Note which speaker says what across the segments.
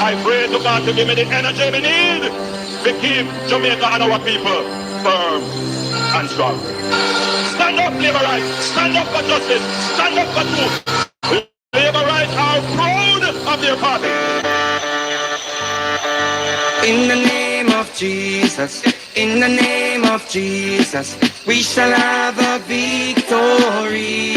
Speaker 1: I pray to God to give me the energy we need to keep Jamaica and our people firm and strong. Stand up, labor rights. Stand up for justice. Stand up for truth. Labor rights are proud of their party.
Speaker 2: In the name of Jesus, in the name of Jesus, we shall have a victory.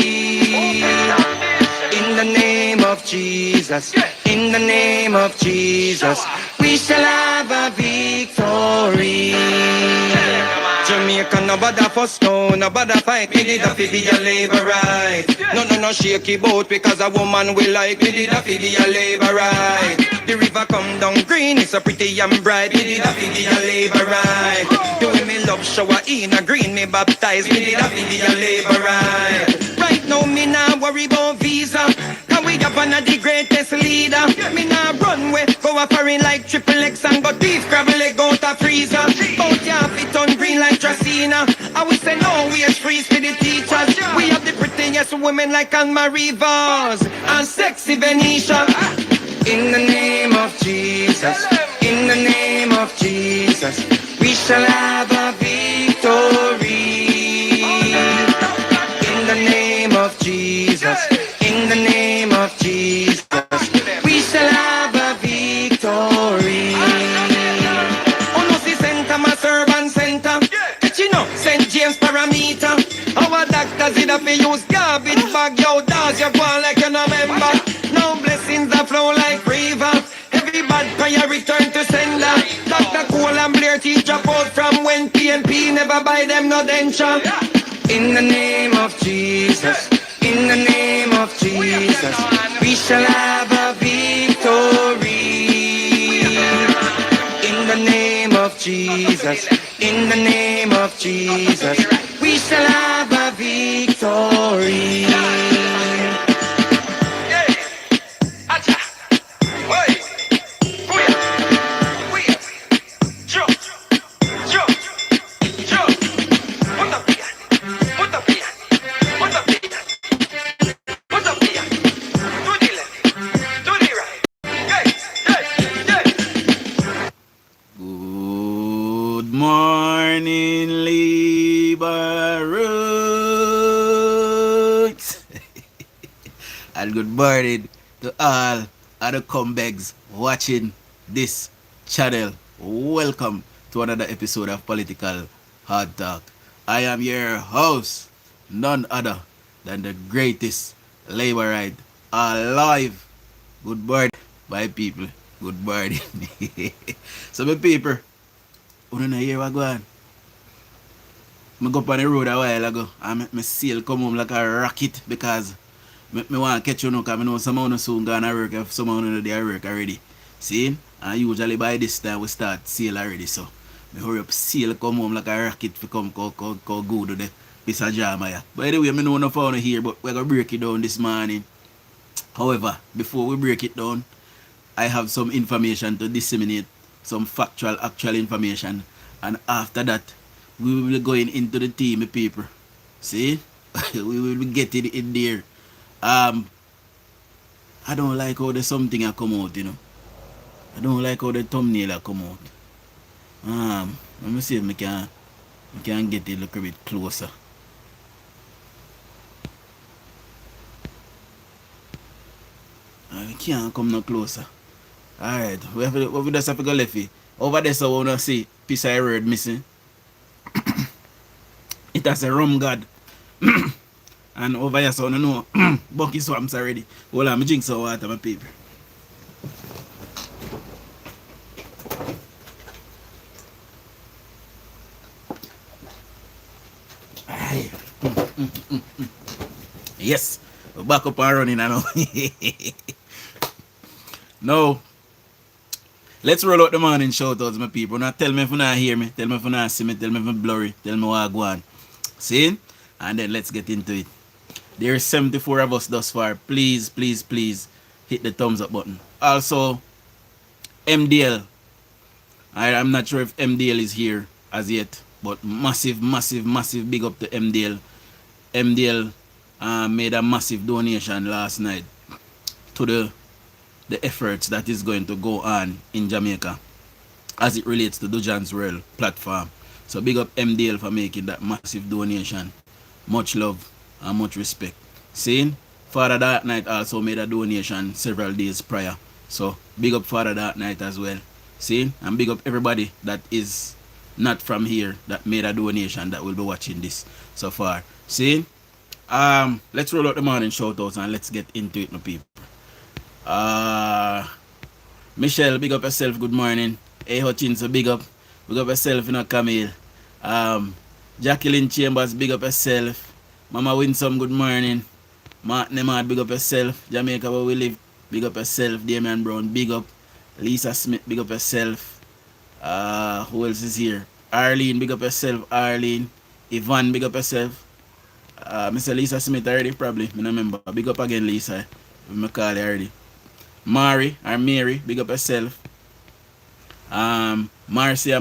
Speaker 2: In the name of Jesus, in the name of Jesus, we shall have a victory. Jamaica no bother fuss, no bother fight. We did a fi be a labor right. No shaky boat because a woman will like. We did a fi be a labor right. The river come down green, it's so pretty and bright. We did a fi be a labor right. The way me love shower in a green, me baptized. We did a fi be a labor right. Right now me nah worry about visa, cause we up under the greatest leader. Me nah run way, go a foreign like triple X and go beef crab leg out a freezer. Out ya fit on green like Tracina. I will say no, we is freeze for the teachers. We have the prettiest women like Anne-Marie Vaz and sexy Venetia. In the name of Jesus, in the name of Jesus, we shall have a victory. In the name of Jesus, in the name of Jesus, we shall have a victory. Oh no, see center, my servant center. You know, St. James parameter. Our doctors in a fi use garbage bag. Yo, does you go on like you no member. Now blessings that flow like river. Every bad prayer return to sender. Dr. Cole and Blair teach drop out from when PNP never buy them no denture. In the name of Jesus, in the name of Jesus, we shall have a victory. In the name of Jesus, in the name of Jesus, we shall have a victory.
Speaker 3: Good morning, Labor Roots. And good morning to all other comebacks watching this channel. Welcome to another episode of Political Hard Talk. I am your host, none other than the greatest labor right alive. Good morning, my people. Good morning. So my people, you don't hear what going on? I go up on the road a while ago and my sail come home like a rocket because I want to catch you now because I know some of you soon gonna work if some of you they work already. See? And usually by this time we start sail already, so I hurry up sail come home like a rocket to come go good to the piece of jama here. By the way, I know no phone here, but we're gonna break it down this morning. However, before we break it down, I have some information to disseminate, some factual, actual information, and after that, we will be going into the team, people. See? We will be getting in there. I don't like how the something a come out, you know. I don't like how the thumbnail a come out. Let me see if I can get it a little bit closer. I can't come no closer. Alright, we just have to go left it. Over there, so we want to see piece of word missing. It has a Rumgad. And over here, so I know Bucky swamps already. Hold on, I drink some water, my people. Aye. Yes, we're back up and running now. Now, let's roll out the morning shoutouts, my people. Now tell me if you not hear me, tell me if you not see me, tell me if I'm blurry, tell me what I go on. See? And then let's get into it. There's 74 of us thus far. Please, please, please hit the thumbs up button. Also, MDL. I'm not sure if MDL is here as yet, but massive big up to MDL. MDL made a massive donation last night to the the efforts that is going to go on in Jamaica as it relates to DUJON'S World platform. So big up MDL for making that massive donation. Much love and much respect. Seeing Father Dark Knight also made a donation several days prior. So big up Father Dark Knight as well. Seeing, and big up everybody that is not from here that made a donation that will be watching this so far. Seeing, let's roll out the morning shout outs and let's get into it, my people. Michelle, big up yourself, good morning. Hey Hutchins, big up yourself, you know, Camille. Jacqueline Chambers, big up yourself. Mama Winsome, good morning. Mark Nemad, big up yourself. Jamaica where we live, big up yourself. Damian Brown, big up. Lisa Smith, big up yourself. Who else is here? Arlene, big up yourself. Arlene. Yvonne, big up yourself. Mr. Lisa Smith already, probably. I don't remember. Big up again, Lisa. I call her already. Mary, big up yourself. Marcia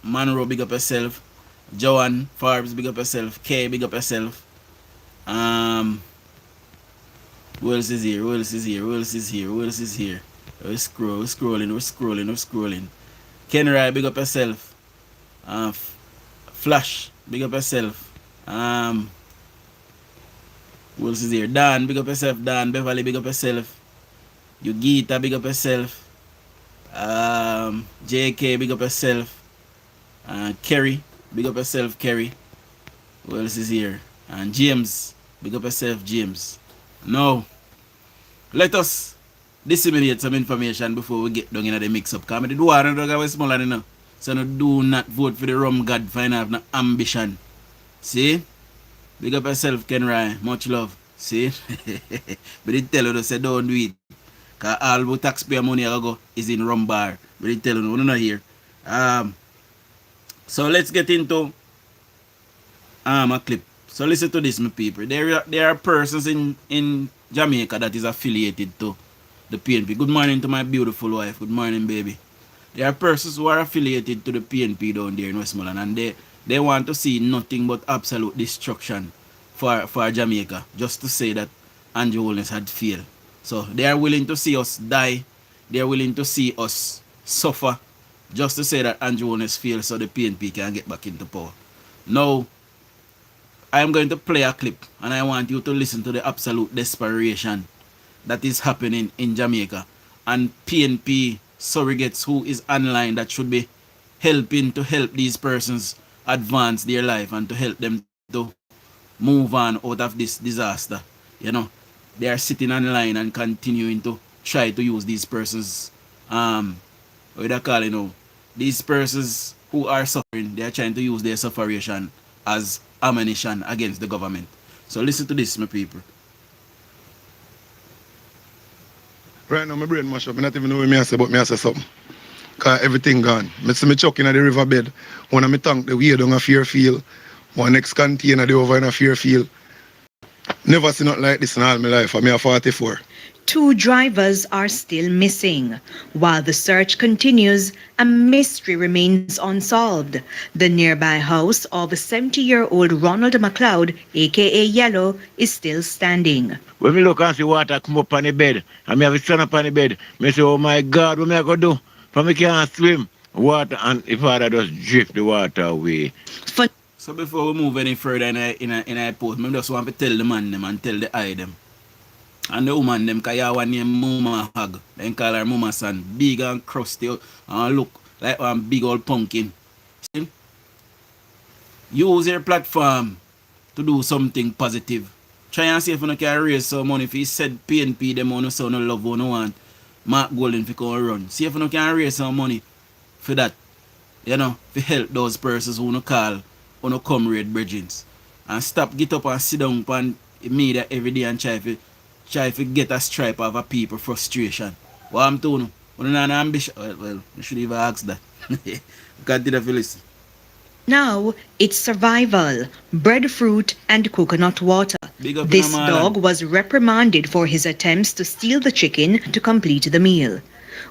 Speaker 3: Monroe, big up yourself. Joanne Forbes, big up yourself. Kay, big up yourself. Who else is here? We're scrolling. Kenry, big up yourself. Flash, big up yourself. Who else is here? Dan, big up yourself. Dan Beverly, big up yourself. Yugita, big up yourself. JK, big up yourself. Kerry, big up yourself, Kerry. Who else is here? And James, big up yourself, James. Now, let us disseminate some information before we get down in the mix-up. Because I do want to go smaller than now. So no, do not vote for the Rumgad for have no ambition. See? Big up yourself, Kenry. Much love. See? But they tell you to say don't do it. Because all the taxpayer money I go is in Rumbar. But they tell you, we're not here. So let's get into a clip. So listen to this, my people. There are persons in Jamaica that is affiliated to the PNP. Good morning to my beautiful wife. Good morning, baby. There are persons who are affiliated to the PNP down there in Westmoreland, and they want to see nothing but absolute destruction for Jamaica, just to say that Andrew Holness had failed. So they are willing to see us die. They are willing to see us suffer, just to say that Andrew Holness failed so the PNP can get back into power. Now, I am going to play a clip, and I want you to listen to the absolute desperation that is happening in Jamaica, and PNP surrogates who is online that should be helping to help these persons advance their life and to help them to move on out of this disaster. You know, they are sitting online and continuing to try to use these persons, what they call, you know, these persons who are suffering, they are trying to use their sufferation as ammunition against the government. So listen to this, my people.
Speaker 4: Right now, my brain mash up. I not even know what I say, but I say something. Because everything gone. I see me chucking at the riverbed. One of me tank the way down a Fairfield. One next container the over in a Fairfield. Never seen nothing like this in all my life. I'm 44.
Speaker 5: 2 drivers are still missing. While the search continues, a mystery remains unsolved. The nearby house of 70-year-old Ronald McLeod, aka Yellow, is still standing.
Speaker 6: When me look and see water come up on the bed, and me have it stand up on the bed, me say, oh my God, what me I go do? For me can't swim. Water, and if I just drift the water away.
Speaker 3: So before we move any further in a post, I just want to tell the man them and tell the eye them. And the woman them, because you have one name Mama Hag. They call her Mama Son. Big and crusty and look like one big old pumpkin. See? Use your platform to do something positive. Try and see if you can raise some money. If you said PNP, them on so no love, no want Mark Golden to come run. See if you can raise some money for that. You know, to help those persons who no call or no comrade bridgings. And stop, get up and sit down and media every day and try to get a stripe of a people frustration. What I'm doing, when I'm ambition, well, I should even ask that. Continue to listen.
Speaker 5: Now, it's survival, breadfruit and coconut water. This dog was reprimanded for his attempts to steal the chicken to complete the meal.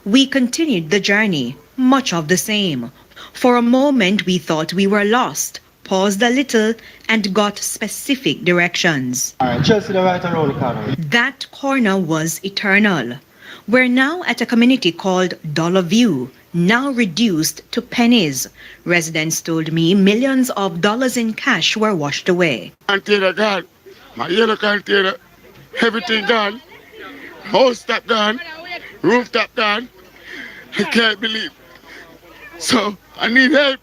Speaker 5: We continued the journey, much of the same. For a moment, we thought we were lost, paused a little, and got specific directions.
Speaker 7: Alright, just to the right around the corner.
Speaker 5: That corner was eternal. We're now at a community called Dollar View, now reduced to pennies. Residents told me millions of dollars in cash were washed away.
Speaker 7: Container gone. My yellow container. Everything gone. House top gone. Rooftop gone. I can't believe. So I need help.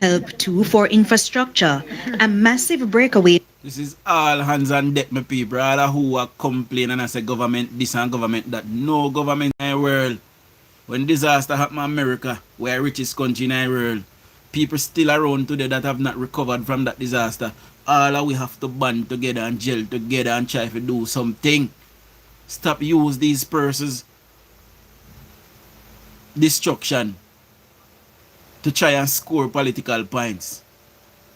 Speaker 5: Help too for infrastructure. A massive breakaway.
Speaker 3: This is all hands on deck, my people. All who are complaining and I say government this and government that. No government in the world. When disaster happen in America, we're the richest country in the world, people still around today that have not recovered from that disaster. All of we have to band together and gel together and try to do something. Stop use these persons' destruction to try and score political points.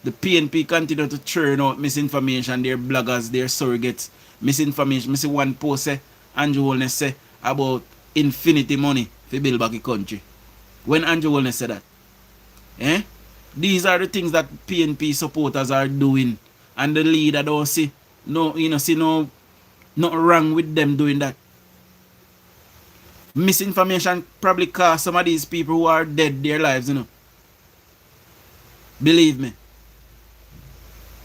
Speaker 3: The PNP continue to churn out misinformation, their bloggers, their surrogates, misinformation. I see one post say, Andrew Holness say about infinity money to build back the country. When Andrew Holness said that? These are the things that PNP supporters are doing. And the leader don't see nothing wrong with them doing that. Misinformation probably cost some of these people who are dead their lives, Believe me.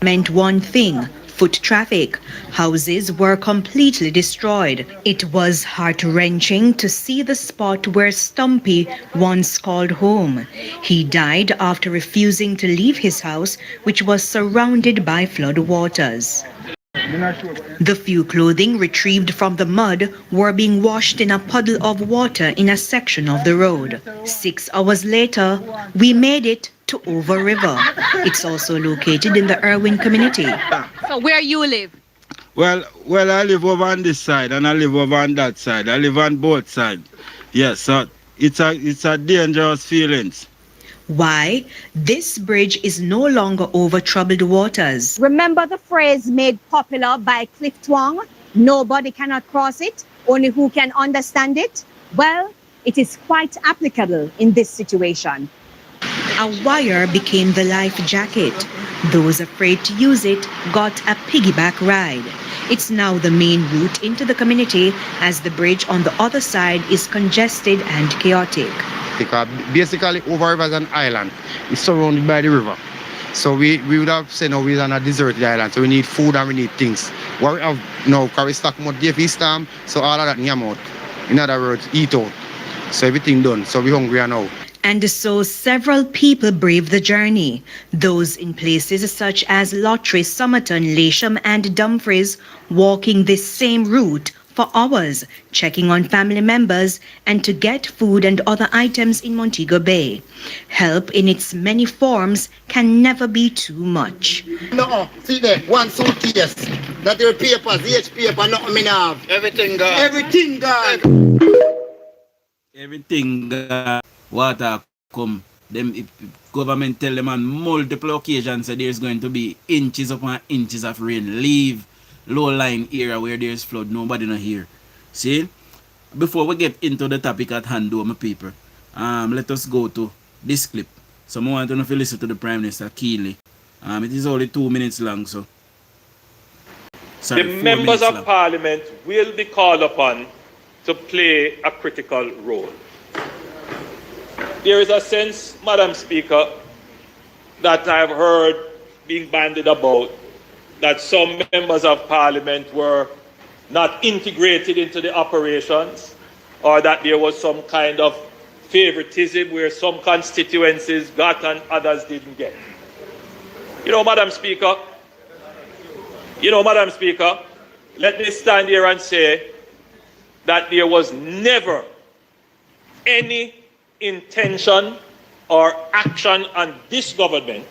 Speaker 5: Meant one thing, foot traffic. Houses were completely destroyed. It was heart-wrenching to see the spot where Stumpy once called home. He died after refusing to leave his house, which was surrounded by flood waters. The few clothing retrieved from the mud were being washed in a puddle of water in a section of the road. 6 hours later, we made it to Over River. It's also located in the Irwin community.
Speaker 8: So where you live?
Speaker 6: Well, I live over on this side and I live over on that side. I live on both sides. Yes, so it's a dangerous feelings.
Speaker 5: Why? This bridge is no longer over troubled waters.
Speaker 9: Remember the phrase made popular by Cliff Twong, nobody cannot cross it, only who can understand it? Well, it is quite applicable in this situation.
Speaker 5: A wire became the life jacket. Those afraid to use it got a piggyback ride. It's now the main route into the community as the bridge on the other side is congested and chaotic.
Speaker 7: Because basically Over River is an island. It's surrounded by the river. So we would have said no, we're on a deserted island. So we need food and we need things. What we have now, because we stock more DFE stamp, so all of that nyam out. In other words, eat out. So everything done. So we're hungry now.
Speaker 5: And so several people brave the journey. Those in places such as Lottery, Somerton, Lasham and Dumfries walking this same route for hours, checking on family members and to get food and other items in Montego Bay. Help in its many forms can never be too much.
Speaker 7: No, see there, one suitcase. That there papers, each paper, nothing me have. Everything gone. Everything gone.
Speaker 3: Everything water come. Them if government tell them on multiple occasions that there's going to be inches upon inches of rain. Leave low-lying area where there's flood. Nobody not here. See? Before we get into the topic at hand, my people, let us go to this clip. So I want to know if you listen to the Prime Minister Keeley. It is only 2 minutes long, so. Sorry,
Speaker 1: The members of Parliament will be called upon to play a critical role. There is a sense, Madam Speaker, that I've heard being bandied about that some members of Parliament were not integrated into the operations, or that there was some kind of favoritism where some constituencies got and others didn't get. Madam Speaker, let me stand here and say that there was never any intention or action on this government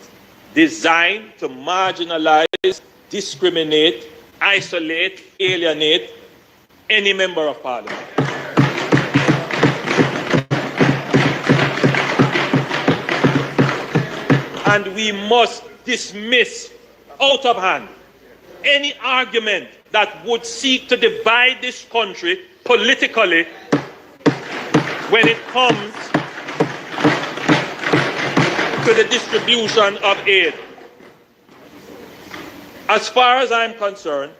Speaker 1: designed to marginalize, discriminate, isolate, alienate any member of Parliament. And we must dismiss out of hand any argument that would seek to divide this country politically when it comes to the distribution of aid. As far as I'm concerned,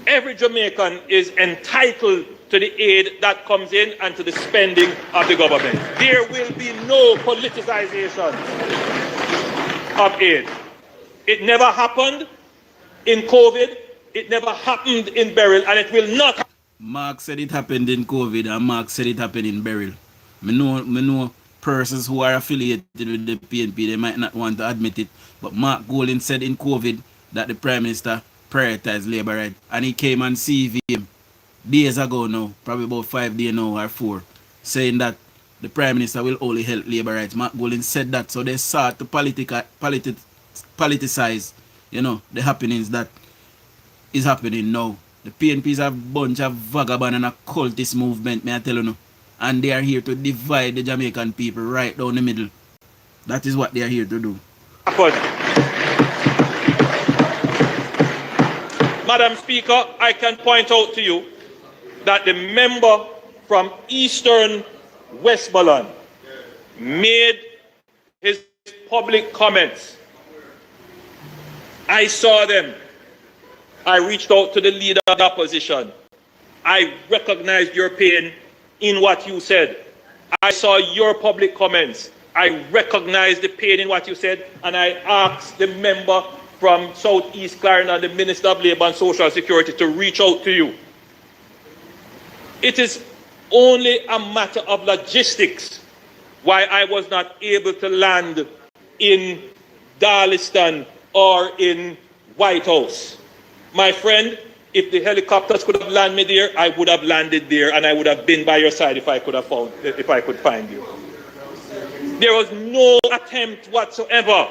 Speaker 1: every Jamaican is entitled to the aid that comes in and to the spending of the government. There will be no politicization of aid. It never happened in COVID, it never happened in Beryl, and it will not happen.
Speaker 3: Mark said it happened in COVID and Mark said it happened in Beryl. Me know persons who are affiliated with the PNP, they might not want to admit it, but Mark Golding said in COVID that the Prime Minister prioritized labour rights, and he came on CVM days ago now, probably about 5 days now or 4, saying that the Prime Minister will only help labour rights. Mark Golding said that, so they sought to politicize, the happenings that is happening now. The PNP is a bunch of vagabond and a cultist movement, may I tell you now. And they are here to divide the Jamaican people right down the middle. That is what they are here to do.
Speaker 1: Madam Speaker, I can point out to you that the member from Eastern Westmoreland made his public comments. I saw them. I reached out to the leader of the opposition. I recognized your pain in what you said. I saw your public comments. I recognized the pain in what you said, and I asked the member from Southeast Clarendon, the Minister of Labour and Social Security, to reach out to you. It is only a matter of logistics why I was not able to land in Darliston or in White House. My friend, if the helicopters could have landed me there, I would have landed there, and I would have been by your side if I could find you. There was no attempt whatsoever.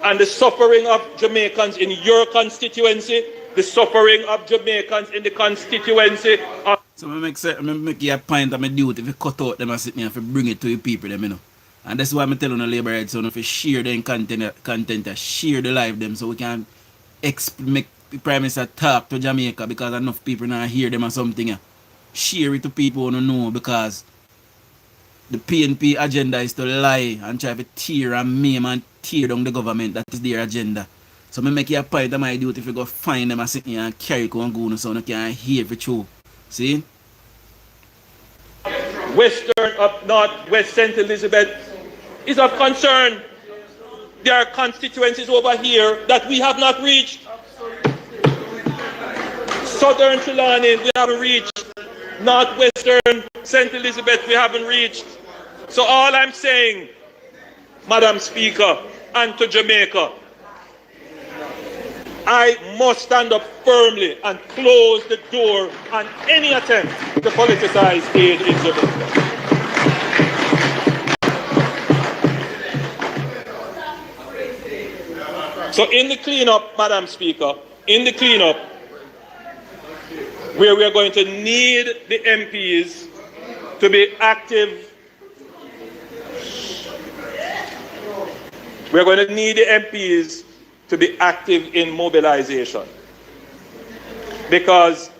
Speaker 1: And the suffering of Jamaicans in your constituency, the suffering of Jamaicans in the constituency of...
Speaker 3: So I make you a point of my duty if you cut out them and sit there and bring it to the people, them, And that's why I'm telling the Labour rights, if you share the content, share the live them, so we can make the Prime Minister talk to Jamaica, because enough people now hear them or something. Share it to people who know, because the PNP agenda is to lie and try to tear and maim and tear down the government. That is their agenda. So I make you a point of my duty if you go find them and sit here and carry on going so you can hear for true. See?
Speaker 1: Western up north, West St. Elizabeth is of concern. There are constituencies over here that we have not reached. Southern Trelawney, we haven't reached. Northwestern St. Elizabeth, we haven't reached. So all I'm saying, Madam Speaker, and to Jamaica, I must stand up firmly and close the door on any attempt to politicize aid in Jamaica. So in the cleanup, Madam Speaker, in the cleanup, where we are going to need the MPs to be active, we're going to need the MPs to be active in mobilization, because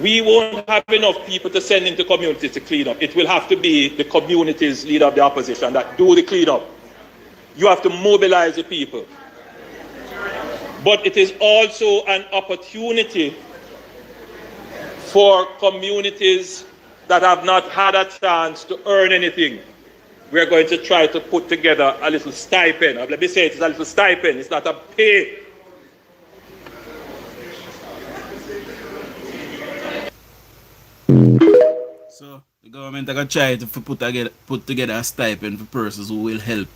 Speaker 1: we won't have enough people to send into communities to clean up. It will have to be the communities, leader of the opposition, that do the cleanup. You have to mobilize the people. But it is also an opportunity for communities that have not had a chance to earn anything. We're going to try to put together a little stipend. Let me say it's a little stipend, it's not a pay.
Speaker 3: So the government are going to try to put together a stipend for persons who will help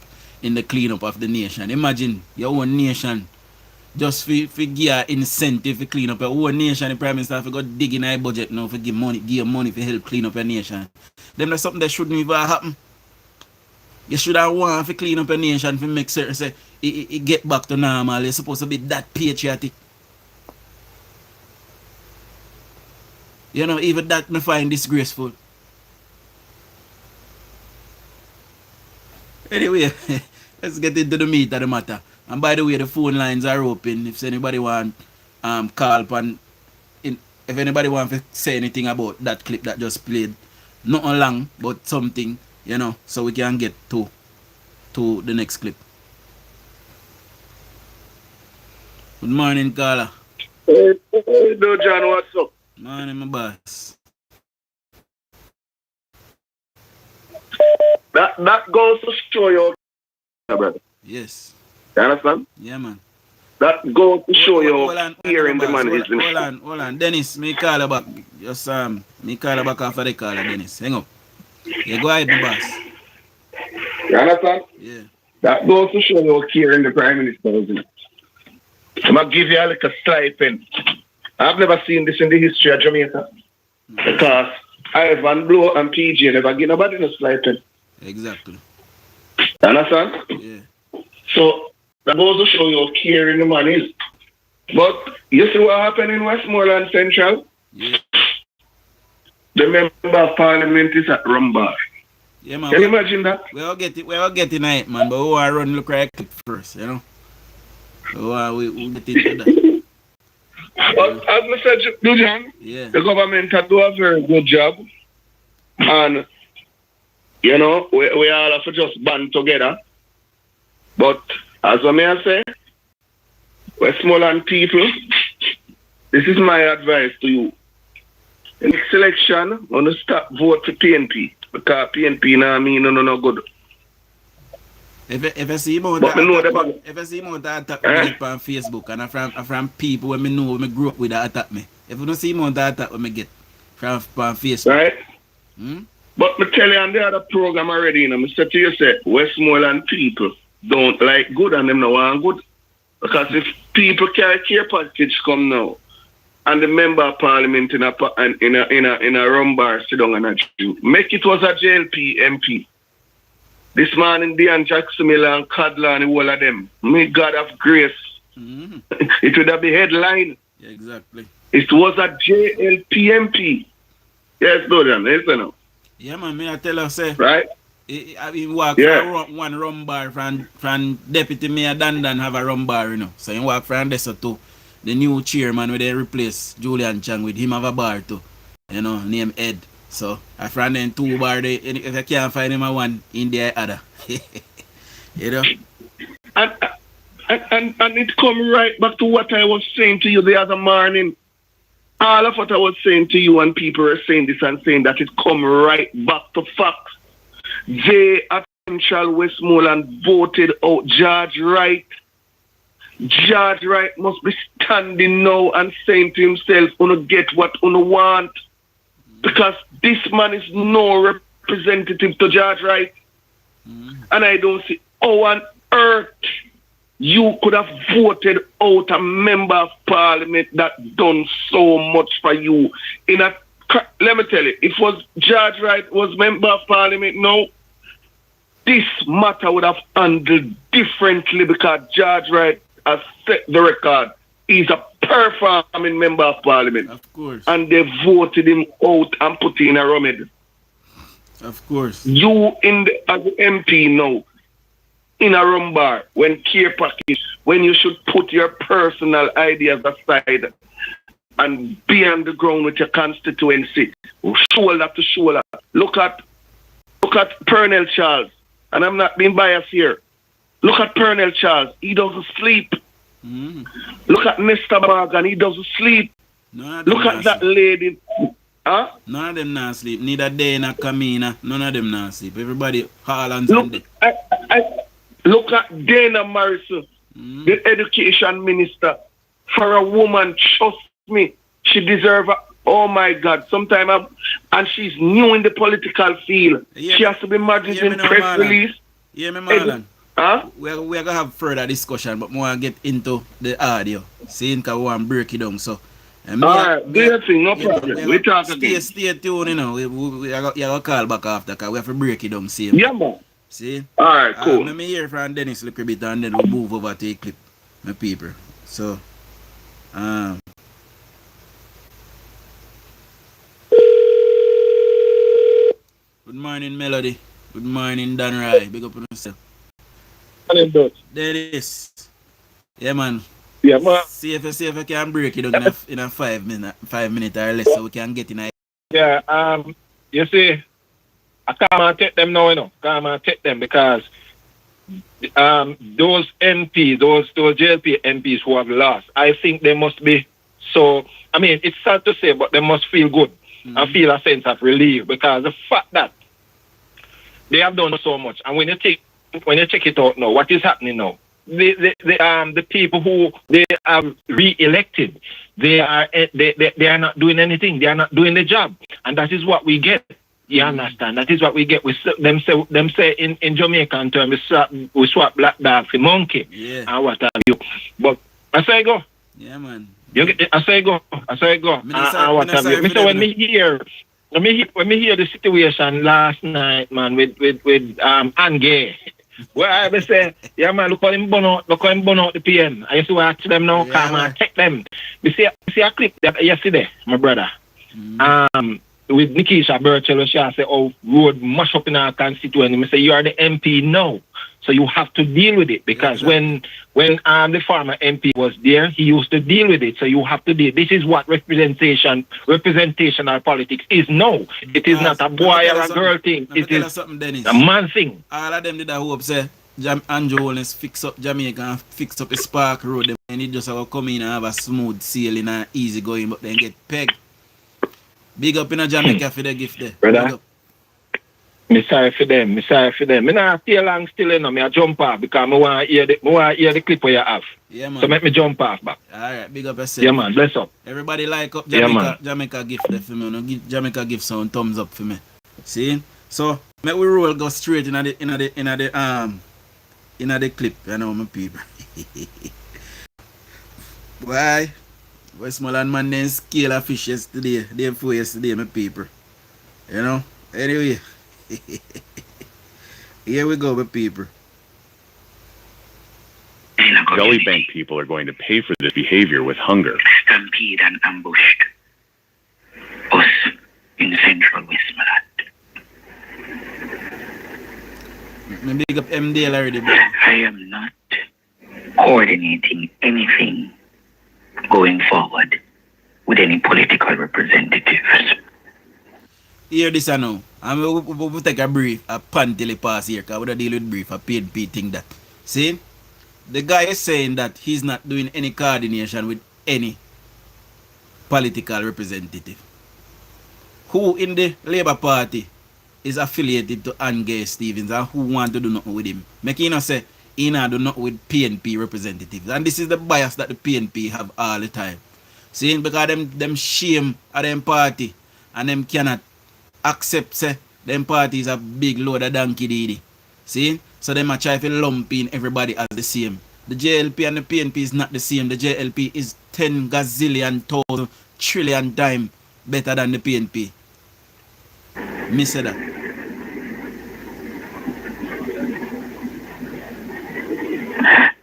Speaker 3: in the cleanup of the nation. Imagine your own nation just for give an incentive to clean up your own nation. The Prime Minister have go dig in our budget now for give money for help clean up your nation. Then that's something that shouldn't even happen. You should have want to clean up your nation to make certain say it get back to normal. You're supposed to be that patriotic. Even that I find disgraceful. Anyway, let's get into the meat of the matter. And by the way, the phone lines are open. If anybody want call upon, if anybody want to say anything about that clip that just played, not long, but something, so we can get to the next clip. Good morning, caller.
Speaker 10: Hey, John, what's up?
Speaker 3: Morning, my boss.
Speaker 1: That goes to show you, brother.
Speaker 3: Yes.
Speaker 1: You understand?
Speaker 3: Yeah, man.
Speaker 1: That goes to show you
Speaker 3: Hold on,
Speaker 1: hearing the man is
Speaker 3: hold on. Dennis, me call you back. Just me call you back after the call, Dennis. Hang up. Yeah, go ahead, my boss.
Speaker 1: You understand?
Speaker 3: Yeah.
Speaker 1: That goes to show you hearing the Prime Minister, isn't it? I'm going to give you a little stipend. I've never seen this in the history of Jamaica. Because Ivan Blow and PG never give nobody no stipend.
Speaker 3: Exactly.
Speaker 1: You understand?
Speaker 3: Yeah.
Speaker 1: So that goes to show you how caring the man is. But you see what happened in Westmoreland Central?
Speaker 3: Yeah.
Speaker 1: The member of parliament is at Rumgad.
Speaker 3: Yeah, man.
Speaker 1: Can you imagine that?
Speaker 3: We all get it night, man, but we want to run look right first, you know? We get into that.
Speaker 1: But as I said, Dujan,
Speaker 3: Yeah.
Speaker 1: the government has done a very good job. And, you know, we all have to just band together. But as I may say, Westmoreland people, this is my advice to you. In next election, I'm going to stop vote for PNP. Because PNP now mean no good.
Speaker 3: If I see more
Speaker 1: But
Speaker 3: if I see more that attack me on Facebook and from people when me know when me grew up with that attack me. If you don't see more that attack when me get from Facebook.
Speaker 1: Right? But me tell you on the other program already, you know, I said to you, say, Westmoreland people don't like good and them no want good. Because if people carry care package come now, and the member of parliament in a rum bar sit down and a drink, make it was a JLP MP. This man in Dean Jackson Miller and Cadler and the whole of them. May God have grace. It would have been headline.
Speaker 3: Yeah, exactly.
Speaker 1: It was a JLP MP. Yes, Dojan, listen now.
Speaker 3: Yeah, man, me I tell her, say.
Speaker 1: Right?
Speaker 3: I mean, walk from one rum bar from Deputy Mayor Dandan have a rum bar, you know. So you walk from this to the new chairman where they replace Julian Chang with him have a bar too. You know, name Ed. So I from them two bar they, if I can't find him a one in the other. You know?
Speaker 1: And it come right back to what I was saying to you the other morning. All of what I was saying to you and people are saying this and saying that it come right back to facts. They at Central Westmoreland voted out George Wright. George Wright must be standing now and saying to himself, "Uno get what uno want." Because this man is no representative to George Wright. And I don't see how on earth you could have voted out a member of parliament that done so much for you. Let me tell you, if was George Wright was member of parliament now, this matter would have handled differently because George Wright has set the record. He's a performing member of parliament.
Speaker 3: Of course.
Speaker 1: And they voted him out and put him in a remedy.
Speaker 3: Of course.
Speaker 1: You as MP now, in a rum bar, when care package, when you should put your personal ideas aside and be on the ground with your constituency, shoulder to shoulder. Look at Pernell Charles, and I'm not being biased here. Look at Pernell Charles, he doesn't sleep. Look at Mr. Morgan, he doesn't sleep. Look at that lady. Huh?
Speaker 3: None of them not sleep. Neither Dana, Kamina, none of them not sleep. Everybody Haaland's on day.
Speaker 1: Look at Dana Morrison, the education minister. For a woman, trust me, she deserves oh my God, sometime and she's new in the political field. She has to be margined in press release.
Speaker 3: Yeah, me Marlon.
Speaker 1: Huh?
Speaker 3: We're going to have further discussion, but more get into the audio. Seeing because we want to break it down. So,
Speaker 1: alright, do your thing, no problem. We talk again.
Speaker 3: Stay tuned, you know. You got to call back after because we have to break it down. See?
Speaker 1: Yeah, man.
Speaker 3: See?
Speaker 1: Alright, cool.
Speaker 3: Let me hear from Dennis a little bit and then we'll move over to a clip, my people. So, good morning, Melody. Good morning, Dan Rai. Big up on yourself. There it is. Yeah, man.
Speaker 1: Yeah, man.
Speaker 3: See if I can break it down in a 5 minute or less so we can get in a...
Speaker 10: Yeah, you see, I can't take them now, you know. Can't take them because those MPs, those JLP MPs who have lost, I think they must be So, I mean, it's sad to say, but they must feel good and feel a sense of relief because the fact that they have done so much, and when you check it out now, what is happening now? The people who they have re-elected, they are not doing anything. They are not doing the job, and that is what we get. You understand? That is what we get. Them say in Jamaican term, we swap black dog for monkey, and what have you. But I say go.
Speaker 3: Yeah, man.
Speaker 10: I say go. And what have you. So when me hear the situation last night, man, with Angay, where I will say, yeah, man, look how him burn out the PM. I used to watch them now, come and take them. We see a clip that yesterday, my brother. With Nikisha Burchell, she say, oh, road mash up in our constituency. I say, you are the MP now, so you have to deal with it. Because when the former MP was there, he used to deal with it. So you have to deal. This is what representational politics is now. It is not a boy or a girl thing. It is a man thing.
Speaker 3: All of them did a hope say Andrew Holness fix up Jamaica and fix up the Spark Road. And he just have to come in and have a smooth sailing and easy going, but then get pegged. Big up in a Jamaica for the gift there.
Speaker 10: Brother, me sorry for them. Me not stay long still, you know. Me a jump off because I want to hear the clip where you have.
Speaker 3: Yeah, man.
Speaker 10: So make me jump off back.
Speaker 3: Alright, big up yourself.
Speaker 10: Yeah, man. Bless up.
Speaker 3: Everybody like up Jamaica gift there for me. No, give Jamaica gift some thumbs up for me. See? So make we roll go straight in the clip, you know, my people. Why? Westmoreland man then scale of fish yesterday, day before yesterday, my people. You know? Anyway. Here we go, my people.
Speaker 11: Gully Bank people are going to pay for this behavior with hunger.
Speaker 12: Stampede and ambushed us in central Westmoreland.
Speaker 3: Me big up MDL already, bro.
Speaker 12: I am not coordinating anything going forward with any political representatives.
Speaker 3: Hear this now. We'll take a brief, a panty pass here, because we'll deal with brief, a PNP thing that. See? The guy is saying that he's not doing any coordination with any political representative. Who in the Labour Party is affiliated to Angay Stevens and who want to do nothing with him? Make him not say he not do nothing with PNP representatives. And this is the bias that the PNP have all the time. See, because them shame at them party and them cannot accept say them parties a big load of donkey diddy. See? So them a try to lump in everybody as the same. The JLP and the PNP is not the same. The JLP is 10 gazillion thousand trillion times better than the PNP. Me say that.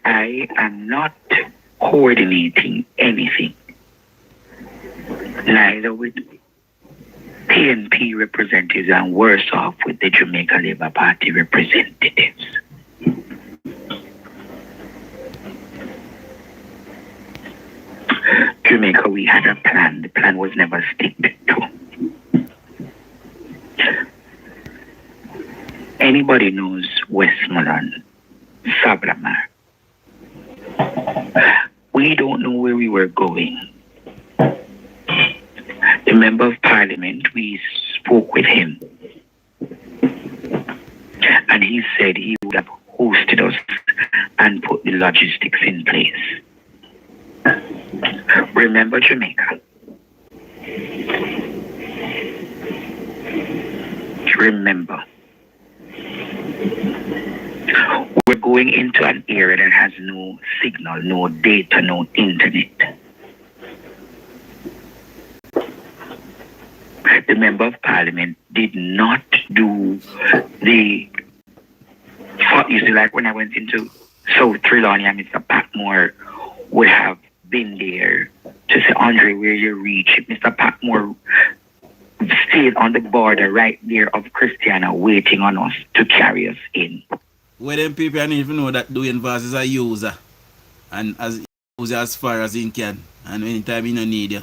Speaker 12: I am not coordinating anything, neither with PNP representatives and worse off with the Jamaica Labour Party representatives. Jamaica, we had a plan. The plan was never stick to. Anybody knows Westmoreland, Sablamar. We don't know where we were going. The Member of Parliament, we spoke with him. And he said he would have hosted us and put the logistics in place. Remember Jamaica. Remember. We're going into an area that has no signal, no data, no internet. The Member of Parliament did not do the... You see, like when I went into South Trelawney and Mr. Patmore would have been there to say, Andre, where you reach? Mr. Patmore stayed on the border right there of Christiana waiting on us to carry us in.
Speaker 3: Well, them people don't even know that doing verse is a user. And as user as far as he can. And anytime you don't need you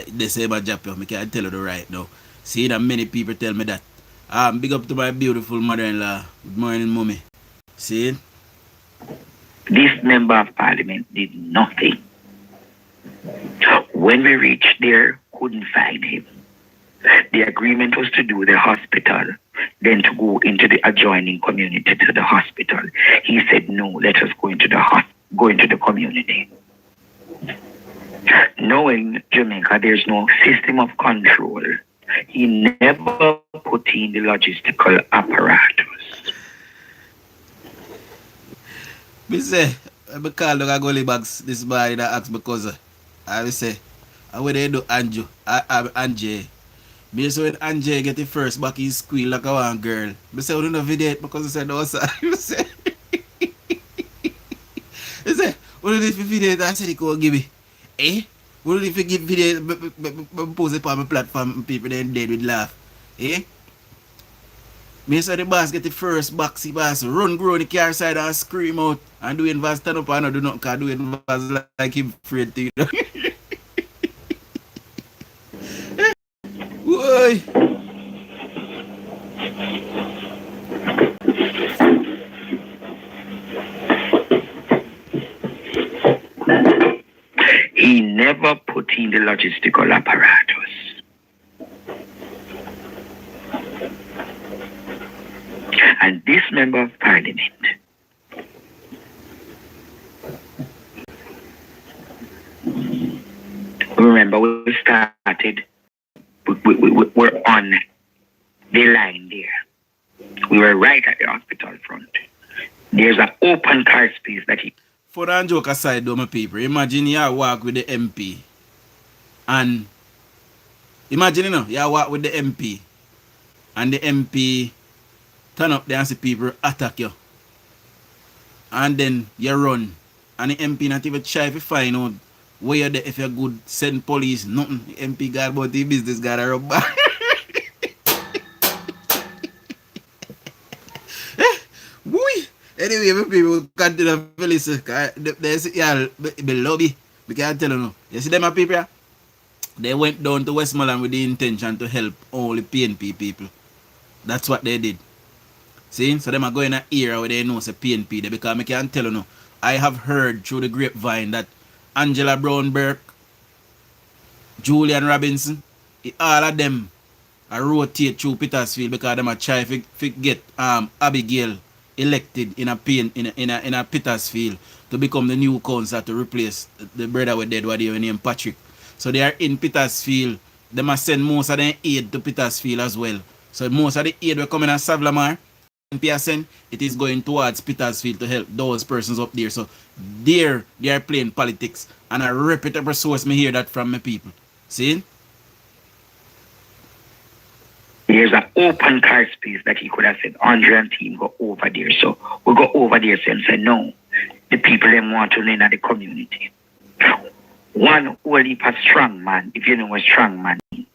Speaker 3: they say about Japan, I can't tell you the right now. See that many people tell me that. Big up to my beautiful mother-in-law. Good morning, mommy. See?
Speaker 12: This Member of Parliament did nothing. When we reached there, couldn't find him. The agreement was to do the hospital, then to go into the adjoining community to the hospital. He said, no, let us go into the community. Knowing Jamaica, there's no system of control. He never put in the logistical apparatus.
Speaker 3: Me say, I call the goalie bags this body that asked because I will say, I will do Anjo, Anje. Me say when Anje get the first back, he squeal like a one girl. Me say, we don't know video it because I said, no, sir. Me say, he say, we don't need to video it. I said, he go give me. Eh? We don't need to give video it, post it on my platform, people then dead with laugh. Eh? Me say the boss get the first box, the boss run grow the car side and scream out. And doing Vaz stand up and do nothing because doing Vaz like him afraid to. Why?
Speaker 12: He never put in the logistical apparatus. And this member of parliament remember we started, we're on the line there. We were right at the hospital front. There's an open car space that he...
Speaker 3: For that joke aside though, my people, imagine you walk with the MP and imagine you walk with the MP and the MP turn up there and see people attack you. And then you run. And the MP not even try to find out where you're there if you're good, send police, nothing. The MP got about the business, got a rub back. Woo! Anyway, my people continue to listen. There's the lobby. We can't tell you no. You see them my people? They went down to Westmoreland with the intention to help all the PNP people. That's what they did. See? So them are going in an era where they know it's a PNP. Because I can't tell you no. I have heard through the grapevine that Angela Brown Burke, Julian Robinson, all of them are rotate through Petersfield because them are trying to get Abigail elected in a Petersfield to become the new councillor to replace the brother with dead body named Patrick. So they are in Petersfield. They must send most of their aid to Petersfield as well. So most of the aid will come in at Savlamar. PSN, it is going towards Petersfield to help those persons up there. So there they are playing politics. And a reputable source me hear that from my people. See?
Speaker 12: There's an open car space that he could have said, Andre and team go over there. So we go over there and say, no, the people them want to learn at the community. One whole heap of strong man, if you know what strong man is.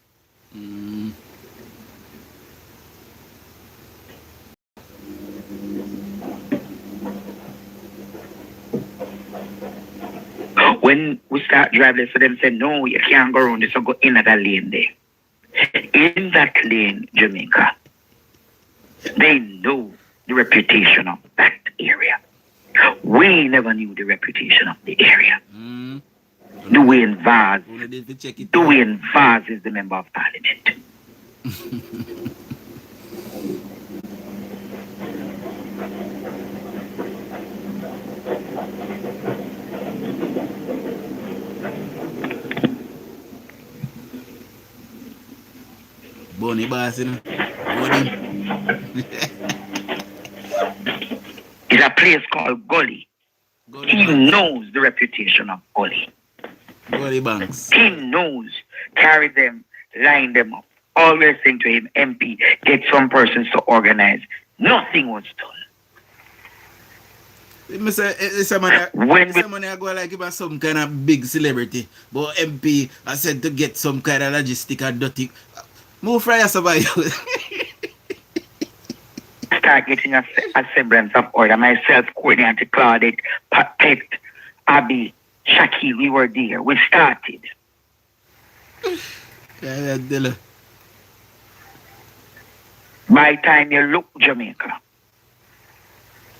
Speaker 12: When we start driving, so them say, no, you can't go around this, so go in that lane there. In that lane, Jamaica, they know the reputation of that area. We never knew the reputation of the area. Dwayne Vaz is the member of parliament.
Speaker 3: Bonnie Bass, you know.
Speaker 12: It's a place called Gully. He knows the reputation of Gully.
Speaker 3: Gully Banks.
Speaker 12: He knows, carry them, line them up. Always saying to him, MP, get some persons to organize. Nothing was done.
Speaker 3: When I go like about some kind of big celebrity, but MP I said to get some kind of logistic and dirty. Move for yourself.
Speaker 12: Start getting a semblance of order. Myself, coordinated Claudette, Patet, Abby, Shaki, we were there. We started. By the time you look Jamaica,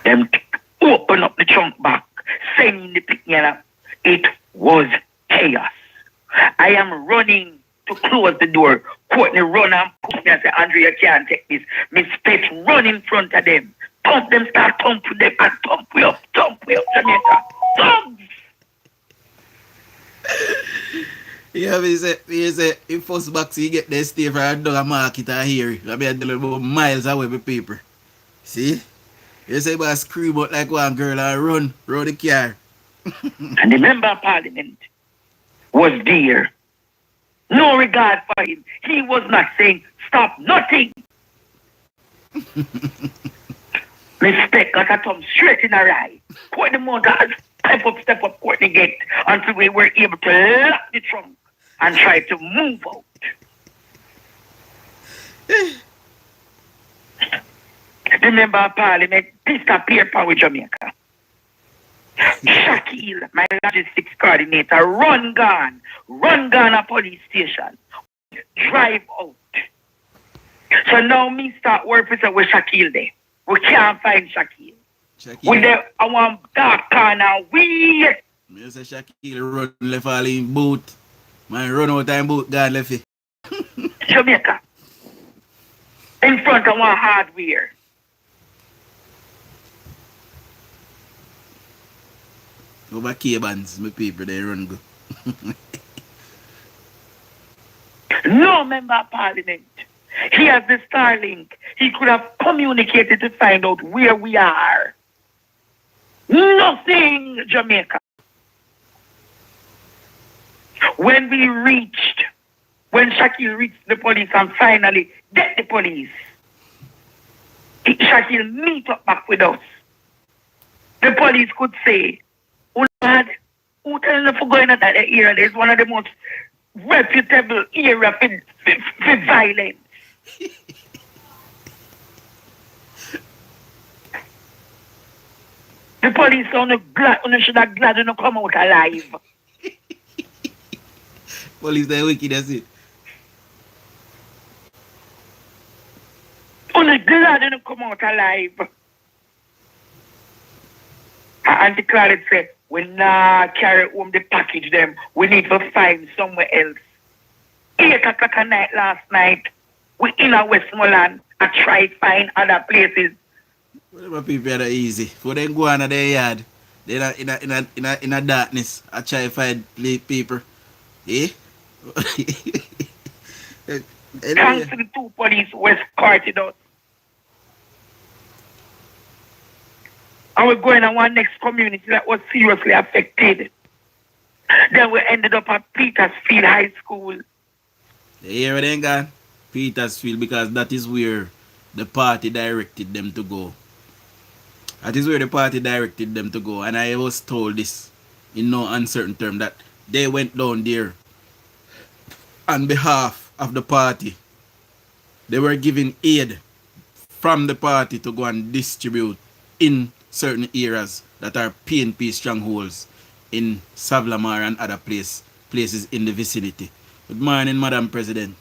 Speaker 12: them open up the trunk back, send the picnic. It was chaos. I am running to close the door. Courtney run and push me and say, Andrew, you can't take this. Miss Pet run in front of them. Thump them, start thump to them, and thump we up, Jamaica. Thump!
Speaker 3: Yeah, he say, if first box you get there, stay for a dog market or here. I be a little miles away with people. See? You say, but scream out like one girl and run the car.
Speaker 12: And the member of parliament was there. No regard for him. He was not saying, stop nothing. Respect got a thumb straight in her eye. Courtney motor, step up, Courtney gate until we were able to lock the trunk and try to move out. The member of parliament disappeared from Jamaica. Shaquille, my logistics coordinator, run gone a police station. Drive out. So now me start working with Shaquille there. We can't find Shaquille. We there I want dark corner. We
Speaker 3: me say Shaquille run left all in boot. Man run out time boot gone left it.
Speaker 12: Jamaica. In front of one hardware.
Speaker 3: Over K-bands, my people, they run go.
Speaker 12: No member of parliament. He has the Starlink. He could have communicated to find out where we are. Nothing, Jamaica. When Shaquille reached the police and finally get the police, Shaquille meet up back with us. The police could say, oh God, who telling you for going at that area? It's one of the most reputable area for violence. The police should have glad to come out alive.
Speaker 3: Police they wicked, that's it.
Speaker 12: Only glad to come out alive. Auntie Claudette said, we not carry home the package them. We need to find somewhere else. 8 o'clock at night last night, we in a Westmoreland and try to find other places.
Speaker 3: Whatever people are easy. For them go on their yard, they're in a darkness. I try to find people. Eh?
Speaker 12: Thanks to the 2 police who escorted us. And we're going to one next community that was seriously affected. Then we ended up at Petersfield High School.
Speaker 3: They hear it ain't gone? Petersfield, because that is where the party directed them to go. That is where the party directed them to go. And I was told this in no uncertain term that they went down there on behalf of the party. They were giving aid from the party to go and distribute in certain areas that are PNP strongholds in Savlamar and other places in the vicinity. Good morning, Madam President.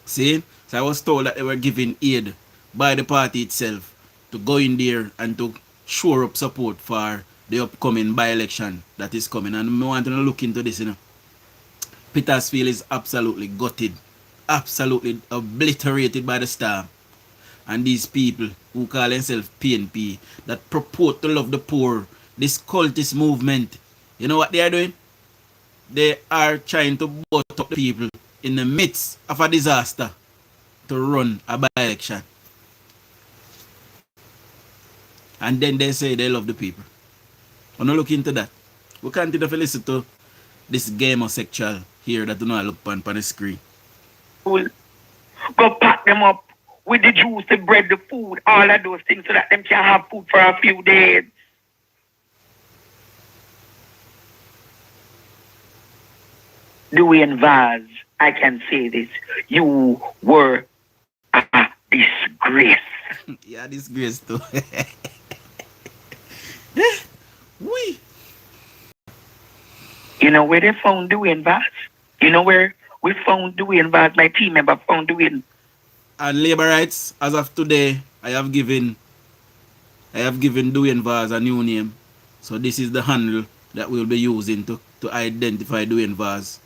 Speaker 3: See? So I was told that they were giving aid by the party itself to go in there and to shore up support for the upcoming by-election that is coming. And I want to look into this, you know. Petersfield is absolutely gutted, absolutely obliterated by the storm. And these people who call themselves PNP, that purport to love the poor, this cultist movement, you know what they are doing? They are trying to boat up the people in the midst of a disaster to run a by-election. And then they say they love the people. I'm not looking into that. We continue to listen to this homosexual here that do not look on the screen.
Speaker 12: Go pack them up with the juice, the bread, the food, all of those things so that them can have food for a few days. DUJON'S, I can say this. You were a disgrace.
Speaker 3: Yeah, disgrace too. Oui.
Speaker 12: You know where they found DUJON'S? You know where we found DUJON'S? My team member found DUJON'S.
Speaker 3: And labor rights, as of today, I have given DUJON'S a new name. So this is the handle that we'll be using to identify DUJON'S.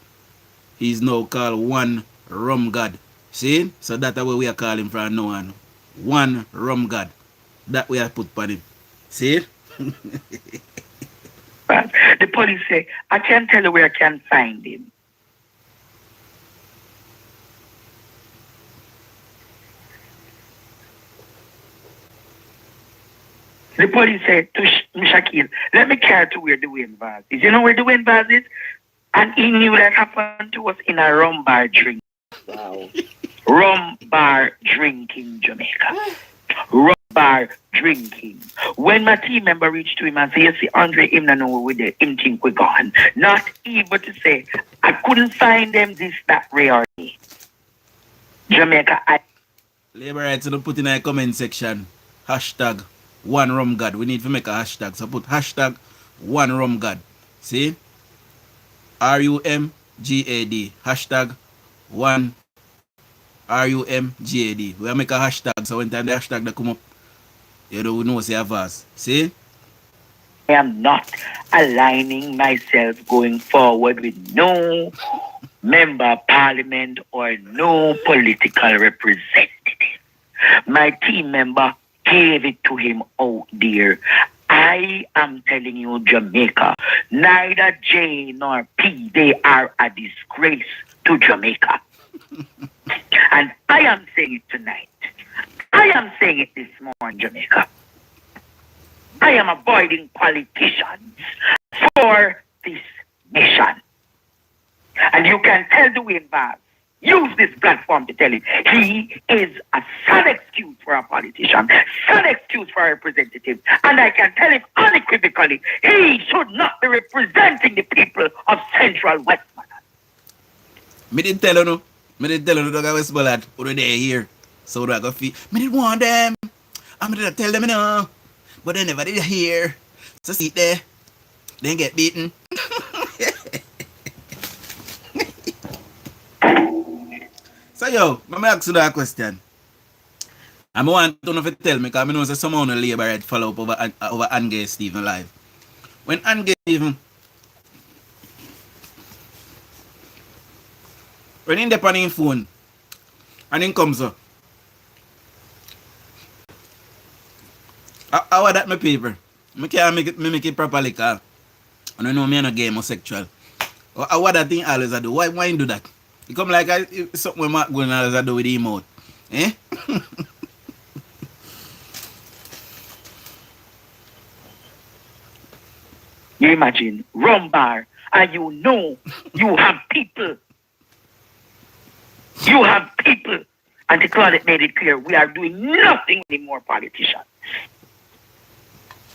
Speaker 3: He's now called One Rumgad. See? So that's what we are calling from now on. One Rumgad. That we are put on him. See?
Speaker 12: But the police say, I can't tell you where I can find him. The police say to Shakil, let me carry to where the Dwayne Vaz is. You know where the Dwayne Vaz is? And he knew that happened to us in a rum bar drink. Wow. Rum bar drinking Jamaica. Rum bar drinking. When my team member reached to him and said, you see, Andre, him not know where we there. Him think we gone. Not even to say, I couldn't find them this, that, rarely. Jamaica,
Speaker 3: Labor rights, so put in a comment section. Hashtag One Rumgad. We need to make a hashtag. So put hashtag One Rumgad. See? RUMGAD. Hashtag One RUMGAD. We make a hashtag. So when time the hashtag that come up, you don't know say a verse. See?
Speaker 12: I am not aligning myself going forward with no member of parliament or no political representative. My team member gave it to him out there. I am telling you, Jamaica, neither J nor P, they are a disgrace to Jamaica. And I am saying it tonight. I am saying it this morning, Jamaica. I am avoiding politicians for this nation. And you can tell Dwayne Vaz, use this platform to tell him he is a sad excuse for a politician, sad excuse for a representative. And I can tell him unequivocally, he should not be representing the people of Central Westmoreland.
Speaker 3: Me didn't tell you no. Me didn't tell you no Westmoreland. Or they here. So I go feel. Me didn't want them. I'm gonna tell them no. But they never did hear. So sit there. Then get beaten. So yo, let me ask you that question. I want to know if you tell me, because I know that someone on the Labour had follow up over Angay Stephen live. When Angay Stephen, when he dep on his phone, and he comes up, how are that my paper? I can't make it properly, because I don't know me no game or sexual. How are that thing always I do? Why you do that? It come like something we might go and always do with him out. Eh?
Speaker 12: You imagine, rum bar, and you know you have people. You have people. And the Claudette made it clear, we are doing nothing with more politicians.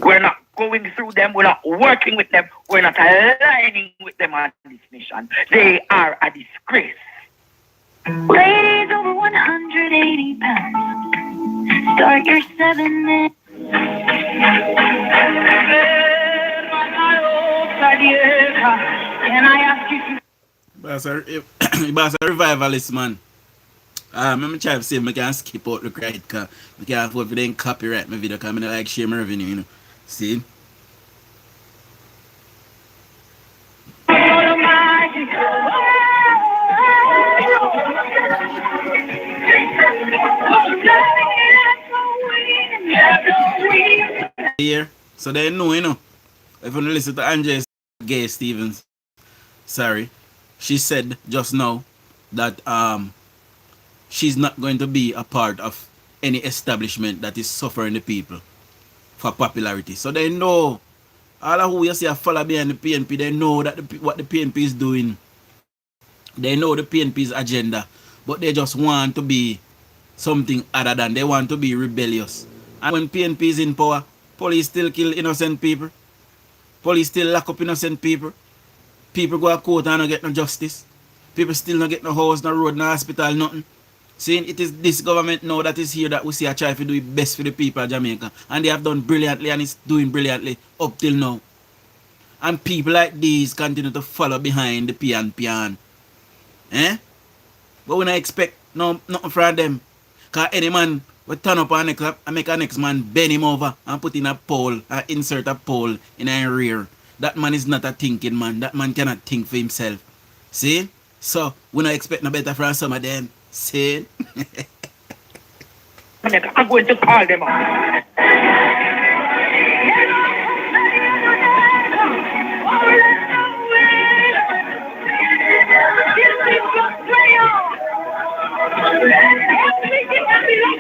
Speaker 12: We're not going through them, we're not working with them, we're not aligning with them on this mission. They are a disgrace.
Speaker 13: Ladies over 180 pounds, start your 7 minutes. Can I ask you to...
Speaker 3: Boss a revivalist, man. I'm trying to say I can skip out the credit because I can't afford to then copyright my video because I don't like share my revenue, you know. See? Here, so they know, you know. If you listen to Angela Gay Stevens, sorry, she said just now that she's not going to be a part of any establishment that is suffering the people for popularity. So they know, all of who you see a follow behind the PNP, they know that what the PNP is doing. They know the PNP's agenda, but they just want to be something other than, they want to be rebellious. And when PNP is in power, police still kill innocent people. Police still lock up innocent people. People go to court and not get no justice. People still not get no house, no road, no hospital, nothing. Saying it is this government now that is here that we see a try to do it best for the people of Jamaica. And they have done brilliantly and it's doing brilliantly up till now. And people like these continue to follow behind the PNP. Eh? But we don't expect nothing from them. Because any man will turn up and make a next man bend him over and put in a pole and insert a pole in a rear. That man is not a thinking man. That man cannot think for himself. See? So, we not expect no better from some of them. See?
Speaker 12: I'm going to call them out.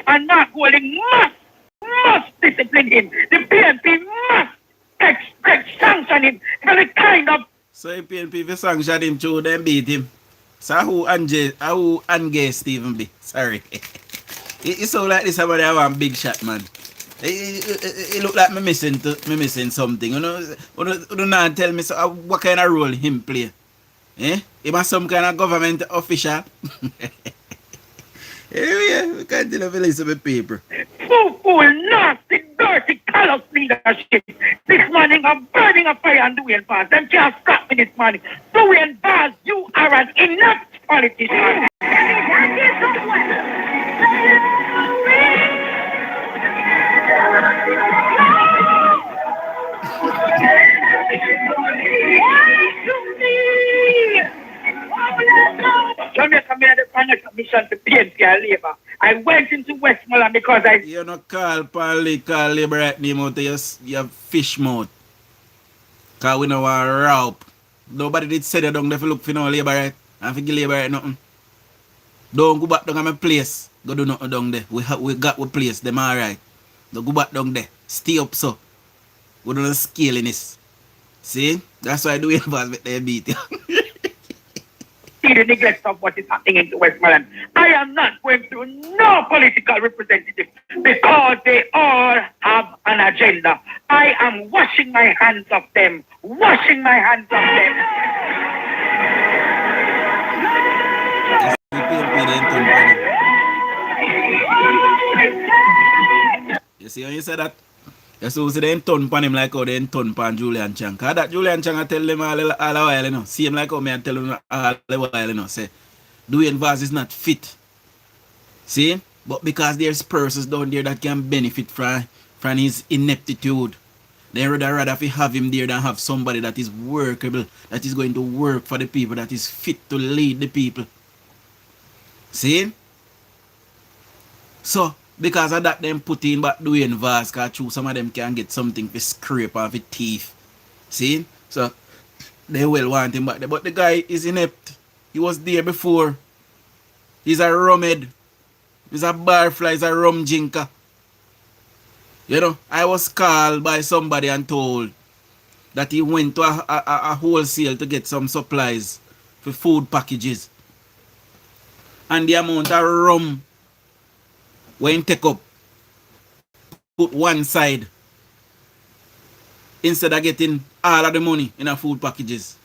Speaker 12: I'm not going must discipline him. The PNP must take sanction him for the kind of.
Speaker 3: So if PNP for sanction him through them beat him. So who Ange Stephen be? Sorry. It sound like this somebody have one big shot, man. It look like me missing something. You know not tell me so, what kind of role him play. Eh? Him a some kind of government official. Anyway, we can't tell if listen to paper.
Speaker 12: Fool, nasty, dirty, callous leadership. This morning I'm burning a fire on Dwayne Bars. Them can't stop me this morning. Dwayne Bars, you are an inept politician. Jamaica made a financial mission to PNP and Labour. I went into Westmoreland because
Speaker 3: You not call Labour at name out you have fish mouth. Because we know want rope. Nobody did say that down there for look for no Labour right. And for give Labour right nothing. Don't go back down at my place. Go do nothing down there. We got our place. Them alright. Don't go back down there. Stay up so. We don't scale in this. See? That's why I do it with their beat you.
Speaker 12: See the neglect of what is happening in Westmoreland. I am not going to no political representative because they all have an agenda. I am washing my hands of them. Washing my hands of them.
Speaker 3: You see when you say that? You see they ain't turn pan him like how they ain't turn pan Julian Chang. Cause that Julian Chang I tell them all the while, you know. See him like how me I tell them all the while, you know. Say, Dwayne Vaz is not fit. See? But because there's persons down there that can benefit from his ineptitude. They rather have him there than have somebody that is workable, that is going to work for the people, that is fit to lead the people. See? So, because of that, them put in back Dwayne Vaz, because some of them can get something for scrape and for teeth. See? So, they will want him back there. But the guy is inept. He was there before. He's a rumhead. He's a barfly. He's a rum jinker. You know, I was called by somebody and told that he went to a wholesale to get some supplies for food packages. And the amount of rum when take up, put one side instead of getting all of the money in a food packages.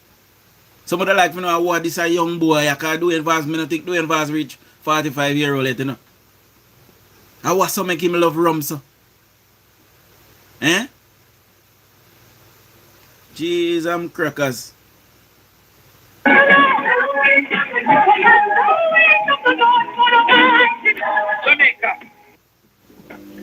Speaker 3: Somebody like me know what this a young boy I can do investment. I think Dwayne Vaz reach 45-year-old yet, you know. I was so make him love rum so. Eh? Jeez, I'm crackers.
Speaker 12: Jamaica.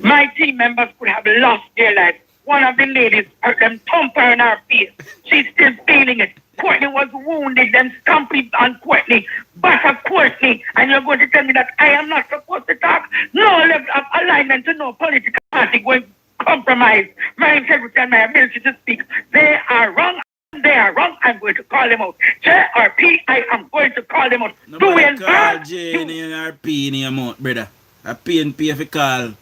Speaker 12: My team members could have lost their lives. One of the ladies hurt them thump her in her face. She's still feeling it. Courtney was wounded, then stamped on Courtney, batter Courtney, and you're going to tell me that I am not supposed to talk? No level of alignment to no political party going to compromise my integrity and my ability to speak. They are wrong. They are wrong. I'm going to call them out. JRP, I am going to call them out.
Speaker 3: Nobody call JRP in your mouth, brother. A PNP if you call.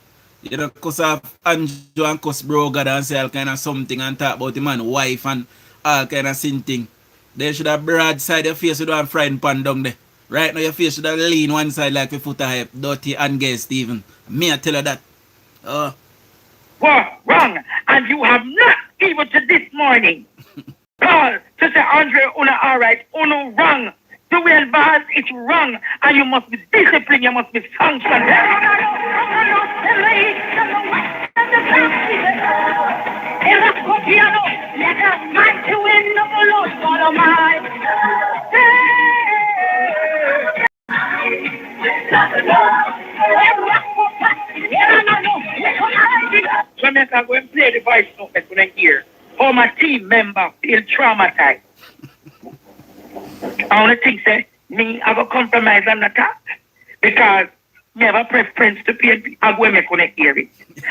Speaker 3: You know, cuss off Andrew and cuss Rumgad and say all kind of something and talk about him and wife and all kind of sin thing. They should have broadside your face with one frying pan down there. Right now your face should have lean one side like a foot of hype. Dirty and gay Stephen. Me I tell you that.
Speaker 12: What? Wrong. And you have not even to this morning call to say Andre Owna alright. Owna wrong. Dwayne Vaz is wrong. And you must be disciplined. You must be sanctioned. Jamaica, go and play the voice note when I hear how my team member feel traumatized. I want to think, say, Me, I go compromise on the top because me have a preference to PNP. I go make una hear it.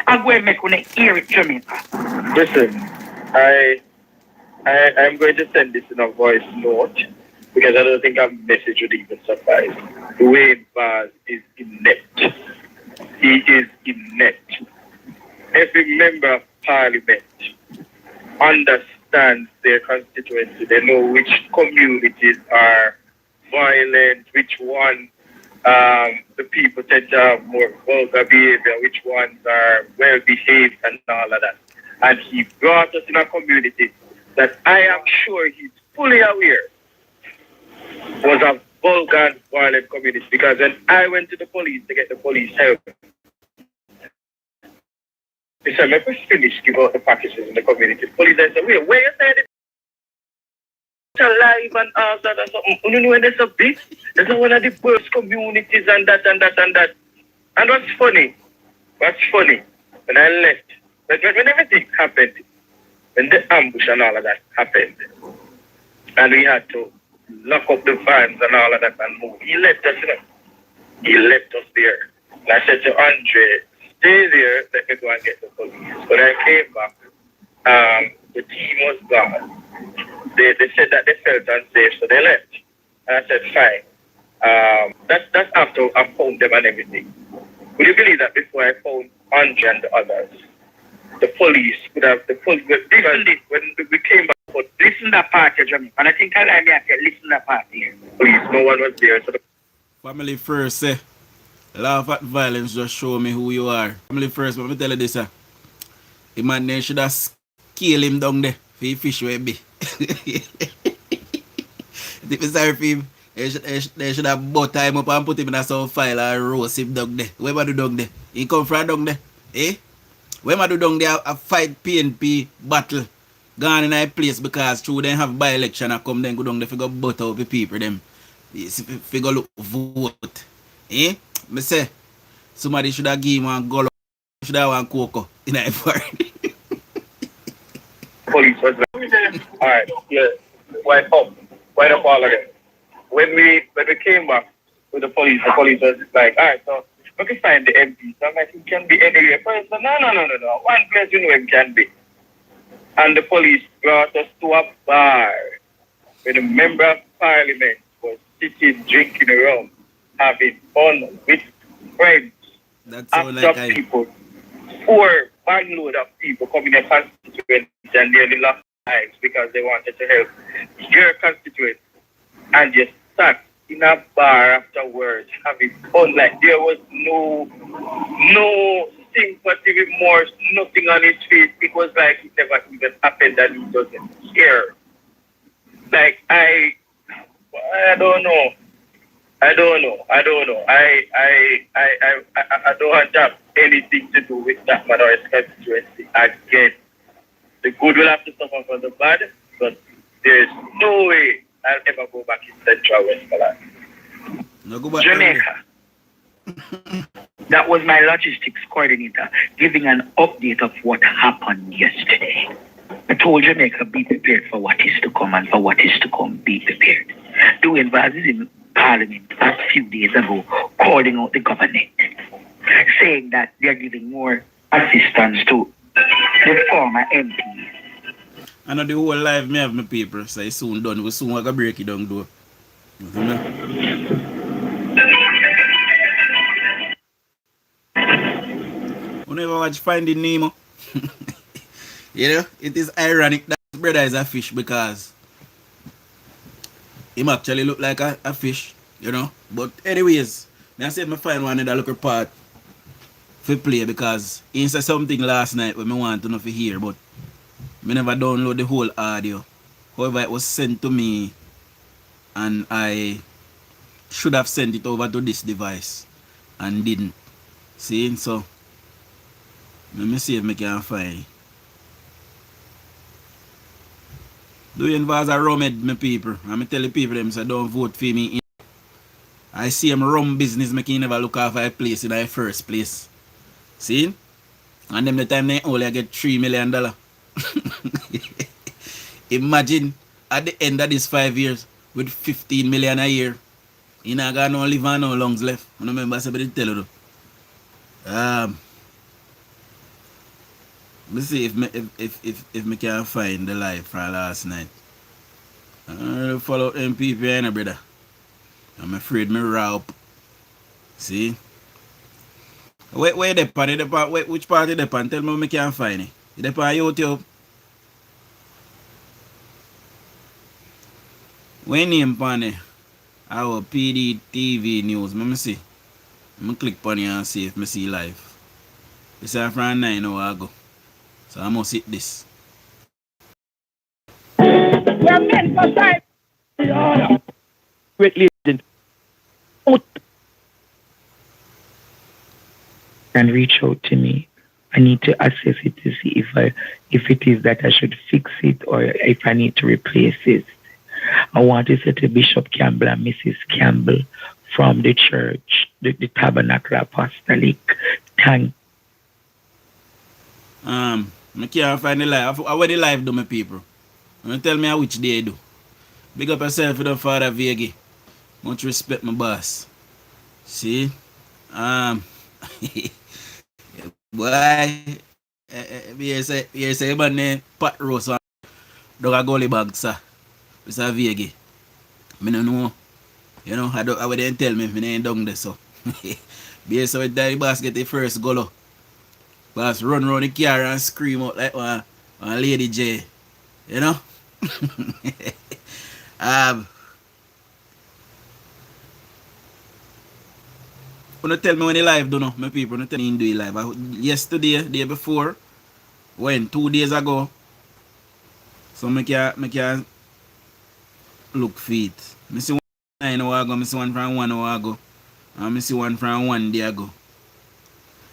Speaker 12: I go make una hear it, Jamaica.
Speaker 10: Listen, I'm going to send this in a voice note because I don't think a message would even suffice. Dwayne Vaz is inept. He is inept. Every member of parliament understands their constituency. They know which communities are violent, which one the people tend to have more vulgar behavior, which ones are well behaved and all of that. And he brought us in a community that I am sure he's fully aware was a vulgar and violent community, because when I went to the police to get the police help, they said, let me finish give out the packages in the community. The police said, wait, where you said it? Alive and all that and something. You know when there's a bit, there's one of the worst communities and that and that and that. And what's funny, when I left, when everything happened, when the ambush and all of that happened, and we had to lock up the vans and all of that and move, he left us, you know. He left us there. And I said to Andre, stay there, let me go and get the police. When I came back, the team was gone. They said that they felt unsafe, so they left. And I said, fine. That's after I found them and everything. Would you believe that before I found Andre and the others, the police would have, when we came back, but listen to that part, Jamie. And I think I like to listen to that part here. Police, no one was there. So
Speaker 3: Family first, laugh at violence, just show me who you are. Family first, let me tell you this, the man there should have scaled him down there for the fish where be. If it's sorry for him, they should have butter him up and put him in a some file and roast him down there. Where am I do down there? He come from down there, eh? Where am I do down there a fight PNP battle? Gone in a place because through them have by-election and come then go down there for go butter up the people them. If you go look vote. Eh? Me say, somebody should have give him one gullo, should have one cocoa in a party.
Speaker 10: police was like, alright, yeah, wipe up all of them. When we came back with the police was like, alright, so we can find the MP. So I'm like, it can be anywhere. First, no. One place you know it can be. And the police brought us to a bar where the member of parliament was sitting, drinking around, having fun with friends.
Speaker 3: That's so like
Speaker 10: people, 4 bandload of people coming in constituency and nearly lost lives because they wanted to help your constituent. And you sat in a bar afterwards having fun. Like there was no sympathy, remorse, nothing on his face. It was like it never even happened and he doesn't care. Like I don't know. I don't want to have anything to do with that man or his constituency again. The good will have to suffer for the bad, but there's no way I'll ever go back in Central Westmoreland.
Speaker 3: No, go back
Speaker 12: Jamaica. That was my logistics coordinator giving an update of what happened yesterday. I told Jamaica, be prepared for what is to come, and for what is to come, be prepared. DUJON'S was in Parliament a few days ago calling out the government, saying that they are giving more assistance to the former MPs.
Speaker 3: I know the whole life me have my people, so it's soon done. We soon going to break it down though. You never watch Finding Nemo? You know, it is ironic that his brother is a fish because him actually look like a fish, you know. But anyways, I said I find one in that little part for play because he said something last night when I want to know if hear, but I never download the whole audio. However, it was sent to me and I should have sent it over to this device and didn't. See, so let me see if I can find it. DUJON'S was a rumhead, my people. And I tell the people them say don't vote for me. I see him rum business making never look after a place in the first place. See? And them the time they only get $3 million. Imagine at the end of these 5 years with 15 million a year. You not got no liver, no lungs left. I don't remember somebody tell you though. Let's see if me can find the live from last night. I follow MPP, brother. I'm afraid me raw up. See? Where the pan? Which part of the pan? Tell me how me can find it. The pan YouTube. When name pan it? Our PD TV news. Let me see. I'm click on it and see if I see live. This is from 9 hours ago. So I must hit this.
Speaker 12: We're men for time. Great legend. And reach out to me. I need to assess it to see if it is that I should fix it or if I need to replace it. I want to say to Bishop Campbell and Mrs. Campbell from the church, the Tabernacle Apostolic. Thank.
Speaker 3: I can't find the live. I where the live do, my people. You tell me which day do. Big up yourself for the Father Vegi. Much respect, my boss. See? Boy, here say man name pot roast on dog a gully bag, sir. Mr. Vegi. I don't know. You know, I wouldn't tell me if I ain't down there, so. Be so with the boss get the first goal. Boss run around the car and scream out like one Lady J. You know? Wanna tell me when the live do no, my people, wanna tell me in do it live. Yesterday, day before, 2 days ago. So I can look for it. I see one 9 hours ago, I see one from 1 hour ago. And I see one from 1 day ago.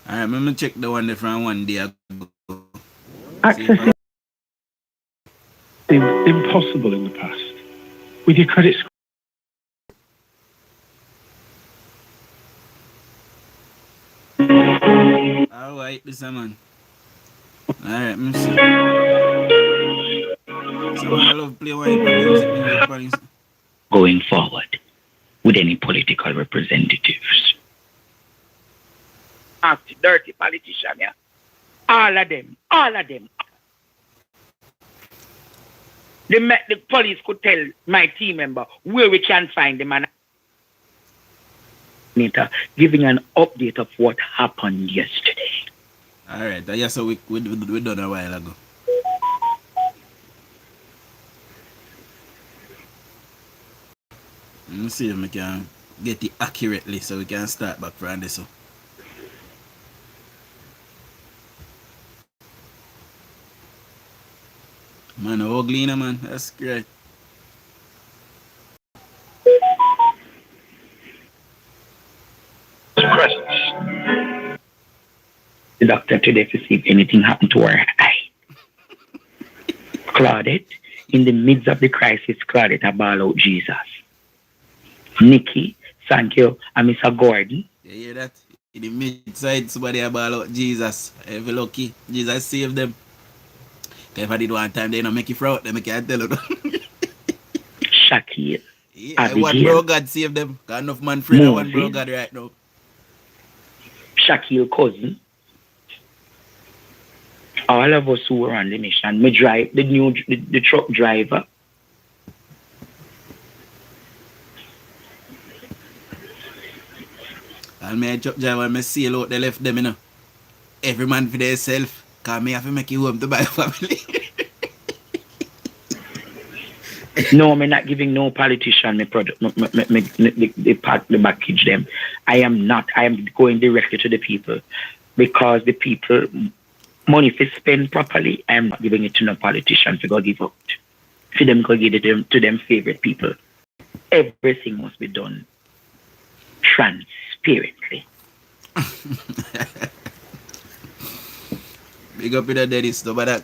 Speaker 3: Alright, let me check the one from 1 day ago.
Speaker 14: Accessing seemed impossible in the past. With your credit score.
Speaker 3: Alright, this man. Alright, let me see. Someone I love play one music.
Speaker 12: Going forward with any political representatives. Dirty politician, yeah. All of them. The police could tell my team member where we can find them and giving an update of what happened yesterday.
Speaker 3: Alright, yeah, so we done a while ago. Let me see if we can get it accurately so we can start back from this. Man, ugly, man. That's great.
Speaker 12: The doctor today to see if anything happened to her eye. Claudette, in the midst of the crisis, Claudette a ball out Jesus. Nikki, thank you, and Mr. Gordon.
Speaker 3: You hear that? In the mid-side, somebody a ball out Jesus. If you're lucky, Jesus saved them. Because if I did one time, they don't make it fraud, they make it tell you.
Speaker 12: Shakir.
Speaker 3: Yeah, one bro God save them. Got enough man friend and one bro God right now.
Speaker 12: Shakir cousin. All of us who were on the mission. Me drive the truck driver.
Speaker 3: And me a truck driver, me sail out, they left them, you know. Every man for themselves. Because me have to make it home to buy a family.
Speaker 12: No, I'm not giving no politician the product, the package them. I am going directly to the people. Because the people, money if they spend properly, I am not giving it to no politician to go give out. For them go give it to them favorite people. Everything must be done transparently.
Speaker 3: Big up in the daddy stuff, but that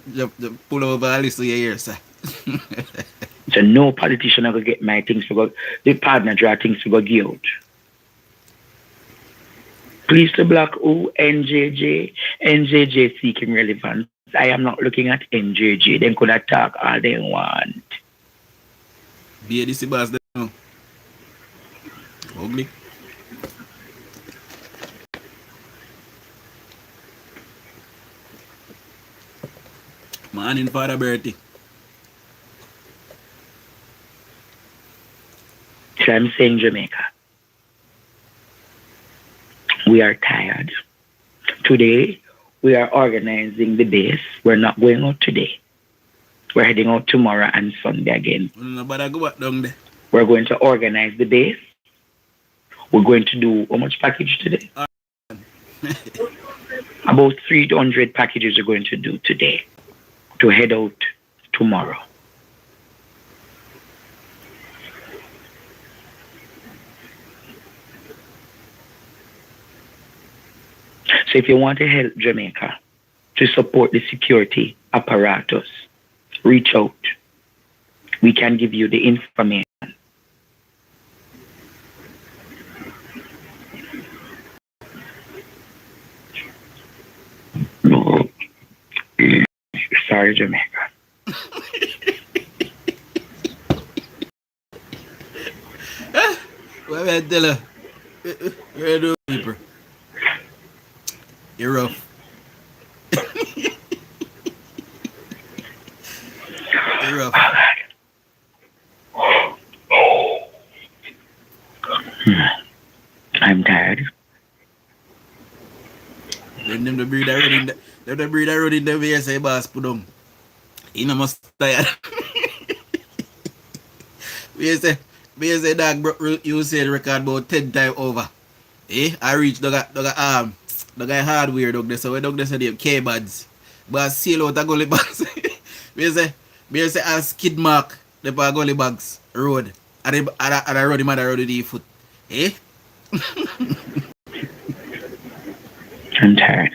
Speaker 3: pull over a list of your ears, sir.
Speaker 12: So no politician ever get my things to go, the partner draw things to go give out. Please to block who? NJJ seeking relevance. I am not looking at NJJ. They could attack all they want.
Speaker 3: Be a DC boss now. Ugly. Man in Father Bertie.
Speaker 12: So I'm saying Jamaica. We are tired. Today, we are organizing the base. We're not going out today. We're heading out tomorrow and Sunday again. We're going to organize the base. We're going to do how much package today? About 300 packages we're going to do today to head out tomorrow. So if you want to help Jamaica to support the security apparatus, reach out. We can give you the information. Sorry, Jamaica.
Speaker 3: What I tell her? You're doing paper. You're rough. You're rough.
Speaker 12: I'm tired.
Speaker 3: Them the breed that run in the VSA boss put on. You must tired. VSA dog you said record about 10 times over. I reached the guy hardware dog there, so we dog there say the K-Bads. But seal out a gully bags. We say a skid mark the gully bags road. And the road him road with the foot.
Speaker 12: I'm tired.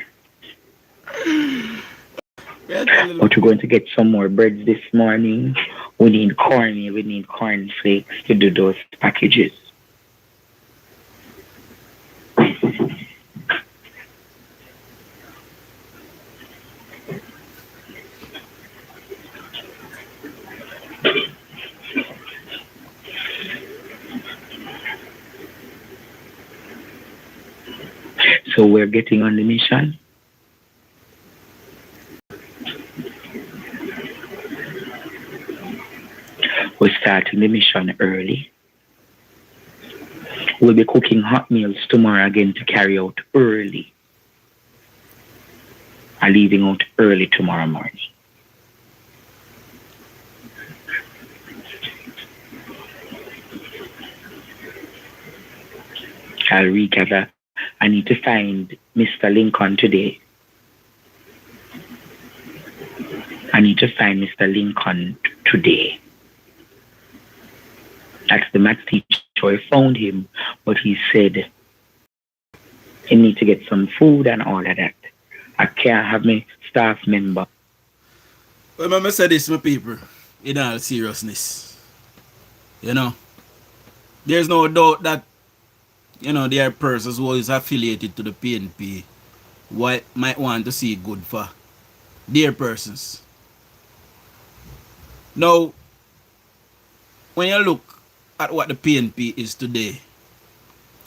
Speaker 12: But we're going to get some more breads this morning. We need corn flakes to do those packages. So we're getting on the mission. We're starting the mission early. We'll be cooking hot meals tomorrow again to carry out early. And leaving out early tomorrow morning. I'll recap. I need to find Mr. Lincoln today. That's the math teacher. I found him, but he said he need to get some food and all of that. I can't have my staff member.
Speaker 3: Well, I say this, my people, in all seriousness. You know, there's no doubt that, you know, there are persons who is affiliated to the PNP who might want to see good for their persons. Now, when you look at what the PNP is today,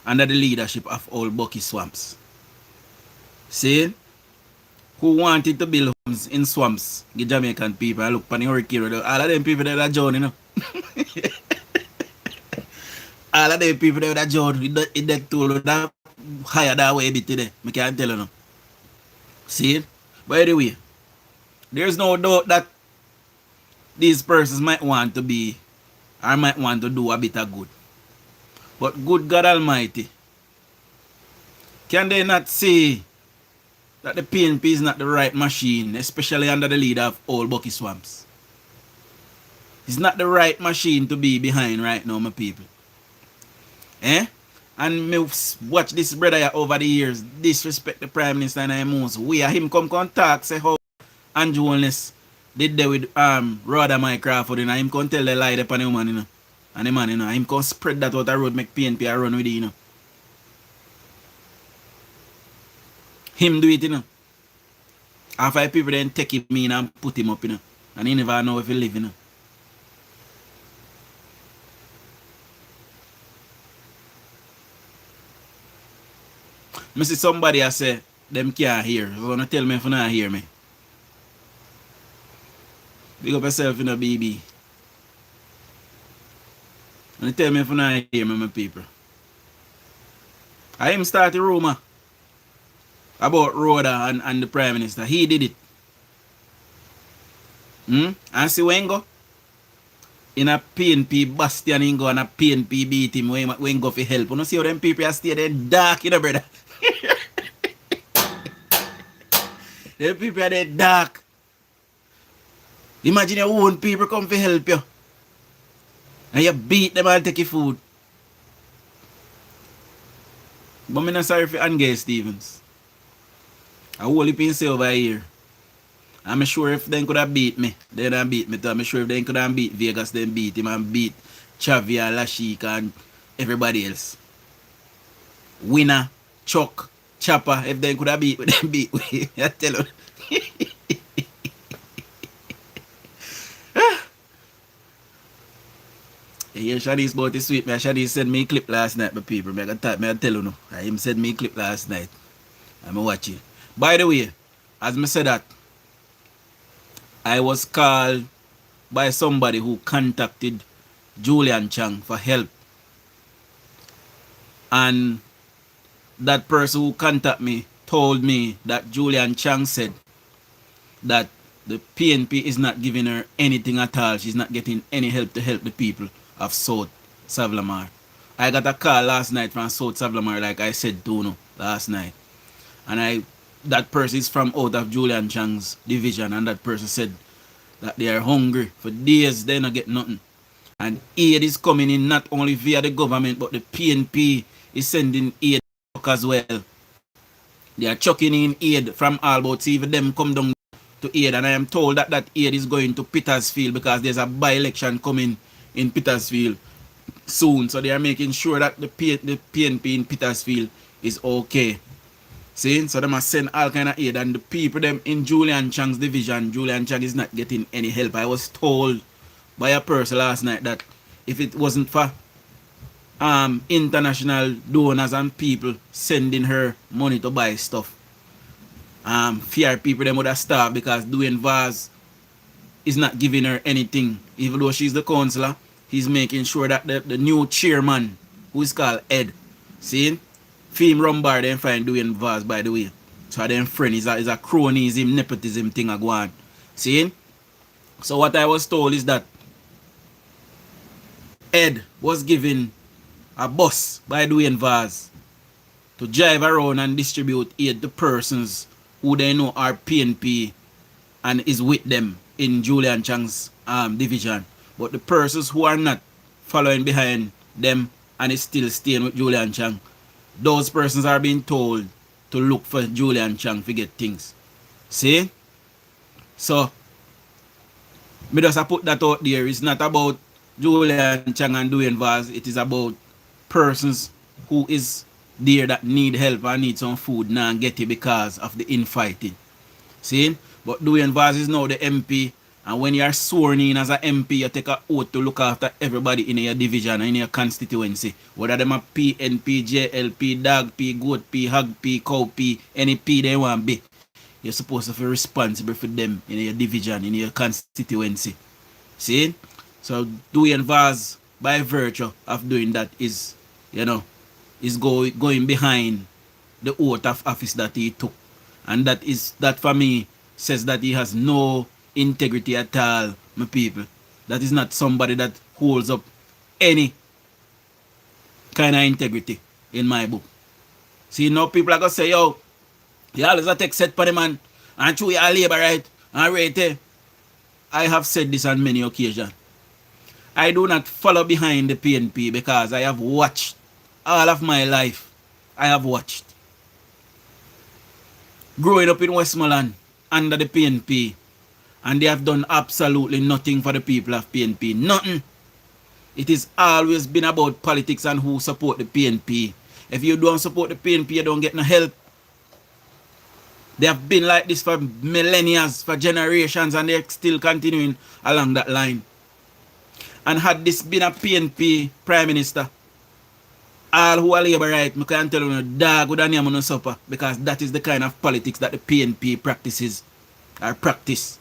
Speaker 3: under the leadership of old Bucky Swamps, see, who wanted to build homes in swamps, the Jamaican people, and look for the hurricane, all of them people that are John, you know. All of them people that are John, in that tool, that higher that way a bit today, I can't tell you no. See, but anyway, there's no doubt that these persons might want to be, or might want to do a bit of good. But good God Almighty, can they not say that the PNP is not the right machine, especially under the leader of old Bucky Swamps? It's not the right machine to be behind right now, my people. And me watch this brother here over the years disrespect the Prime Minister and I most. We are him come talk, say how Andrew Holness did there with Rhoda Mycroft, and him come tell the lie upon the woman, you know. And the man, you know, him come spread that out the road, make PNP a run with it, you know. Him do it, you know. And 5 people then take him in and put him up, you know. And he never know if he live, you know. I see somebody I say them can't hear. So wanna tell me if you not hear me. Big up yourself in a BB. And tell me if you not hear me, my people. I him start a rumor about Rhoda and the Prime Minister. He did it. And see when go? In a PNP bastion in go and a PNP beat him when go for help. You know see how them people stay there dark, you know, brother. Them people are there dark. Imagine your own people come to help you. And you beat them and take your food. But I'm not sorry for Angay Stevens. I whole heap in say over here. I'm sure if they could have beat me, they don't beat me too. I'm sure if they could have beat Vegas, then beat him and beat Chavi and Lashik and everybody else. Winner, Chuck, Chopper, if they could have beat me, then beat me. I tell you. Yeah, Shanice about the sweet. Shanice sent me a clip last night, my people. I tell you no. Him sent me a clip last night. I'm watching. By the way, as I said that, I was called by somebody who contacted Julian Chang for help. And that person who contacted me told me that Julian Chang said that the PNP is not giving her anything at all. She's not getting any help to help the people of South Savlamar. I got a call last night from South Savlamar, like I said to last night. And that person is from out of Julian Chang's division, and that person said that they are hungry. For days they not get nothing. And aid is coming in not only via the government, but the PNP is sending aid as well. They are chucking in aid from all about, even them come down to aid. And I am told that that aid is going to Petersfield because there's a by-election coming in Petersfield soon. So they are making sure that the PNP in Petersfield is okay. See? So they must send all kind of aid. And the people them in Julian Chang's division, Julian Chang is not getting any help. I was told by a person last night that if it wasn't for international donors and people sending her money to buy stuff, fear people them would have starved because Dwayne Vaz is not giving her anything. Even though she's the councillor, he's making sure that the new chairman, who is called Ed, see? Fame Rumbar, then find Dwayne Vaz, by the way. So them friend is a cronyism, nepotism thing a go on. See? So what I was told is that Ed was given a bus by Dwayne Vaz to drive around and distribute aid to persons who they know are PNP and is with them in Julian Chang's division. But the persons who are not following behind them and is still staying with Julian Chang, those persons are being told to look for Julian Chang to get things. See? So, me just put that out there. It's not about Julian Chang and Dwayne Vaz. It is about persons who is there that need help and need some food now and get it because of the infighting. See? But Dwayne Vaz is now the MP, and when you are sworn in as an MP, you take an oath to look after everybody in your division and in your constituency. Whether them a PNP, JLP, Dog P, Goat P, Hog P, Cow P, any P they want to be. You're supposed to be responsible for them in your division, in your constituency. See? So Dwayne Vaz, by virtue of doing that, is, you know, is going behind the oath of office that he took. And that for me says that he has no integrity at all, my people. That is not somebody that holds up any kind of integrity in my book. See, now people are going to say, yo, you always take set for the man and chew your labor right and rate. I have said this on many occasions. I do not follow behind the PNP because I have watched all of my life. I have watched. Growing up in Westmoreland under the PNP, and they have done absolutely nothing for the people of PNP. Nothing. It has always been about politics and who support the PNP. If you don't support the PNP, you don't get no help. They have been like this for millennia, for generations, and they're still continuing along that line. And had this been a PNP Prime Minister, all who are labor right, I can tell you dog with a name on supper because that is the kind of politics that the PNP practices or practice.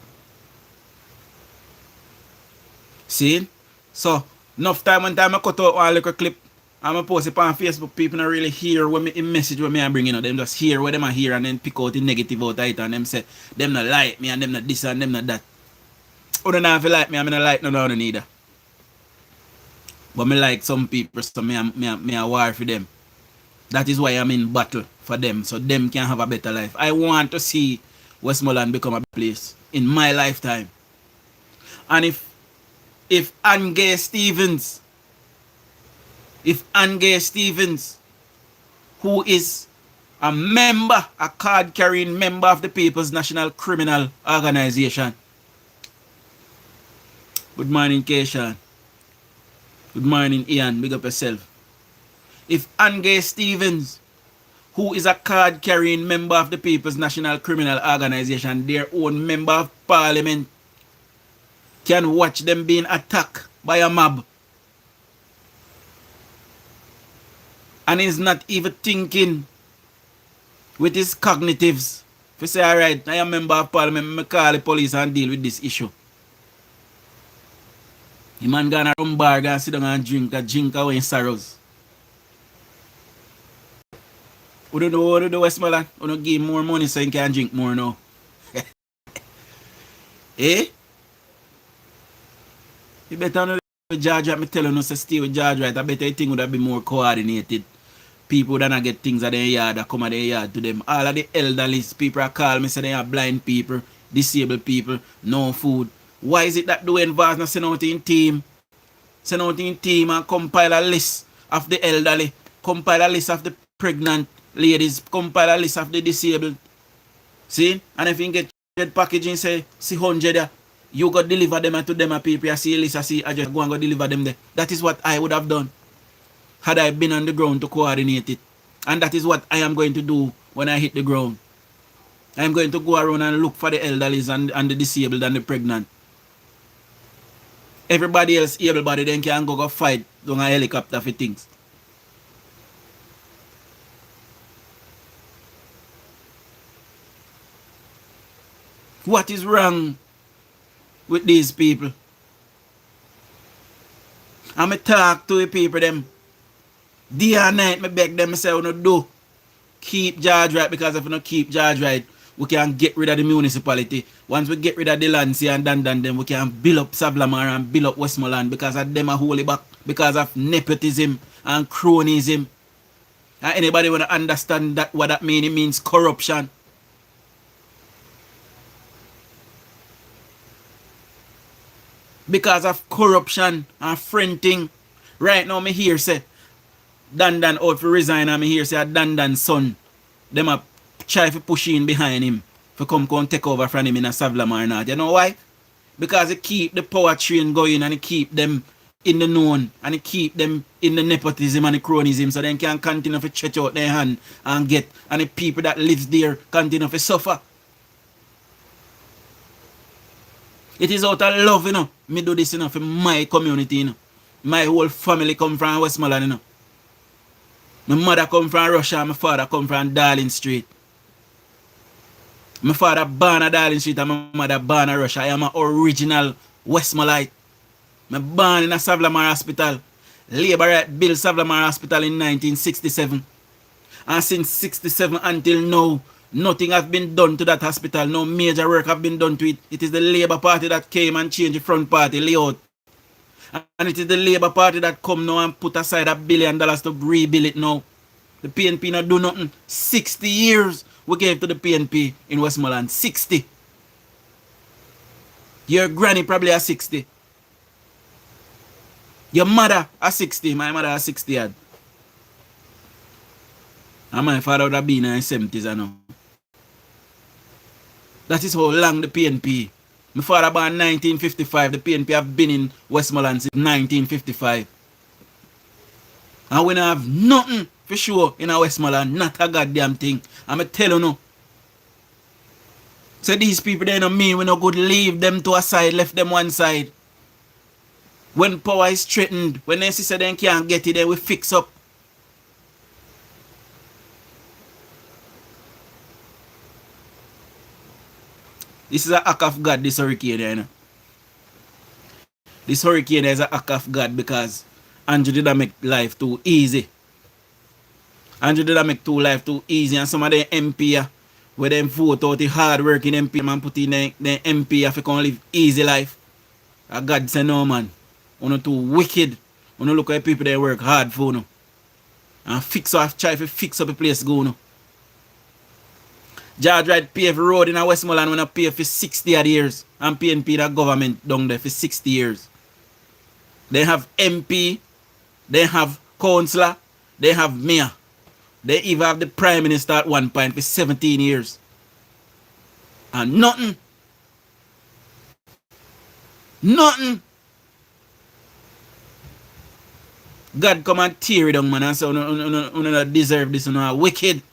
Speaker 3: See? So, enough time when time I cut out one little clip and I post it on Facebook, people don't really hear what me message what me I bring, you know. Them just hear what them I hear and then pick out the negative out of it and them say, them not like me and them not this and them not that. Who don't have to like me and me not like none of them neither. But me like some people, so me a war for them. That is why I'm in battle for them, so them can have a better life. I want to see Westmoreland become a place in my lifetime. And if Angay Stevens, who is a member, a card-carrying member of the People's National Criminal Organization. Good morning, Keishan. Good morning, Ian. Big up yourself. If Angay Stevens, who is a card-carrying member of the People's National Criminal Organization, their own member of parliament, can watch them being attacked by a mob and is not even thinking with his cognitives, if you say, alright, I am a member of parliament, I call the police and deal with this issue. The man gonna run bar, gonna sit down and drink away in sorrows. We don't know what to do Westmoreland. We don't give him more money so he can drink more now. Eh? You better not with George right. Me tell you no say stay with George right. I better you think would have been more coordinated. People that not get things at their yard that come at their yard to them. All of the elderly people are call me say they are blind people, disabled people, no food. Why is it that the Vaz not send out in team? Send out in team and compile a list of the elderly, compile a list of the pregnant ladies, compile a list of the disabled. See? And if you get packaging say, see 100 there, you go deliver them to them people. I see a list, I see I just go and go deliver them there. That is what I would have done had I been on the ground to coordinate it. And that is what I am going to do when I hit the ground. I am going to go around and look for the elderly and the disabled and the pregnant. Everybody else able-bodied then can go fight on a helicopter for things. What is wrong with these people? I'm talk to the people them. Day and night me beg them, I say, no do. Keep George right, because if we don't keep George right, we can get rid of the municipality. Once we get rid of the land, see and done, then we can build up Savlamar and build up Westmoreland because of them are holy back, because of nepotism and cronyism. And anybody want to understand that what that means? It means corruption. Because of corruption and fronting. Right now, me hear say Dan out for resign, and me hear say Dan's son, them a try to push in behind him for come take over from him in a Savlamar not. You know why? Because it keep the power train going and it keep them in the known and it keep them in the nepotism and the cronyism so they can continue to stretch out their hand and get, and the people that lives there continue to suffer. It is out of love, you know. Me do this, you know, for my community, you know. My whole family come from Westmoreland, you know. My mother come from Russia and my father come from Darling Street. My father born at Darling Street and my mother born at Russia. I am an original Westmolite. I born in a Savlamar Hospital. Labour right built Savlamar Hospital in 1967. And since 67 until now, nothing has been done to that hospital. No major work have been done to it. It is the Labour Party that came and changed the front party layout. And it is the Labour Party that come now and put aside $1 billion to rebuild it now. The PNP not do nothing. 60 years we gave to the PNP in Westmoreland. 60. Your granny probably a 60. Your mother a 60. My mother a 60 yard. And my father would have been in his 70s I know. That is how long the PNP. My father born 1955. The PNP have been in Westmoreland since 1955. And we don't have nothing for sure in our Westmoreland. Not a goddamn thing. I'm tell you no. So these people they don't mean we no good leave them to a side, left them one side. When power is threatened, when they say they can't get it, then we fix up. This is an act of God, this hurricane, you know. This hurricane is an act of God because Andrew did not make life too easy. Andrew did not make life too easy, and some of the MP where them vote out the hard working MP man put in the MP if you can live easy life. And God say no man. Uno too wicked. Uno look at people that work hard for no. And try to fix up the place go no. George Wright pay for road in Westmoreland when I pay for 60 odd years. And PNP that government down there for 60 years. They have MP, they have councillor, they have mayor. They even have the prime minister at one point for 17 years. And nothing. Nothing. God come and tear it down, man, and say, you don't deserve this, you know, wicked.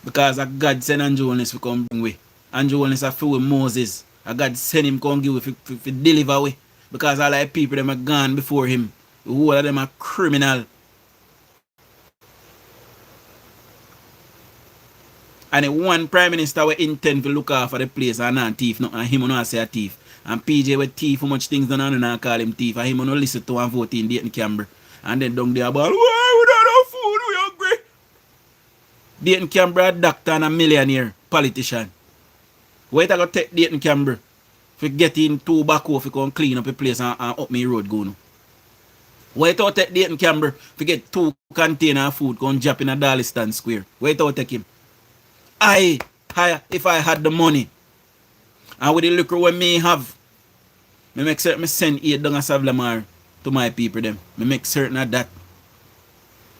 Speaker 3: Because God sent Andrew Holness to come bring way. Andrew Holness a fool with Moses. And God sent him come give way for deliver way. Because all the people them are gone before him. The whole of them are criminal. And the one prime minister we intend to look after the place and not thief, no, and him not say a thief. And PJ with thief, how much things done and not call him thief. And him not listen to and vote in Dayton Camber. And then down there about, why we don't have food, we hungry. Dayton Camber a doctor and a millionaire politician. Why it I go take Dayton Camber? If you get in tobacco, if you come clean up a place and up my road go no. Why it out take Dayton Camber if you get 2 container of food come drop in a Darlistan Square? Why it out take him? If I had the money and with the liquor we may have, me make certain me send 8 down a Savlamar to my people them. Me make certain of that.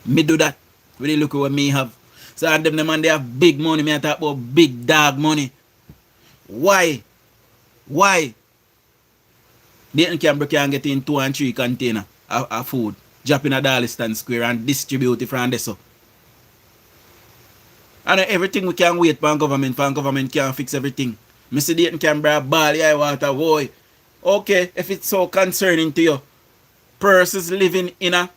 Speaker 3: Me do that with the liquor we may have. So and them man they have big money, me I talk about big dog money. Why? Dayton Camber can get in 2 and 3 container of food, drop in a Darlistan Square and distribute it from there so. And everything we can wait for government can't fix everything. Me see Dayton Camber ball high water, boy. Okay, if it's so concerning to you, persons living in a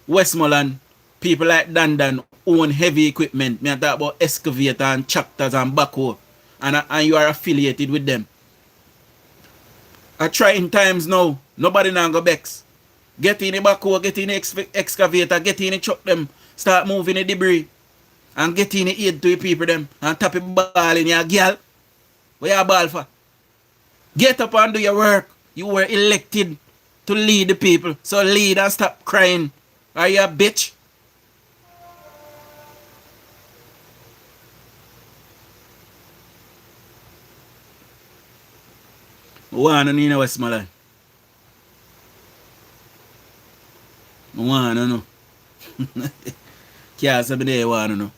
Speaker 3: Westmoreland, people like Dandan own heavy equipment. Me I talk about excavator and tractors and backhoe. And you are affiliated with them. At trying times now, nobody now go bex. Get in the backhoe, get in the excavator, get in the truck them, start moving the debris. And get in the aid to the people them. And tap a ball in your girl. What you ball for? Get up and do your work. You were elected to lead the people. So lead and stop crying. Are you a bitch? Wanna in Westmoreland. Wanna no. Can't say me there wanna no.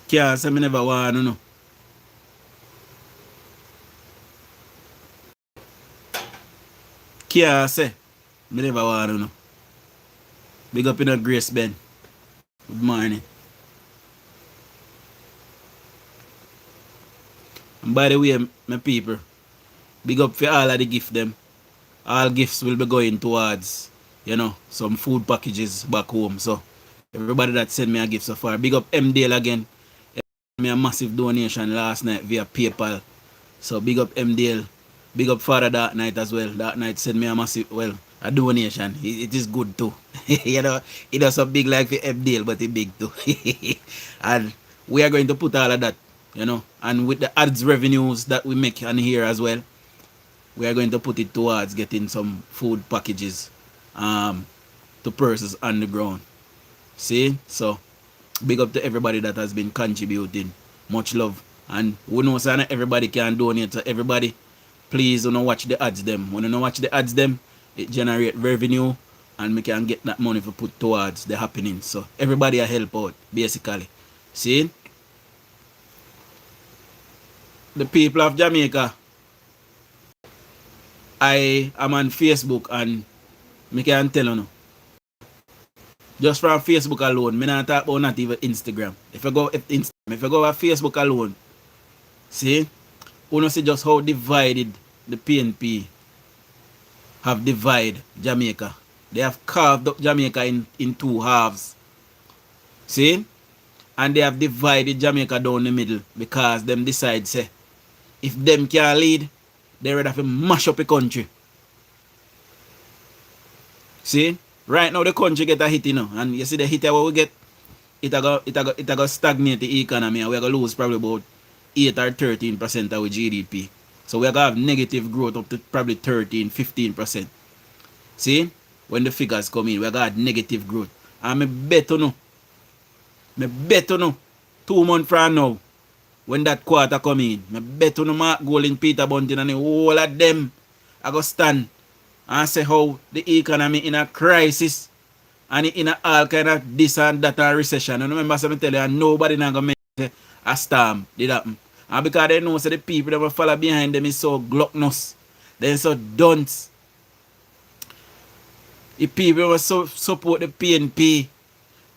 Speaker 3: Can't say me never wanna no. Can't say me never wanna no. Big up in a Grace Ben. Good morning. And by the way, my people, big up for all of the gift them. All gifts will be going towards, you know, some food packages back home. So, everybody that sent me a gift so far, big up MDL again. Me a massive donation last night via PayPal. So, big up MDL. Big up Father that night as well. That night sent me a massive, a donation. It is good too. You know, it does a big like for MDL, but it big too. And we are going to put all of that, you know, and with the ads revenues that we make on here as well, we are going to put it towards getting some food packages to persons on the ground. See? So, big up to everybody that has been contributing. Much love. And we know so not everybody can donate. So everybody, please don't watch the ads them. When you don't watch the ads them, it generate revenue and we can get that money to put towards the happening. So everybody a help out, basically. See? The people of Jamaica, I am on Facebook and I can tell you now. Just from Facebook alone, I not talk about not even Instagram. If I go on Facebook alone, see, you see just how divided the PNP have divided Jamaica. They have carved up Jamaica in two halves. See? And they have divided Jamaica down the middle because them decide, say, if them can't lead, they would have to mash up the country. See? Right now the country get a hit, you know. And you see the hit what we get, it go stagnate the economy and we're going to lose probably about 8 or 13% of our GDP. So we're going to have negative growth up to probably 13-15%. See? When the figures come in, we're going to have negative growth. And I bet you know, 2 months from now, when that quarter come in, I bet you know Mark Gold, Peter Bunting and the whole of them I go stand and say how the economy in a crisis and in a all kind of this and that and recession. And remember something tell you, and nobody not gonna make a storm did happen. And because they know so the people that will follow behind them is so gluttonous, then so dunce. The people will so support the PNP,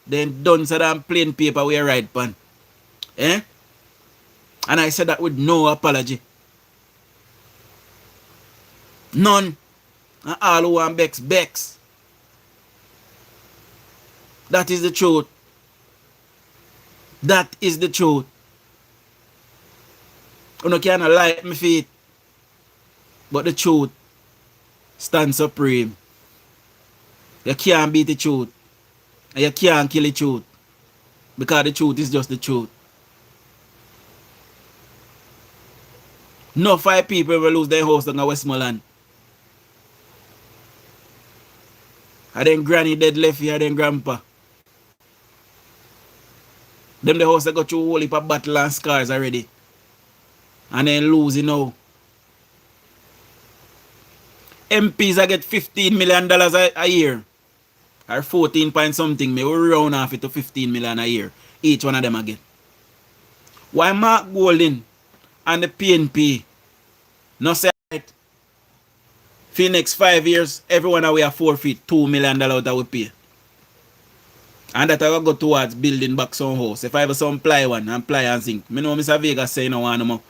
Speaker 3: then dunce and plain paper we write pan. Eh? And I said that with no apology. None. And all who want Bex, Bex. That is the truth. That is the truth. You cannot lie me feet. But the truth stands supreme. You can't beat the truth. And you can't kill the truth. Because the truth is just the truth. No 5 people will lose their house in Westmoreland. And then granny dead left here, then grandpa. Them the house that got through a whole heap of battle and scars already. And then losing now. MPs I get $15 million a year. Or 14 point something. Me will round off it to 15 million a year. Each one of them again. Why Mark Golding and the PNP no say right? For the next 5 years, everyone away a forfeit $2 million that we pay. And that I will go towards building back some house. If I have some ply one and ply and zinc. Me know Mr. Vegas say no one more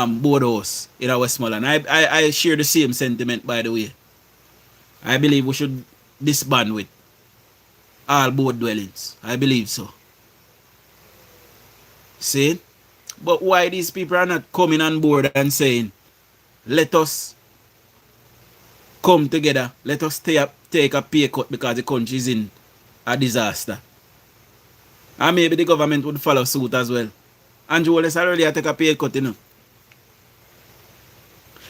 Speaker 3: board house in Westmoreland. I share the same sentiment, by the way. I believe we should disband with all board dwellings. I believe so. See? But why these people are not coming on board and saying, let us come together, let us take a pay cut because the country is in a disaster. And maybe the government would follow suit as well. Andrew Wallace already take a pay cut, you know.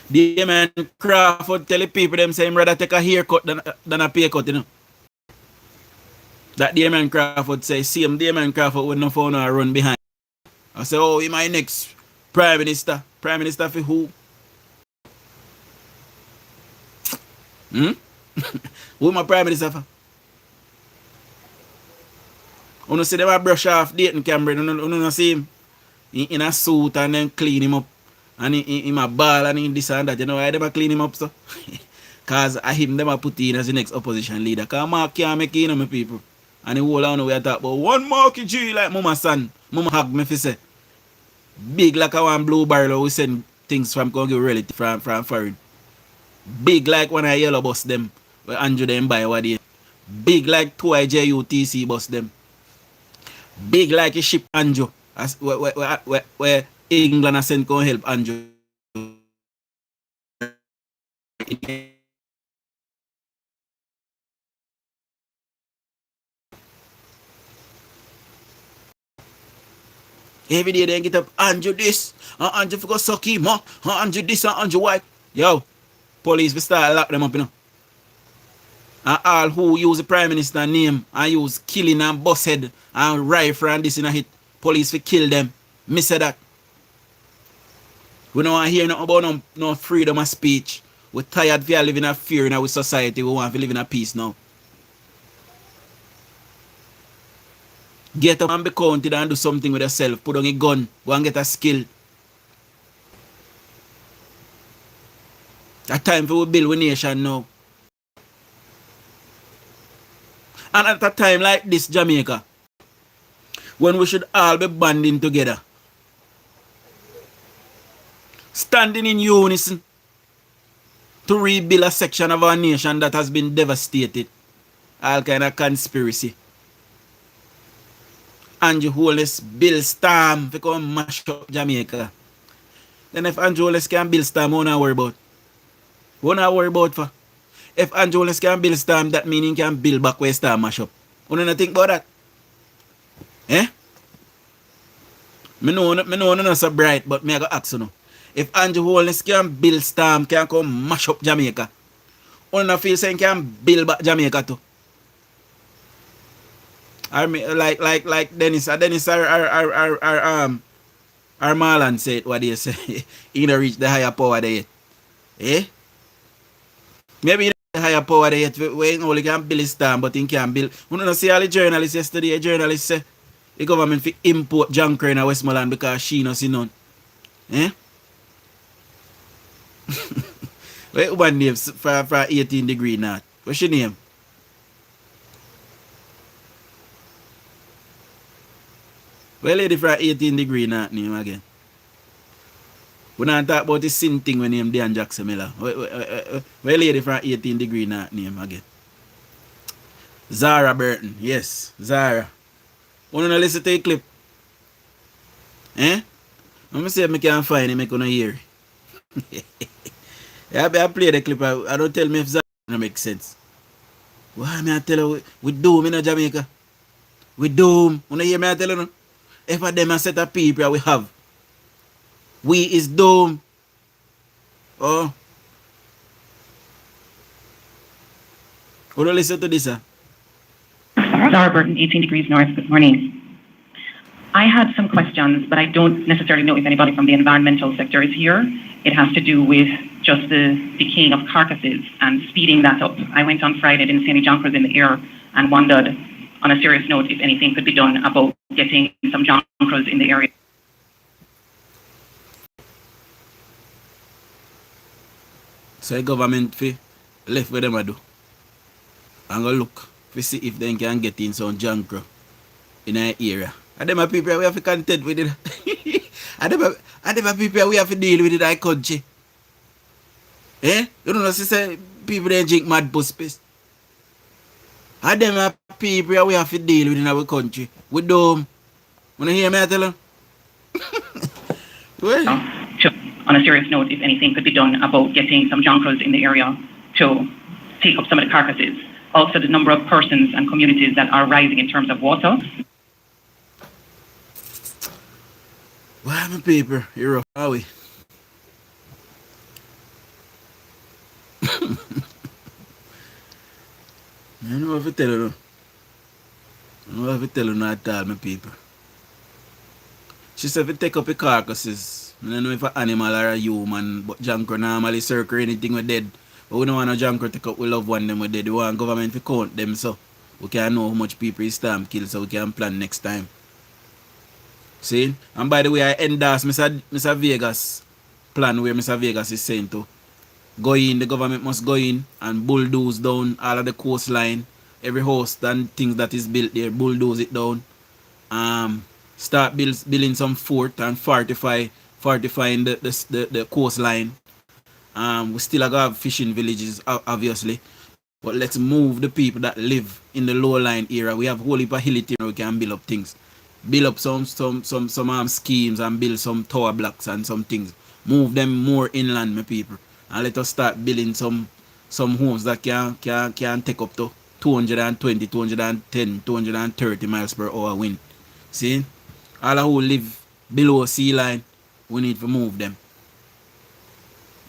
Speaker 3: The man Crawford tell the people them say rather take a haircut than a pay cut, you know. That the man Crawford say, see him, the man Crawford would not phone or run behind. I say, oh, he my next Prime Minister. Prime Minister for who? Who my Prime Minister for? You see them a brush off Dayton Cameron. You see him in a suit and then clean him up. And in a ball and in this and that. You know why they clean him up so? Because I him them a put in as the next opposition leader. Because Mark can't make it, my people. And the whole on we are talking about one Marky G like Mama son. Mama hug me for say. Big like a one blue barrel we send things from Congo relative from foreign. Big like one of yellow bus them where Andrew them buy what they. Big like 2 IJUTC bus them. Big like a ship Andrew. As where England has sent come help Andrew. Every day they get up, Andrew this, and Andrew for go suck him, and Andrew this, and Andrew white. Yo, police will start lock them up, you know. And all who use the Prime Minister name and use killing and bus head and rifle and this in a hit, police will kill them. Me say that. We don't want to hear nothing about no freedom of speech. We're tired of living in fear in our society. We want to live in a peace now. Get up and be counted and do something with yourself. Put on a gun. Go and get a skill. It's time for we build a nation now. And at a time like this, Jamaica, when we should all be banding together, standing in unison to rebuild a section of our nation that has been devastated. all kind of conspiracy. Andrew Holness Bill Storm to come mash up Jamaica. Then if Andrew Holness can Bill Storm, what not worry about? What not worry about for? If Andrew Holness can Bill Storm, that meaning he can build back where Storm mash up. You don't think about that? Eh? Me know not so bright, but me I go ask you now. If Andrew Holness can Bill Storm, can come mash up Jamaica, you don't feel saying can build back Jamaica too? I mean, like Dennis or Marlon said what they say. He don't reach the higher power there yet. Eh? Maybe the higher power there yet. We only can build his Storm, but he can build. You know see all the journalists yesterday, a journalist say the government fi import junker in Westmoreland because she no see none. Eh? Wait, one name for 18 degree north. What's your name? Well, lady for 18 degree north name again. We not talk about the sin thing when name Dan Jackson Miller. Well, lady for 18 degree north name again. Zara Burton. Yes, Zara. Want to listen to a clip? Eh? Let me see if I can find it, make you hear it. I play the clip. I don't tell me if Zara don't make sense. Why me I tell you we doom in Jamaica? We doom. You hear me I tell you no? If a them a set of people we have. We is doom. Oh. Would you listen to this?
Speaker 15: Zara Burton, 18 degrees north. Good morning. I had some questions, but I don't necessarily know if anybody from the environmental sector is here. It has to do with just the decaying of carcasses and speeding that up. I went on Friday, didn't see any junkers in the air, and wondered, on a serious note, if anything could be done about getting some junkers in the area.
Speaker 3: So the government fi left where them a do. I'm gonna look to see if they can get in some junker in our area. And them a people we have to contend with it. and them a people we have to deal with it in our country. Eh? You don't know say people they drink mad puss piss. And them a people we have to deal with in our country. We dumb. Wanna hear me I tell you? Well.
Speaker 15: On a serious note, if anything could be done about getting some junkers in the area to take up some of the carcasses. Also, the number of persons and communities that are rising in terms of water.
Speaker 3: Why my paper? You're rough, are we? I don't know if I tell you. I don't know if I tell you not at all, my people. She said if you take up the carcasses, I don't know if an animal or a human, but junker normally circle anything we dead. But we don't want a junker take up we love one them we dead. We want government to count them so we can know how much people is Storm kill so we can plan next time. See? And by the way, I endorse Mr. Vegas plan where Mr. Vegas is saying to go in, the government must go in and bulldoze down all of the coastline, every house and things that is built there, bulldoze it down. Start building some fort and fortifying the coastline. We still have fishing villages, obviously. But let's move the people that live in the low line area. We have whole heap of hilly where we can build up things. Build up some schemes and build some tower blocks and some things. Move them more inland, my people. And let us start building some homes that can take up to 220, 210, 230 miles per hour wind. See? All who live below sea line, we need to move them.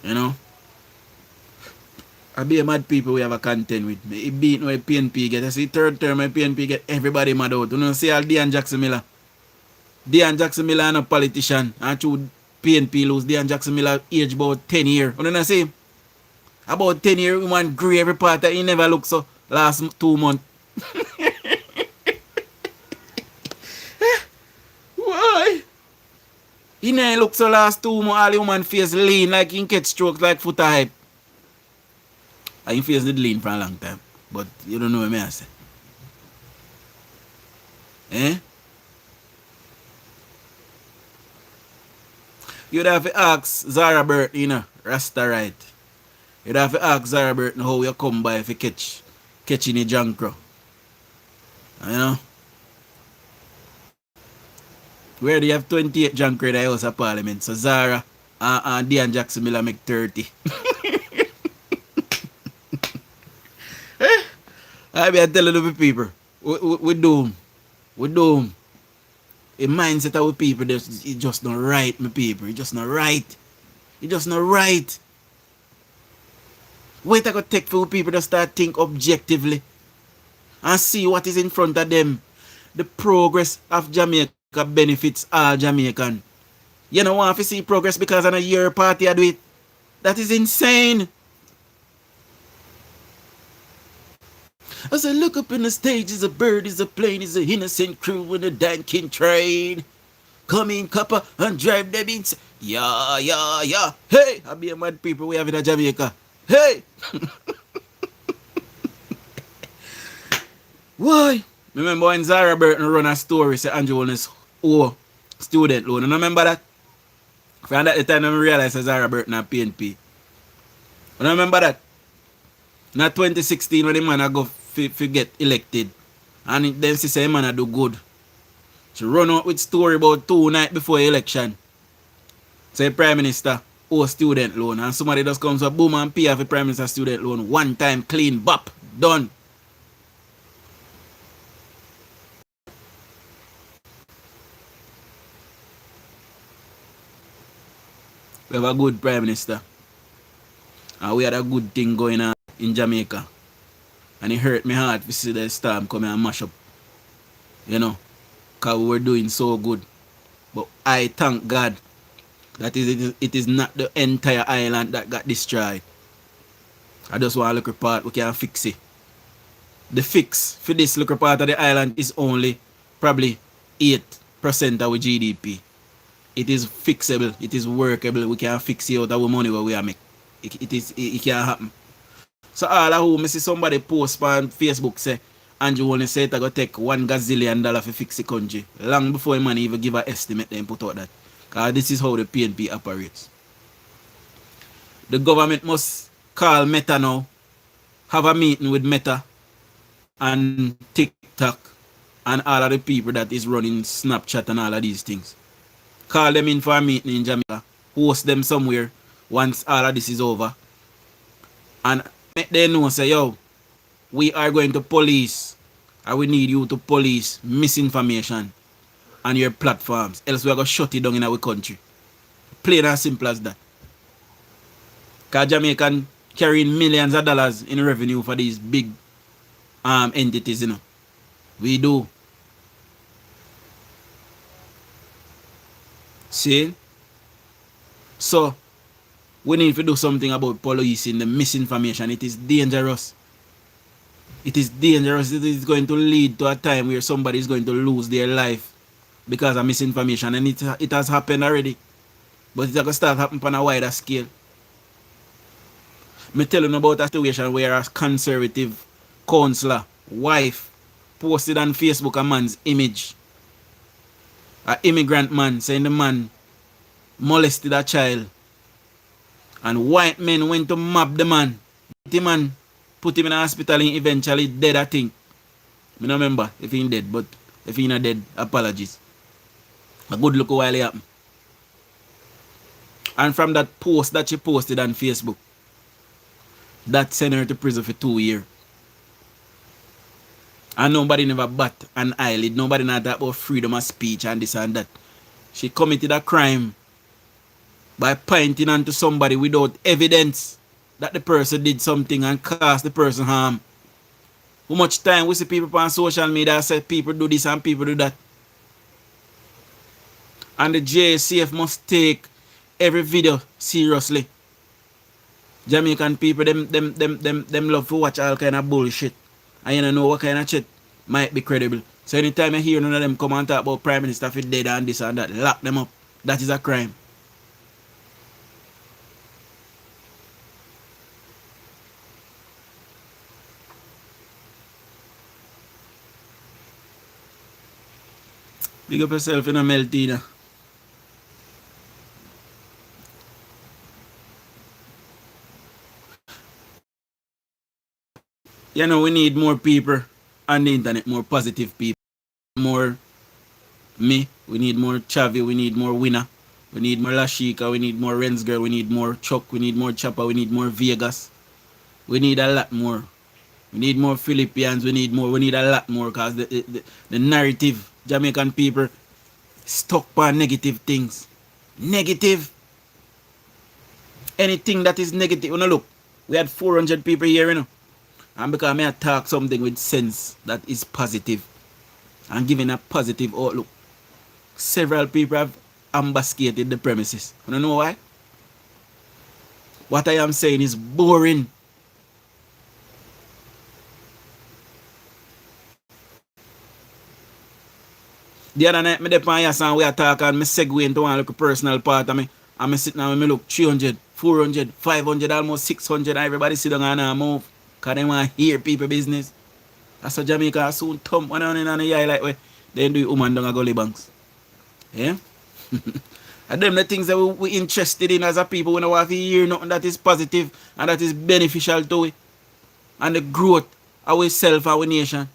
Speaker 3: You know? I be a mad people we have a content with me. It beat no PNP get. I see third term my PNP get everybody mad out. You know see all Dan Jackson Miller. Dan Jackson Miller and a politician. And through PNP lose Dan Jackson Miller age about 10 years. You know see? About 10 years, we want grey every part that he never look so last 2 months. Why? He never look so last 2 months, all the woman face lean like he catch strokes like foot hype. And he face did lean for a long time. But you don't know what I say. Eh? You'd have to ask Zara Burton, you know, Rasta right. You'd have to ask Zara Burton how you come by if you catch catching a jankro. You know? Where do you have 28 jankro in the House of Parliament? So Zara and Dian Jackson Miller make 30. I be telling the people, we doom. We doom. A mindset of people, it's just not right, my people. It's just not right. It's just not right. Wait, I got take for people to start think objectively and see what is in front of them. The progress of Jamaica benefits all Jamaican. You don't want to see progress because on a year party I do it. That is insane. As I look up in the stage, is a bird, is a plane, is a innocent crew with a danking train. Come in, copper, and drive them in. Yeah, yeah, yeah. Hey, I be a mad people we have in Jamaica. Hey! Why? Remember when Zara Burton run a story, say Andrew Holness student loan. You remember that? From that the time I realized that Zara Burton and PNP. You remember that? In 2016 when the man I go get elected. And then she say man I do good. She run out with story about 2 nights before election. Say Prime Minister owe student loan. And somebody just comes up boom and pay off the Prime Minister student loan. One time clean bop. Done. We have a good Prime Minister. And we had a good thing going on in Jamaica. And it hurt my heart to see the storm come and mash up. You know. Because we were doing so good. But I thank God that it is not the entire island that got destroyed. I just want to look part we can fix it. The fix for this little part of the island is only probably 8% of our GDP. It is fixable, it is workable, we can fix it out of our money where we are make. It can happen. So all of whom I see somebody post on Facebook say Andrew only say it going to take $1 gazillion to fix the country. Long before man even give an estimate then put out that. Because this is how the PNP operates. The government must call Meta now, have a meeting with Meta and TikTok and all of the people that is running Snapchat and all of these things. Call them in for a meeting in Jamaica, host them somewhere once all of this is over, and make them know say, yo, we are going to police, and we need you to police misinformation on your platforms, else we are going to shut it down in our country. Plain and simple as that. Because Jamaican carrying millions of dollars in revenue for these big entities, you know. We do. See? So, we need to do something about policing the misinformation. It is dangerous. It is dangerous. It is going to lead to a time where somebody is going to lose their life because of misinformation. And it has happened already. But it's going to start happening on a wider scale. Me tell you about a situation where a conservative councillor wife posted on Facebook a man's image. An immigrant man saying the man molested a child. And white men went to mob the man. The man put him in a hospital and eventually dead, I think. I don't remember if he dead, but if he not dead, apologies. A good look while it happened. And from that post that she posted on Facebook, that sent her to prison for 2 years. And nobody never bat an eyelid. Nobody not talk about freedom of speech and this and that. She committed a crime by pointing onto somebody without evidence that the person did something and caused the person harm. How much time we see people on social media say people do this and people do that. And the JCF must take every video seriously. Jamaican people, them love to watch all kind of bullshit. And you don't know what kind of shit might be credible. So anytime you hear none of them come and talk about Prime Minister for dead and this and that, lock them up. That is a crime. Big up yourself in a Meltina. You know, we need more people on the internet, more positive people. More me, we need more Chavi, we need more Winner, we need more Lashika, we need more Rensgirl, we need more Chuck, we need more Chopper, we need more Vegas. We need a lot more. We need more Philippians, we need a lot more because the narrative, Jamaican people stuck by negative things. Negative. Anything that is negative. You know, look, we had 400 people here, you know. And because I may talk something with sense that is positive and giving a positive outlook, several people have ambuscated the premises. You don't know why? What I am saying is boring. The other night, I dey on here and we are talking and I segue into one little personal part of me. And I sit now and I look 300, 400, 500, almost 600 and everybody sit down and move. Because they want to hear people business. That's what Jamaica soon thump one on in the eye like way. Then do it woman down a gully banks. Yeah? And them the things that we interested in as a people. We don't want to hear nothing that is positive and that is beneficial to it. And the growth of ourselves and our nation.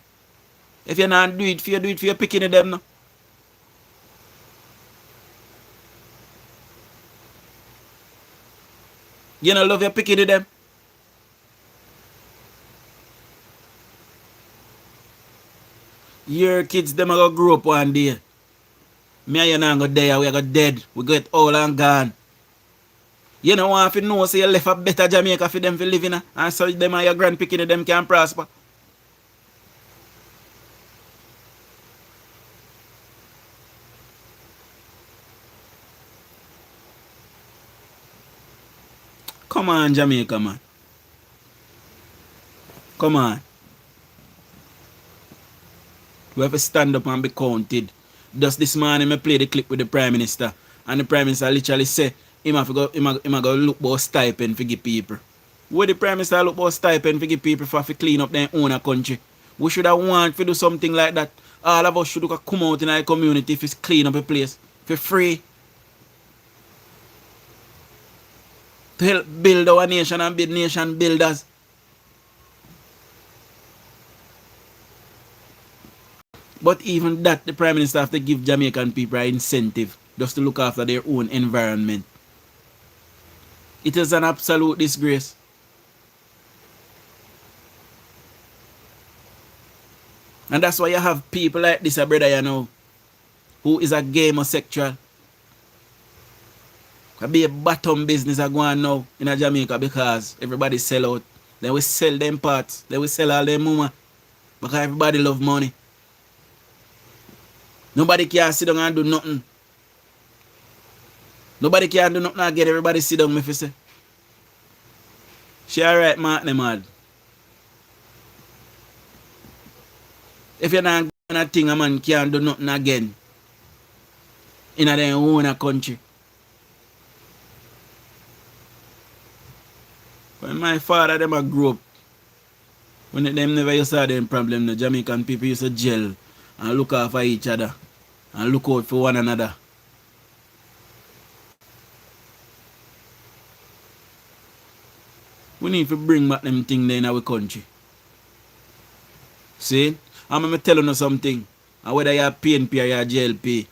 Speaker 3: If you not do it for your picking of them now. You know love your picking of them. Your kids them are gonna grow up one day. Me and you not gonna die, we are gonna dead. We get old and gone. You know want to know so you left a better Jamaica for them to live in and so them and your grand picking of them can prosper. Come on, Jamaica, man. Come on. We have to stand up and be counted. Just this morning, I play the clip with the Prime Minister. And the Prime Minister literally say, him have to go look for stipend for give people. Where the Prime Minister look for stipend for give people for clean up their own country? We should have want to do something like that. All of us should come out in our community if it's clean up a place. For free. To help build our nation and build nation builders. But even that, the Prime Minister have to give Jamaican people an incentive just to look after their own environment. It is an absolute disgrace. And that's why you have people like this, brother, you know, who is a gamosexual. Could be a bottom business going now in Jamaica because everybody sell out. They will sell them parts. They will sell all them mama. Because everybody love money. Nobody can sit down and do nothing. Nobody can do nothing again. Everybody sit down, me fi say. She alright, Mark, mad. If you're not doing a thing, a man can't do nothing again. In their own country. When my father them a grew up, when them never used to have them problem, the Jamaican people used to gel and look after each other and look out for one another. We need to bring back them things in our country. See? I'm going to tell you something. And whether you're PNP or you're JLP,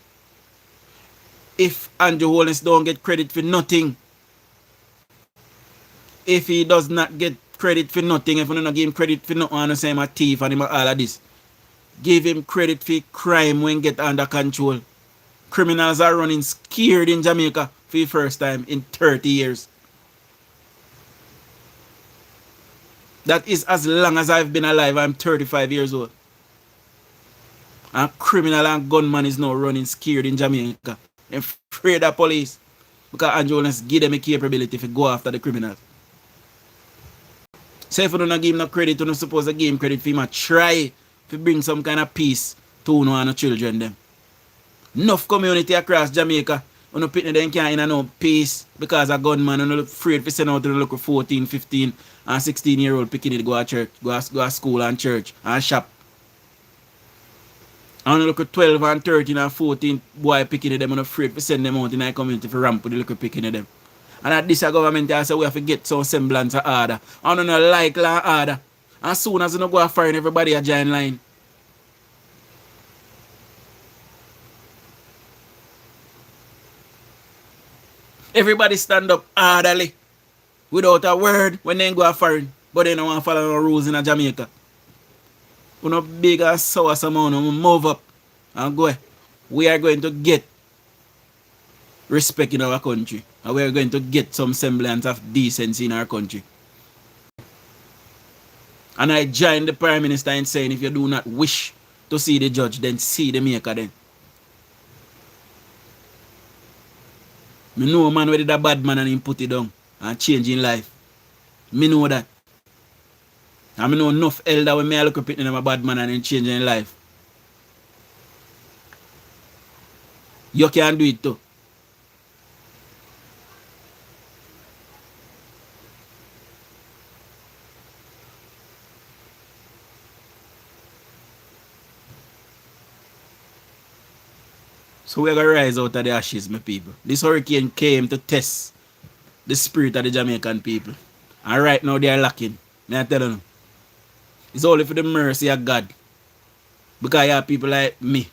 Speaker 3: if Andrew Holness don't get credit for nothing, if he does not get credit for nothing, if you don't give him credit for nothing, and say him a thief and him all of this, give him credit for crime when get under control. Criminals are running scared in Jamaica for the first time in 30 years. That is as long as I've been alive. I'm 35 years old. And criminal and gunman is now running scared in Jamaica. They're afraid of police. Because Andrew Holness give them a capability to go after the criminals. So if you don't give him no credit, you're not supposed to give him credit for him try to bring some kind of peace to you and the children them. Enough community across Jamaica, you know, people them can't in no peace because a gunman and afraid to send out to the local 14, 15 and 16-year-old picking it go to church, go to school and church and shop. And look at 12 and 13 and 14 boy picking them and afraid to send them out in the community for ramp with the little picking of them. And at this government I say we have to get some semblance of order. I don't know like law and order. As soon as you go a foreign, everybody a join line. Everybody stand up orderly without a word when they go a foreign, but they don't want to follow no rules in a Jamaica. We no big as sour some move up and go. We are going to get respect in our country, and we are going to get some semblance of decency in our country. And I join the Prime Minister in saying, if you do not wish to see the judge, then see the maker then. Me know a man where did a bad man and him put it down and change in life. Me know that. And me know enough elder when me I look up at them a bad man and him change in life. You can do it too. So we're going to rise out of the ashes, my people. This hurricane came to test the spirit of the Jamaican people. And right now they are lacking. May I tell you. It's only for the mercy of God. Because you have people like me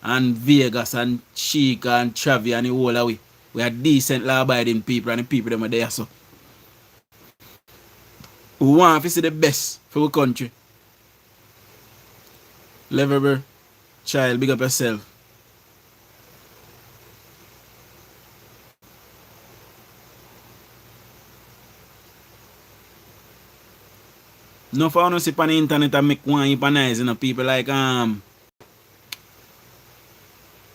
Speaker 3: and Vegas and Sheikah and Travi and the whole away. We are decent law-abiding people and the people that are there. So we want to see the best for our country. Level child, big up yourself. No for no see on the internet and make one hypnotize, you know, people like the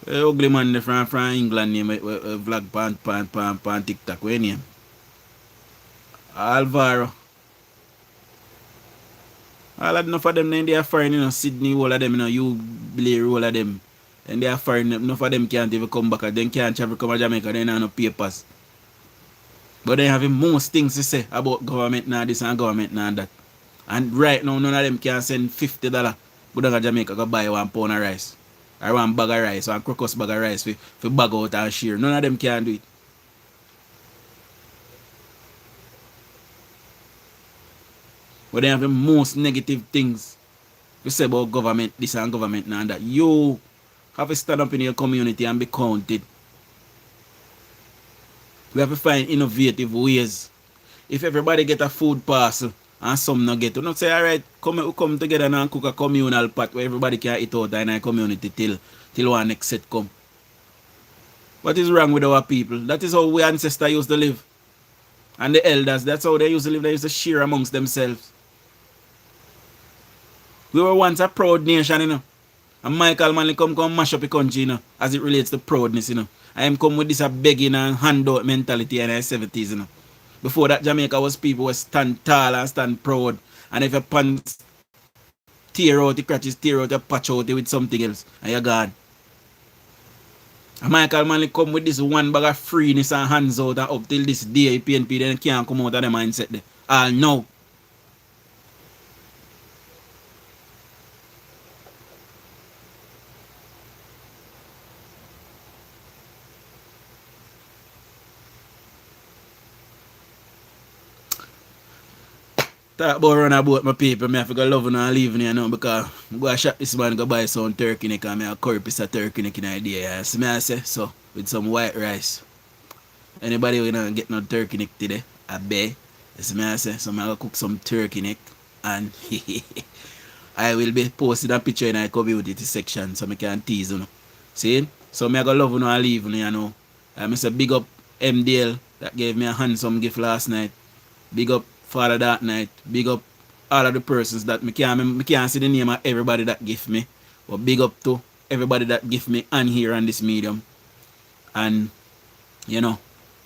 Speaker 3: ugly man from England name vlog pan TikTok, what name? Alvaro. All of enough of them then they are foreign, you know, Sydney, all of them, you know, you Blair, all of them. And they are foreign, enough of them can't even come back, they can't travel come to Jamaica, they don't have no papers. But they have most things to say about government now this and government now that. And right now, none of them can send $50 go down to Jamaica go buy 1 pound of rice. Or 1 bag of rice, or 1 crocus bag of rice for bag out and share. None of them can do it. But they have the most negative things to say about government, this and government now and that. You have to stand up in your community and be counted. We have to find innovative ways. If everybody get a food parcel, and some not get. You not say, alright, come together and cook a communal pot where everybody can eat out in a community till one next set come. What is wrong with our people? That is how we ancestors used to live. And the elders, that's how they used to live. They used to share amongst themselves. We were once a proud nation, you know. And Michael Manley come mash up the country, you know, as it relates to proudness, you know. I am come with this a begging and handout mentality in the 70s, you know. Before that, Jamaica was people who stand tall and stand proud. And if your pants tear out, the crutches tear out, you patch out it with something else. And you're gone. And Michael Manley come with this one bag of freeness and hands out and up till this day, PNP then can't come out of the mindset there. All now. Talk about run about my people, I have to go love and leave you know, because I go shop this man go buy some turkey neck and I have a curry piece of turkey neck in the idea. See me I say, so with some white rice. Anybody who don't get no turkey neck today, I bet. See me I say, so I'm going to cook some turkey neck and I will be posting a picture in the community section so I can tease you know. See? So I go love and leave you know. I say big up MDL that gave me a handsome gift last night. Big up Father that night, big up all of the persons that me can't see the name of everybody that give me, but big up to everybody that give me and here on this medium. And you know,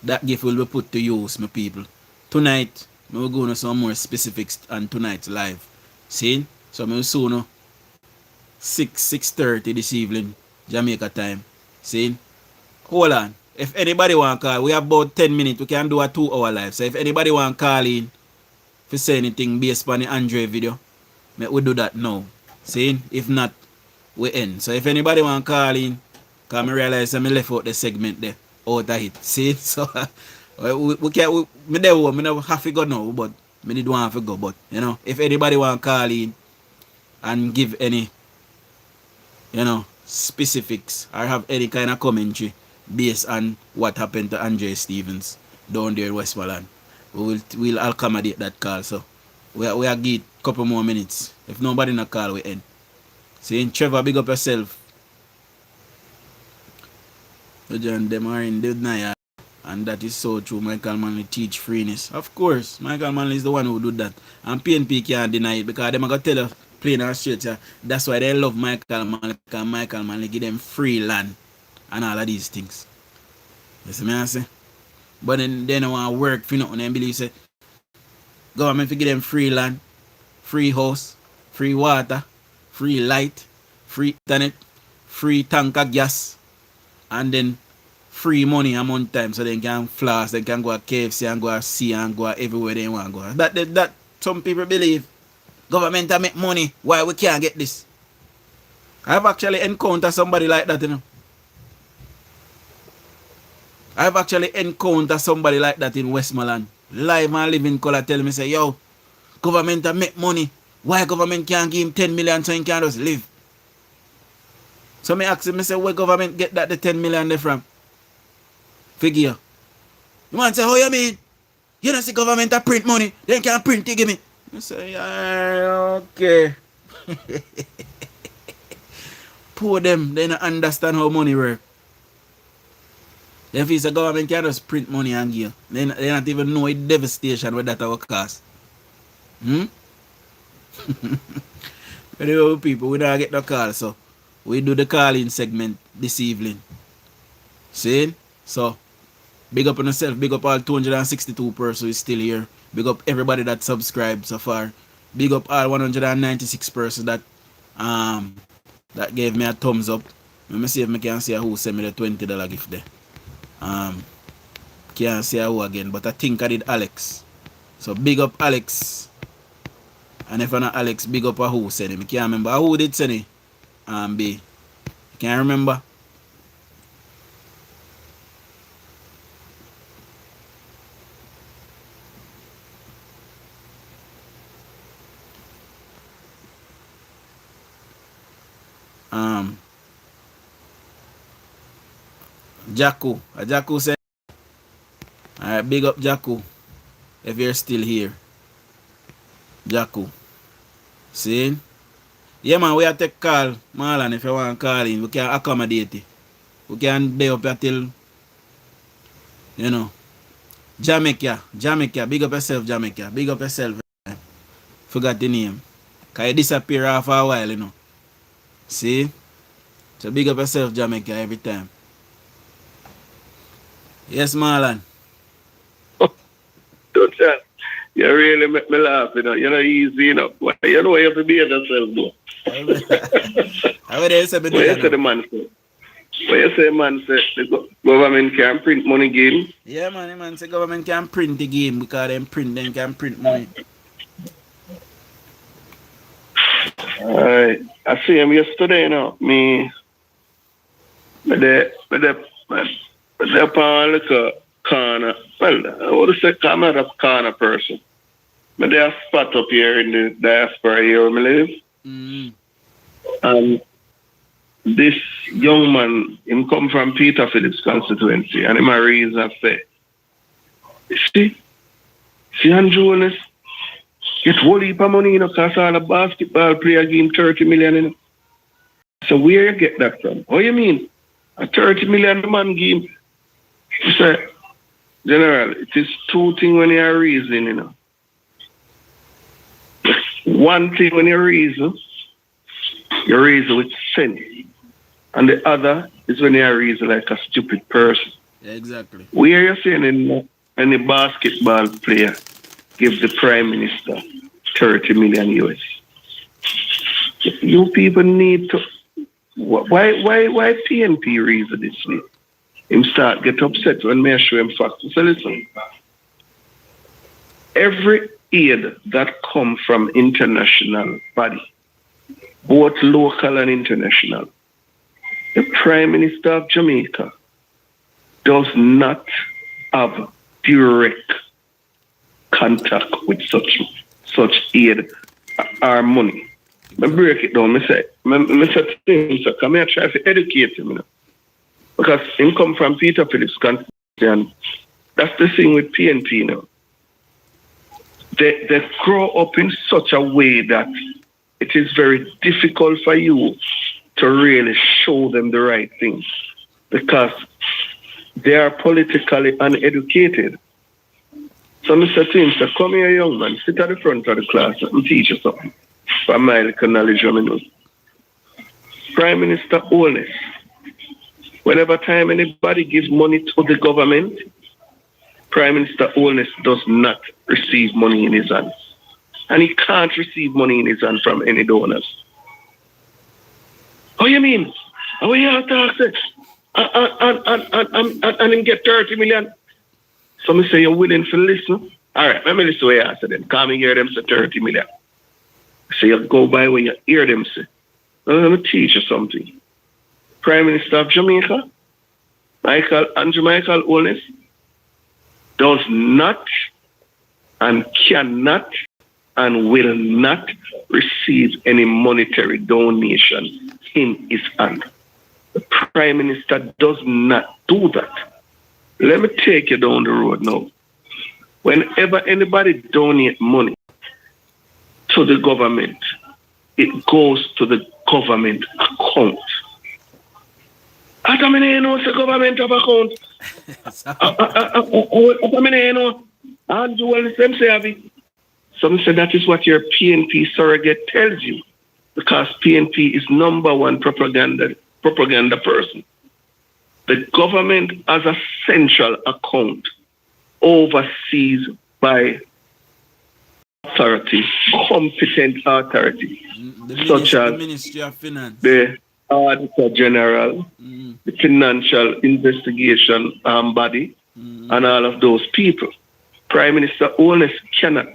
Speaker 3: that gift will be put to use, my people. Tonight, we will go into some more specifics on tonight's live. See? So we will soon 6:30 this evening, Jamaica time. See? Hold on. If anybody want to call, we have about 10 minutes. We can do a 2-hour live. So if anybody want to call in, if you say anything based on the Andre video, we do that now. See? If not, we end. So if anybody want to call in, because I realize I left out the segment there, out of it. See? So, we can't, I never have to go now, but Me did want to go, but you know, if anybody want to call in and give any, you know, specifics or have any kind of commentary based on what happened to Andre Stevens down there in Westmoreland, we'll accommodate that call. So we are give a couple more minutes. If nobody not call, we end. Saying Trevor, big up yourself. John, them are in denial. And that is so true. Michael Manley teach freeness. Of course, Michael Manley is the one who do that. And PNP can't deny it because them are going to tell us plain and straight. That's why they love Michael Manley, because Michael Manley give them free land and all of these things. You see me I say? But then they don't want to work for nothing. They believe say government give them free land, free house, free water, free light, free internet, free tank of gas, and then free money a month time so they can floss, they can go to KFC and go to sea and go everywhere they want to go. That some people believe government make money, why we can't get this? I've actually encountered somebody like that, you know. I've actually encountered somebody like that in Westmoreland. Live and living color tell me say, yo, government make money. Why government can't give him 10 million so he can just live? So me ask him, say, where government get that the 10 million there from? Figure. You want to say, how you mean? You don't see government a print money, they can't print it, give me. I say, yeah, okay. Poor them, they don't understand how money work. If it's a government can just print money and give, they don't even know the devastation what that will cost. Anyway, people, we don't get the call, so we do the calling segment this evening. See? So, big up on yourself, big up all 262 persons who is still here. Big up everybody that subscribed so far. Big up all 196 persons that gave me a thumbs up. Let me see if I can see who sent me the $20 gift there. Can't see who again, but I think I did Alex. So big up Alex. And if I'm not Alex, big up who sent him. I can't remember who did send it. B. Can't remember. Jaku. Jaku said, alright, big up Jaku. If you're still here. Jaku. See? Yeah man, we have to call Marlon if you want to call in. We can accommodate it. We can be up till, you know. Jamaica. Big up yourself, Jamaica. Big up yourself. Forgot the name. Because you disappear after a while, you know. See? So big up yourself, Jamaica, every time. Yes, Marlon.
Speaker 10: Don't chat. You really make me laugh, you know. You're not easy, you know. You know you have to be yourself, though.
Speaker 3: How would you say
Speaker 10: what you say the man say? What you say, man, say the government can print money game?
Speaker 3: Yeah, man, say government can print the game because them can print money.
Speaker 10: Alright. I see him yesterday, you know. Me there upon like a corner. Well, I would say I'm not a corner person. But they are spot up here in the diaspora here where I live. And this young man, him come from Peter Phillips constituency, and him a reason say, see Jonas get whole heap of money, you know, because all a basketball player give him 30 million, you know. So where you get that from? What you mean? A 30 million man give him. He say, General, it is two things when you are reasoning, you know. One thing when you reason with sense. And the other is when you reason like a stupid person.
Speaker 3: Yeah, exactly.
Speaker 10: Where you saying in the basketball player give the Prime Minister 30 million US? You people need to... Why PNP reason this way? Him start get upset when me show him facts. So listen, every aid that come from international body, both local and international, the Prime Minister of Jamaica does not have direct
Speaker 16: contact with such aid or money. I break it down. I say to him, so come here, try to educate him, you know. Because him come from Peter Phillips constituency, and that's the thing with PNP, you know. They grow up in such a way that it is very difficult for you to really show them the right things, because they are politically uneducated. So Mr. Tim said, come here, young man, sit at the front of the class and teach you something from my little knowledge of me. Prime Minister Owna, whenever time anybody gives money to the government, Prime Minister Owna does not receive money in his hands. And he can't receive money in his hand from any donors. What you mean? How you have to and him get 30 million? So me say, you're willing to listen? All right, let me listen to what you answer then. Come and hear them say 30 million. So you go by when you hear them say. Let me teach you something. Prime Minister of Jamaica, Andrew Michael Owna, does not and cannot and will not receive any monetary donation in his hand. The Prime Minister does not do that. Let me take you down the road now. Whenever anybody donates money to the government, it goes to the government account. I mean, know the government of account. I mean, know. And do all the same say, some say that is what your PNP surrogate tells you, because PNP is number one propaganda person. The government has a central account oversees by authority, competent authority, such as
Speaker 3: the Ministry of Finance,
Speaker 16: the Auditor General, the Financial Investigation Body, and all of those people. Prime Minister Owna cannot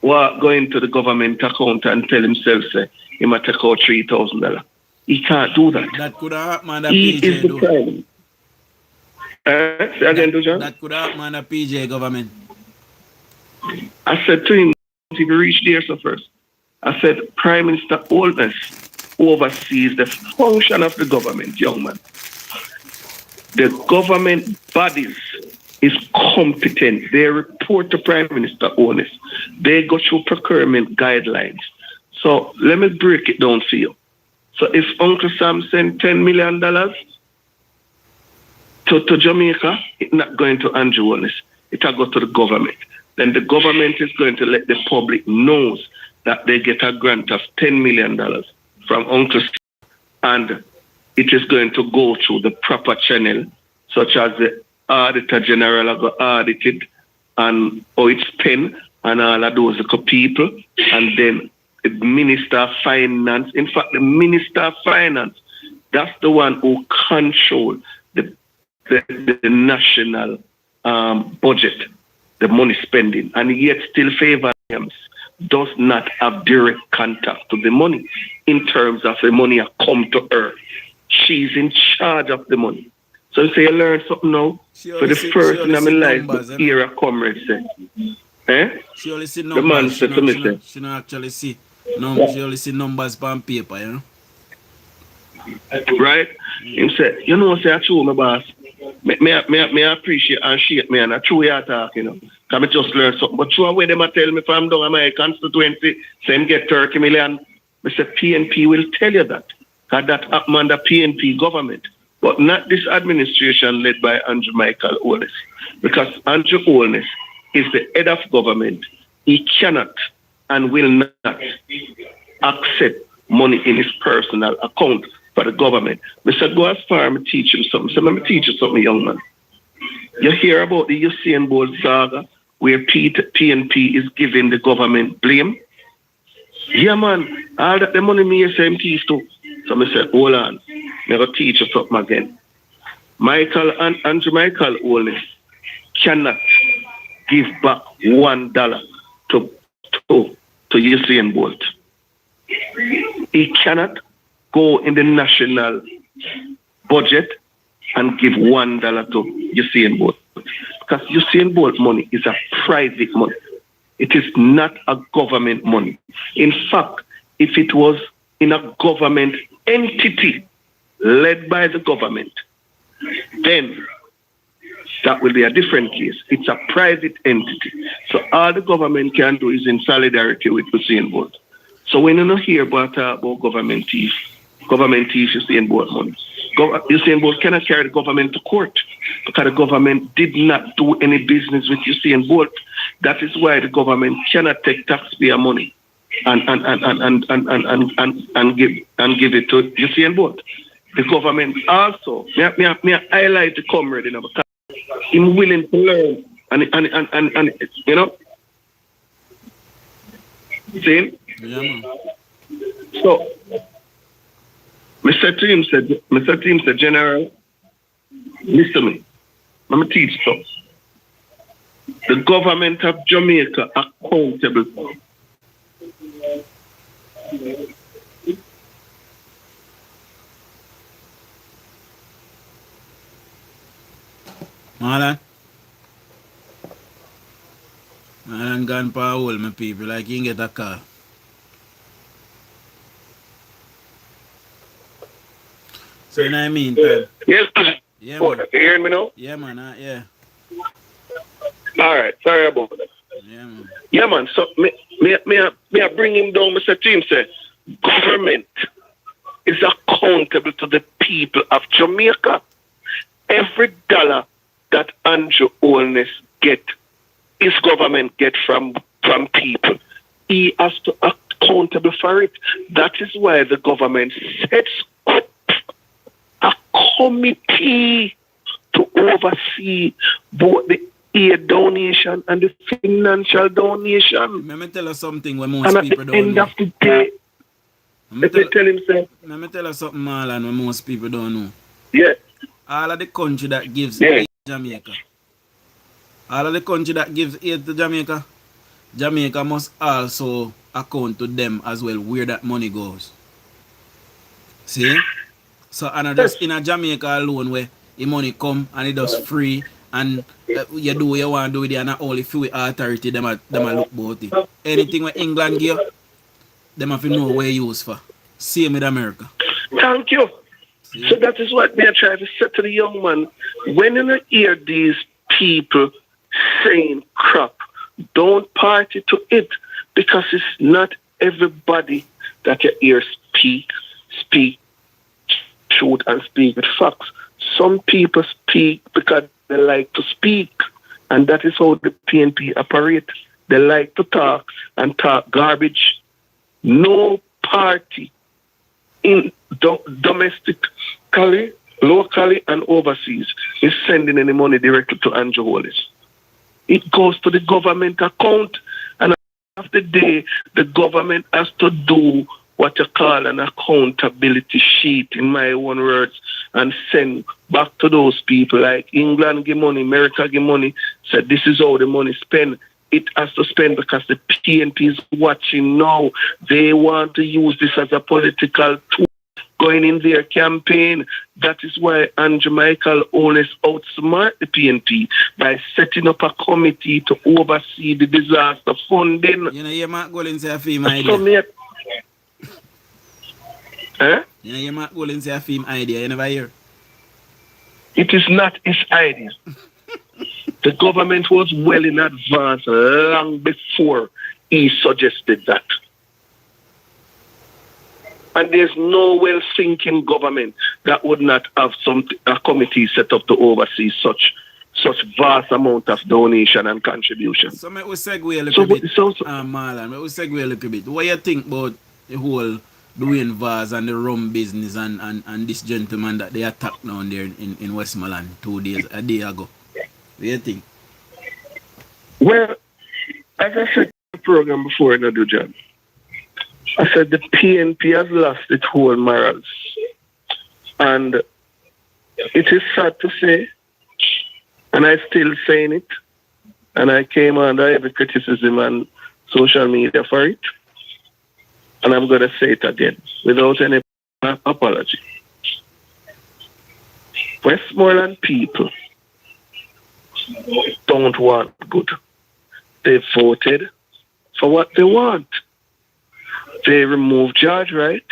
Speaker 16: go into the government account and tell himself, say, he might take out $3,000. He can't do that.
Speaker 3: That could have happened at
Speaker 16: He
Speaker 3: PJ,
Speaker 16: is the prime. Say again, DUJON?
Speaker 3: That could have happened at PJ government.
Speaker 16: I said to him, if you reach there so first, I said, Prime Minister Owna oversees the function of the government, young man. The government bodies is competent. They report to Prime Minister Owna. They go through procurement guidelines. So let me break it down for you. So if Uncle Sam sent $10 million to Jamaica, it's not going to Andrew Owna. It will go to the government. Then the government is going to let the public know that they get a grant of $10 million from Uncle Sam, and it is going to go through the proper channel, such as the Auditor General go audited and how it's spent and all of those people, and then the Minister of Finance. In fact, the Minister of Finance, that's the one who controls the national budget, the money spending, and yet still favor him, does not have direct contact to the money in terms of the money that come to her. She's in charge of the money. So you say you learn something now. For the first time in my life, the era comrade say.
Speaker 3: She only see
Speaker 16: The
Speaker 3: numbers.
Speaker 16: man said to me, say.
Speaker 3: She don't actually see. No, she only see numbers on paper, you know.
Speaker 16: Right? Him say, you know, say I true, my boss. Me appreciate and shake me, and I true you talk, you know. Because I just learn something. But true way them tell me if I'm down in my constituency, say get 30 million. I say PNP will tell you that. Because that happened under PNP government. But not this administration led by Andrew Michael Owna. Because Andrew Owna is the head of government. He cannot and will not accept money in his personal account for the government. I said, go as far and teach him something. So let me teach you something, young man. You hear about the Usain Bolt saga where PNP is giving the government blame? Yeah, man. All that the money me say him teach too. So I said, hold on. I'm going to teach you something again. Andrew Michael Owna cannot give back $1 to Usain Bolt. He cannot go in the national budget and give $1 to Usain Bolt. Because Usain Bolt money is a private money. It is not a government money. In fact, if it was in a government entity led by the government, then that will be a different case. It's a private entity. So all the government can do is in solidarity with Usain Bolt. So when you don't hear about government thief Usain Bolt money. Usain Bolt cannot carry the government to court because the government did not do any business with Usain Bolt. That is why the government cannot take taxpayer money and give it to Usain Bolt. The government also, me highlight the comrade, you know, because he's willing to learn and you know, see?
Speaker 3: Yeah, man.
Speaker 16: So, Mr. Team said, General, listen to me. Let me teach you. The government of Jamaica accountable.
Speaker 3: Marlon gone for a hole, my people, like you can get a car. So you know what I mean?
Speaker 16: Yes,
Speaker 3: yeah, man.
Speaker 16: You hearing me now?
Speaker 3: Yeah, man, yeah.
Speaker 16: Alright, sorry about that.
Speaker 3: Yeah, man.
Speaker 16: Yeah, man. So me I bring him down, Mr. Team say, government is accountable to the people of Jamaica. Every dollar that Andrew Holness get, his government get from people. He has to act accountable for it. That is why the government sets up a committee to oversee both the aid donation and the financial donation.
Speaker 3: Let me tell you something when most people don't know.
Speaker 16: And at the end of the day, let me tell him, sir.
Speaker 3: Let me tell you something, Marlon, when most people don't know.
Speaker 16: Yeah.
Speaker 3: All of the country that gives aid to Jamaica. All of the country that gives aid to Jamaica, Jamaica must also account to them as well where that money goes. See? So, and just in a Jamaica alone where the money come and it does free and you do what you want to do with it and only few authority them a look about it. Anything where England give, them have to know where you use for. Same with America.
Speaker 16: Thank you. See? So that is what me I try to say to the young man. When you hear these people saying crap, don't party to it because it's not everybody that you hear speak truth and speak with facts. Some people speak because they like to speak, and that is how the PNP operate. They like to talk and talk garbage. No party in domestically, locally, and overseas is sending any money directly to Andrew Holness. It goes to the government account, and at the end of the day, the government has to do what you call an accountability sheet, in my own words, and send back to those people like England give money, America give money, said this is how the money spent. It has to spend because the PNP is watching now. They want to use this as a political tool going in their campaign. That is why Andrew Michael Holness outsmart the PNP by setting up a committee to oversee the disaster funding.
Speaker 3: You know, you might go and say a film idea. You know, you might go and say a film idea. You never hear.
Speaker 16: It is not his idea. The government was well in advance long before he suggested that. And there's no well-thinking government that would not have a committee set up to oversee such vast amount of donation and contribution.
Speaker 3: So we segue a little bit, Marlon. We segue a little bit. What do you think about the whole Dwayne Vaz and the rum business and this gentleman that they attacked down there in Westmoreland a day ago? What do you think?
Speaker 16: Well, as I said in the program before in DUJON, I said the PNP has lost its whole morals. And it is sad to say, and I'm still saying it, and I came under heavy criticism on social media for it, and I'm going to say it again without any apology. Westmoreland people don't want good. They voted for what they want. They remove George Wright,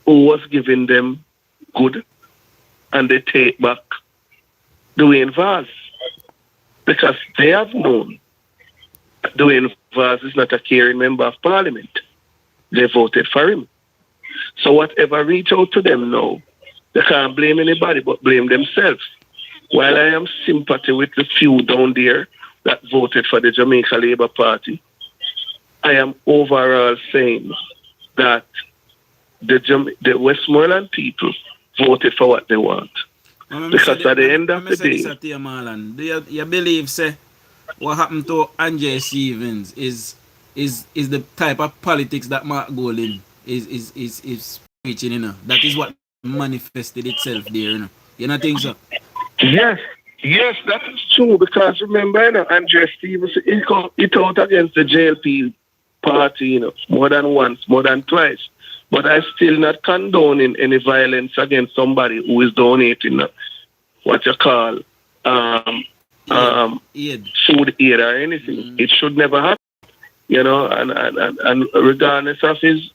Speaker 16: who was giving them good, and they take back Dwayne Vaz, because they have known that Dwayne Vaz is not a caring member of parliament. They voted for him. So whatever reach out to them now, they can't blame anybody but blame themselves. While I am sympathy with the few down there that voted for the Jamaica Labour Party, I am overall saying that the Westmoreland people voted for what they want. Because at the end of the day...
Speaker 3: Do you believe, say, what happened to Andre Stevens is the type of politics that Mark Golding is preaching, you know? That is what manifested itself there, you know? You don't think so?
Speaker 16: Yes, that is true, because remember, you know, Andre Stevens, he out against the JLP party, you know, more than once, more than twice. But I still not condoning any violence against somebody who is donating what you call food aid or anything. It should never happen, you know, and regardless of his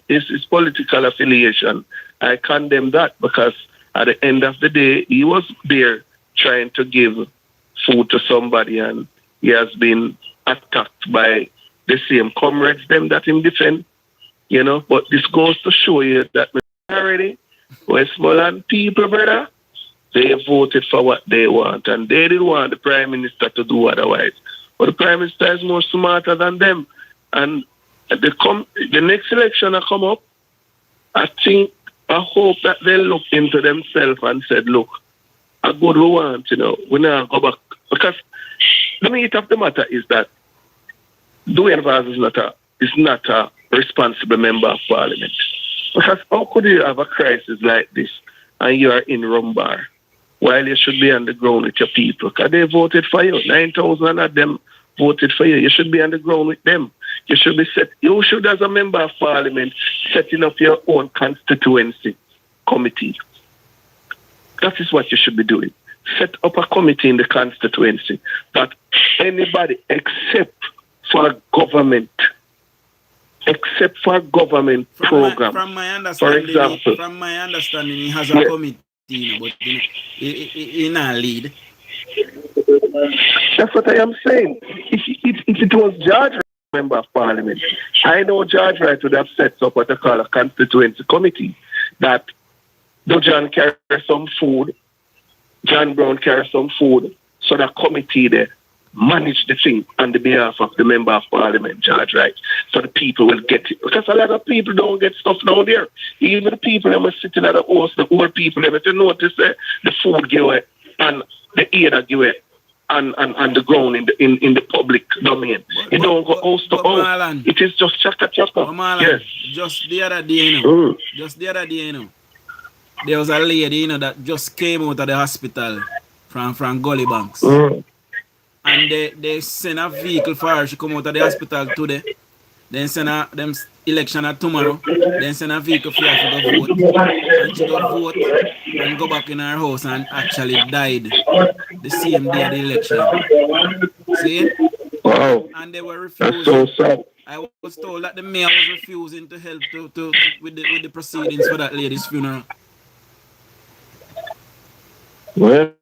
Speaker 16: political affiliation, I condemn that, because at the end of the day, he was there trying to give food to somebody, and he has been attacked by the same comrades them that him defend, you know. But this goes to show you that already Westmoreland people, brother, they voted for what they want, and they didn't want the Prime Minister to do otherwise. But the Prime Minister is more smarter than them, and the next election will come up. I hope that they look into themselves and said, look, a good we want, you know, we now go back. Because the meat of the matter is that Dwayne Vaz is not a responsible member of parliament. Because how could you have a crisis like this and you are in Rumbar while you should be on the ground with your people? Because they voted for you. 9,000 of them voted for you. You should be on the ground with them. You should, as a member of parliament, setting up your own constituency committee. That is what you should be doing. Set up a committee in the constituency that anybody except for government program.
Speaker 3: From my understanding, he has a committee, you know, but he not lead.
Speaker 16: That's what I am saying. If it was George Wright, member of parliament, I know George Wright would have set up what they call a constituency committee that John carry some food, John Brown carry some food, so the committee there manage the thing on the behalf of the member of parliament, George Wright, so the people will get it. Because a lot of people don't get stuff down there. Even the people that are sitting at the house, the old people, they have to notice the food give away and the aid give away and the ground in the public domain. It don't go house to house. It is just chaka. Yes.
Speaker 3: Just the other day, you know. There was a lady, you know, that just came out of the hospital from Gully Banks. And they sent a vehicle for her. She come out of the hospital today. Then send them election at tomorrow. Then send a vehicle for her to go vote. And she go vote and go back in her house and actually died the same day of the election. See?
Speaker 16: Wow.
Speaker 3: And they were refusing.
Speaker 16: That's so sad.
Speaker 3: I was told that the mayor was refusing to help with the proceedings for that lady's funeral.
Speaker 16: Well,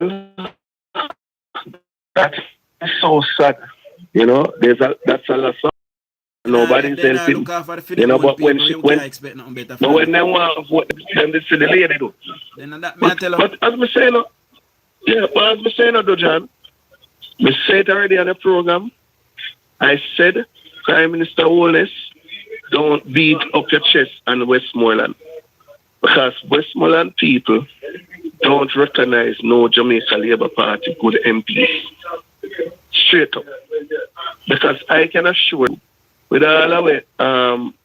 Speaker 16: that's so sad. You know, that's a lot of nobody's helping. You know, but when they want to vote, then they see the lady do. But as me say, John, we said already on the program, I said, Prime Minister Wallace, don't beat up your chest on Westmoreland. Because Westmoreland people don't recognize no Jamaica Labour Party good MPs. Straight up. Because I can assure you, with all of it, I'm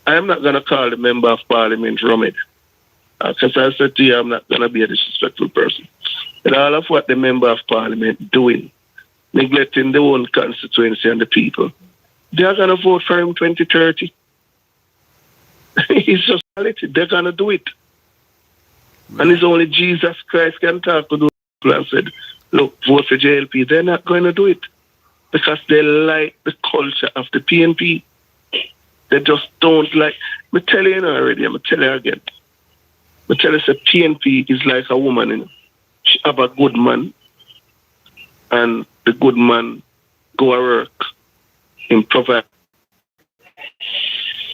Speaker 16: not going to call the Member of Parliament Rumgad. Because I said to you, I'm not going to be a disrespectful person. With all of what the Member of Parliament doing, neglecting their own constituency and the people, they are going to vote for him 2030. It's just reality. They're going to do it. And it's only Jesus Christ can talk to those people and said, look, vote for JLP. They're not going to do it. because they like the culture of the PNP. They just don't like. I tell you already, I'm tell you again. I tell you, the PNP is like a woman, you know. She have a good man, and the good man go to work, him provide,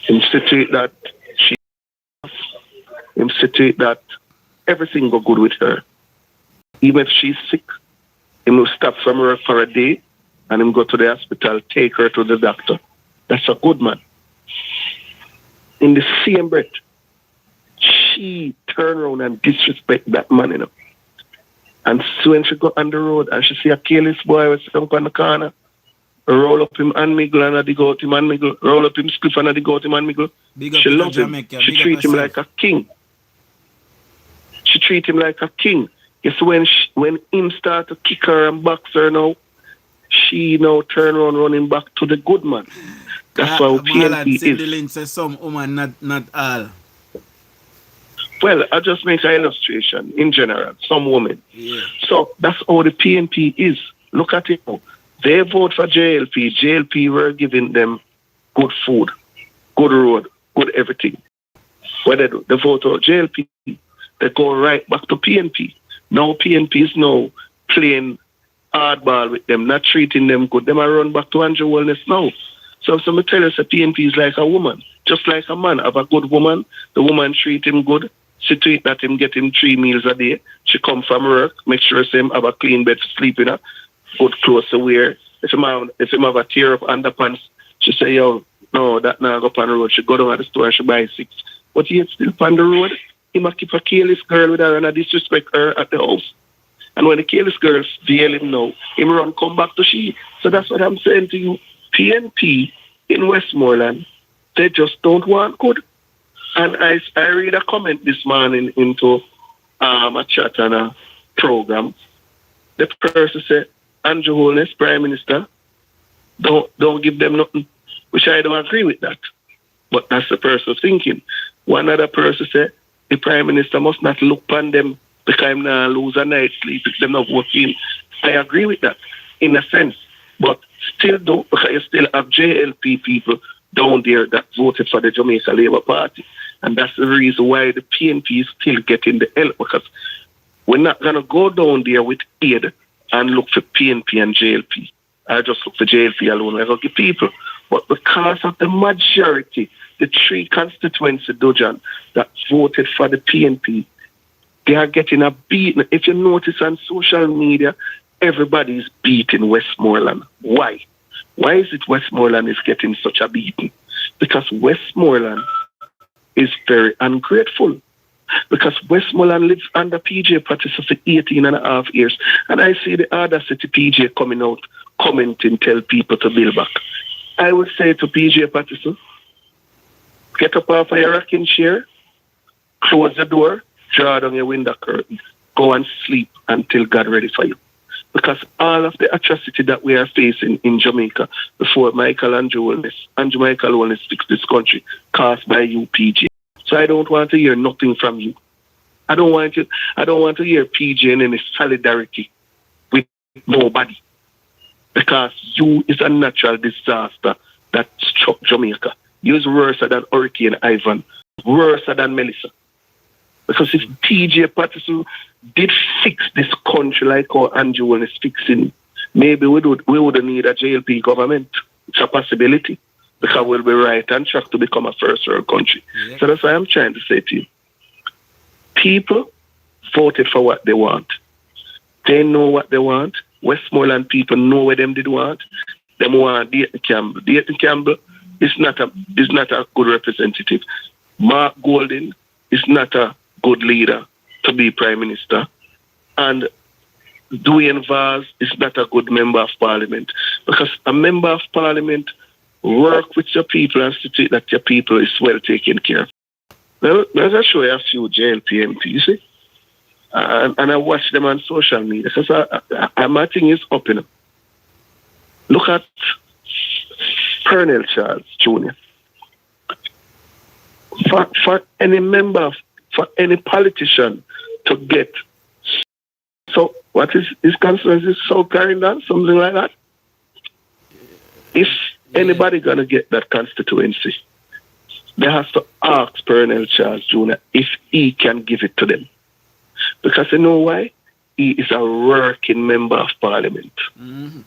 Speaker 16: him situate that she, him situate that everything go good with her. Even if she's sick, him will stop from work for a day, and him go to the hospital, take her to the doctor. That's a good man. In the same breath, she turn around and disrespect that man, you know. And so when she go on the road and she see a careless boy with some on the corner, roll up him and miggle and dig out him and miggle, roll up him spliff and dig out him and miggle. She love him. She treat him like a king. She treat him like a king. Yes, when him start to kick her and box her now, she now turn around running back to the good man. That's why PNP is.
Speaker 3: Lynch says some woman, not all.
Speaker 16: Well, I just make an illustration in general. Some women.
Speaker 3: Yeah.
Speaker 16: So that's how the PNP is. Look at it now. They vote for JLP. JLP were giving them good food, good road, good everything. What they do? They vote for JLP. They go right back to PNP. Now PNP is now playing hardball with them, not treating them good. Them are run back to Andrew Wellness now. So me tell us, a PNP is like a woman. Just like a man. Have a good woman. The woman treat him good. She treat that him get him 3 meals a day. She come from work, make sure him have a clean bed to sleep in, good clothes to wear. If him have a tear up underpants, she say, yo, no, that now go on the road. She go down at the store and she buy 6. But he still on the road. He must keep a careless girl with her and disrespect her at the house. And when the careless girls veil him now, him run come back to she. So that's what I'm saying to you. PNP in Westmoreland, they just don't want good. And I read a comment this morning into a chat and a program. The person said, Andrew Holness, Prime Minister, don't give them nothing, which I don't agree with that. But that's the person thinking. One other person said, the Prime Minister must not look upon them because I'm not lose a night's sleep if they're not working. I agree with that in a sense. But still don't, because you still have JLP people down there that voted for the Jamaica Labour Party. And that's the reason why the PNP is still getting the help, because we're not going to go down there with aid and look for PNP and JLP. I just look for JLP alone, like okay, people. But because of the majority, the 3 constituency DUJON that voted for the PNP, they are getting a beating. If you notice on social media, everybody is beating Westmoreland. Why? Why is it Westmoreland is getting such a beating? Because Westmoreland is very ungrateful. Because Westmoreland lives under PJ Patterson for 18 and a half years. And I see the other city PJ coming out, commenting, tell people to build back. I would say to PJ Patterson, get up off of your rocking chair, close the door, draw down your window curtain, go and sleep until God ready for you. Because all of the atrocity that we are facing in Jamaica before Andrew Michael Wellness fix this country, caused by you, PJ. So I don't want to hear nothing from you. I don't want to hear PJ in any solidarity with nobody. Because you is a natural disaster that struck Jamaica. You is worse than Hurricane Ivan, worse than Melissa. Because if PJ Patterson did fix this country like how Andrew Wellness is fixing, maybe we would need a JLP government. It's a possibility. Because we'll be right on track to become a first world country. Yeah. So that's what I'm trying to say to you. People voted for what they want. They know what they want. Westmoreland people know what them did want. Them want Dayton Campbell. Dayton Campbell is not a good representative. Mark Golding is not a good leader to be Prime Minister. And Dwayne Vaz is not a good member of Parliament. Because a member of Parliament work with your people and see that your people is well taken care of. Now, I'll show you a few JLP MPs, you see? And I watch them on social media. Because my thing is up, you know. Look at Colonel Charles Jr. For any member, for any politician to get, so what is his constituency? South Carolina, something like that? If anybody gonna get that constituency, they have to ask Colonel Charles Jr. if he can give it to them. Because you know why? He is a working member of parliament.
Speaker 3: Mm-hmm.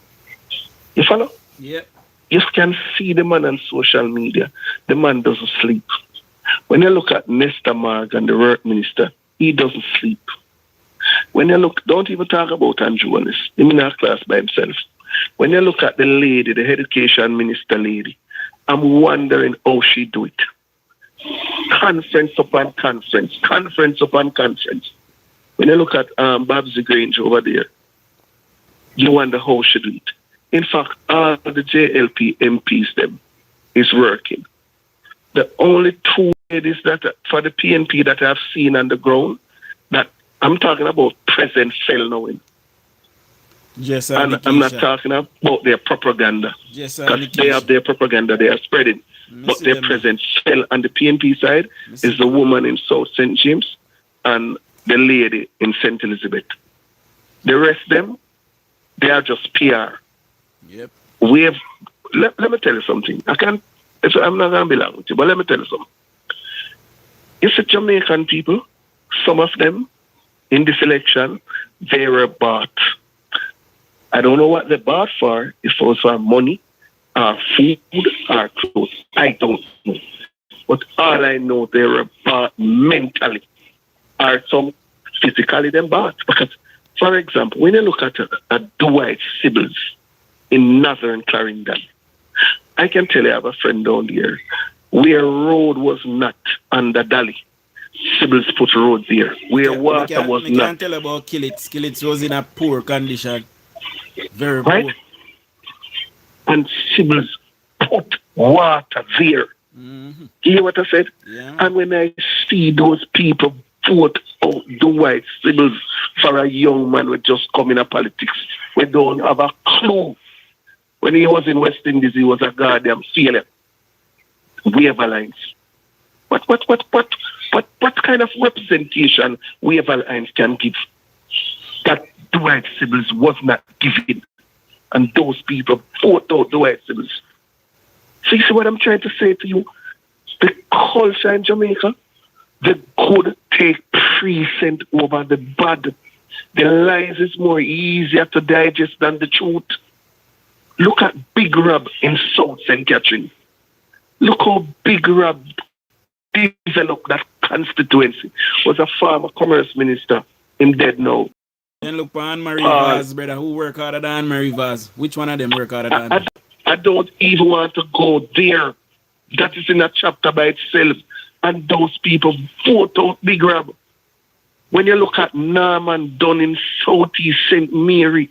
Speaker 16: You follow?
Speaker 3: Yep.
Speaker 16: You can see the man on social media. The man doesn't sleep. When you look at Nestor Morgan, the work minister, he doesn't sleep. When you look, don't even talk about Andrew Holness. He's in a class by himself. When you look at the lady, the education minister lady, I'm wondering how she do it. Conference upon conference, conference upon conference. When you look at Babsy Grange over there, you wonder how she do it. In fact, all the JLP MPs them is working. The only two ladies that for the PNP that I've seen on the ground, that I'm talking about present fell knowing.
Speaker 3: Yes, sir.
Speaker 16: And I'm not talking about their propaganda.
Speaker 3: Yes, sir.
Speaker 16: Because they have their propaganda they are spreading. But their presence fell on the PNP side is the woman in South St. James and the lady in St. Elizabeth. The rest of them, they are just PR.
Speaker 3: Yep.
Speaker 16: Let me tell you something. I'm not going to be long with you, but let me tell you something. It's the Jamaican people, some of them in this election, they were bought. I don't know what they bought for, if it was for money, or food, or clothes. I don't know. But all I know, they were bought mentally, or some physically them bought. Because, for example, when you look at Dwight Sibbles in Northern Clarendon, I can tell you I have a friend down there where road was not under Dali. Sibbles put road there. Where water was not.
Speaker 3: I can't tell about Killits. Killits was in a poor condition. Very
Speaker 16: right?
Speaker 3: poor.
Speaker 16: And Sibbles put water there.
Speaker 3: Mm-hmm.
Speaker 16: You hear what I said?
Speaker 3: Yeah.
Speaker 16: And when I see those people vote out Dwight Sibbles for a young man who just come in politics, we don't have a clue. When he was in West Indies, he was a goddamn failure. Wave Alliance. What kind of representation Wave Alliance can give that Dwight Sibbles was not given? And those people fought out Dwight Sibbles. So you see what I'm trying to say to you? The culture in Jamaica, the good take precedent over the bad. The lies is more easier to digest than the truth. Look at Big Rob in South St. Catherine. Look how Big Rob developed that constituency. Was a former commerce minister. Him dead now.
Speaker 3: Then look for Anne-Marie Vaz, brother. Who work harder than Anne-Marie Vaz? Which one of them work harder than?
Speaker 16: I don't even want to go there. That is in a chapter by itself. And those people vote out Big Rob. When you look at Norman Dunn in Southeast St. Mary,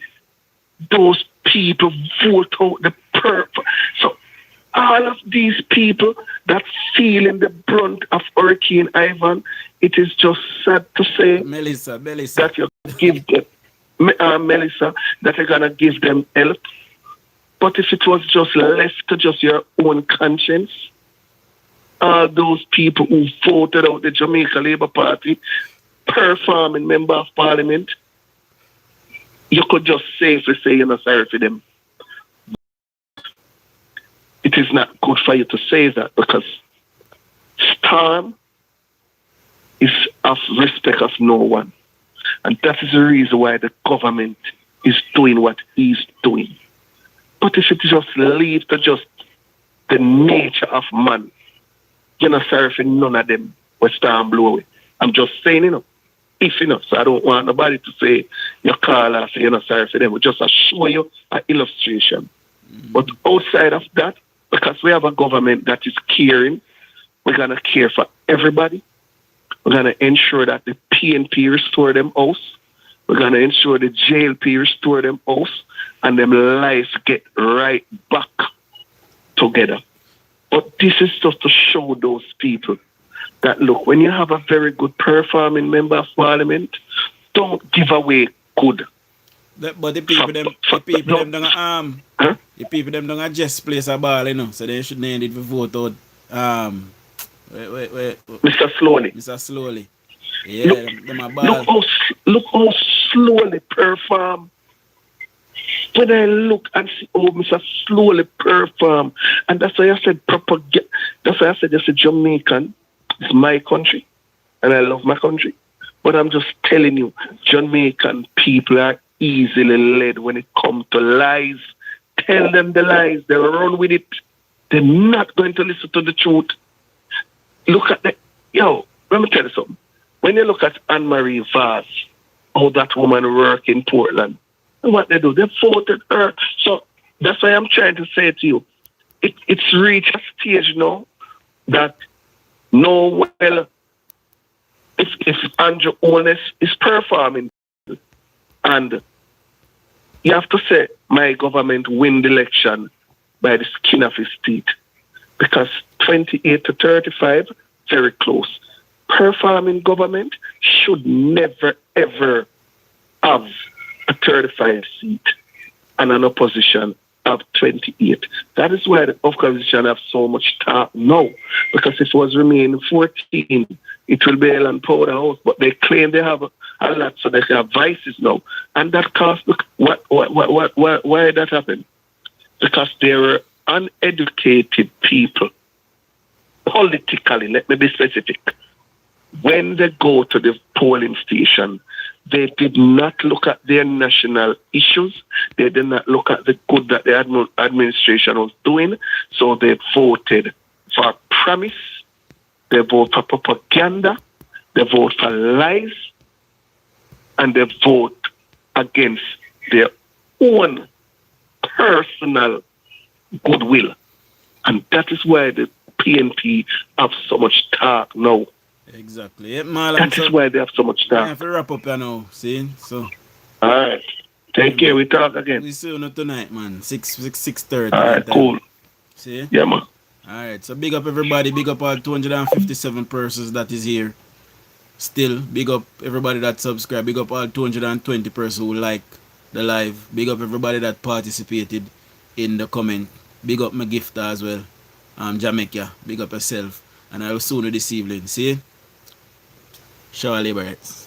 Speaker 16: those people vote out the purpose. So all of these people that feeling the brunt of Hurricane Ivan, it is just sad to say
Speaker 3: Melissa.
Speaker 16: that you give them, Melissa, that you're going to give them help. But if it was just left to just your own conscience, all those people who voted out the Jamaica Labour Party, performing member of parliament, you could just safely say you're not sorry for them. It is not good for you to say that because Storm is of respect of no one. And that is the reason why the government is doing what he's doing. But if it just leaves to just the nature of man, you're not sorry for none of them when Storm blow away. I'm just saying, if so I don't want nobody to say you call and say you're not sorry for them. We just show you an illustration. Mm-hmm. But outside of that, because we have a government that is caring, we're going to care for everybody. We're going to ensure that the PNP restore them house. We're going to ensure the JLP restore them house. And them lives get right back together. But this is just to show those people that, look, when you have a very good performing member of parliament, don't give away good.
Speaker 3: But the people them don't the people them don't just place a ball, so they should need it to vote out
Speaker 16: Mr. Slowly.
Speaker 3: Mr. Slowly. Yeah, them a ball.
Speaker 16: Look how slowly perform. when I look and see Mr. slowly perform, and that's why I said propaganda. That's why I said, just a Jamaican. It's my country, and I love my country. But I'm just telling you, Jamaican people are easily led when it comes to lies. Tell them the lies. They run with it. They're not going to listen to the truth. Look at let me tell you something. When you look at Anne-Marie Vaz, how that woman work in Portland, and what they do, they voted her. So that's why I'm trying to say to you, it's reached a stage now that if Andrew Owna is performing, and you have to say my government win the election by the skin of his teeth, because 28 to 35, very close. Performing government should never ever have a 35 seat and an opposition of 28. That is why the opposition have so much talk now, because if it was remaining 14, it will be Ellen Powder House, but they claim they have a lot, so they have vices now. And that cost, why that happened? Because they were uneducated people. Politically, let me be specific. When they go to the polling station, they did not look at their national issues. They did not look at the good that the administration was doing. So they voted for promise. They vote for propaganda. They vote for lies. And they vote against their own personal goodwill. And that is why the PNP have so much talk now.
Speaker 3: Exactly. Yeah, Marlon,
Speaker 16: that is why they have so much talk.
Speaker 3: I have to wrap up now, see? So.
Speaker 16: All right. Take care. We talk again.
Speaker 3: We see you tonight, man. 6:30.
Speaker 16: All right, cool.
Speaker 3: See?
Speaker 16: Yeah, man.
Speaker 3: All right. So big up everybody. Big up all 257 persons that is here. Still, big up everybody that subscribe. Big up all 220 persons who like the live. Big up everybody that participated in the comment. Big up my gifter as well. Jamaica. Big up yourself. And I will soon this evening. See? Show our liberates.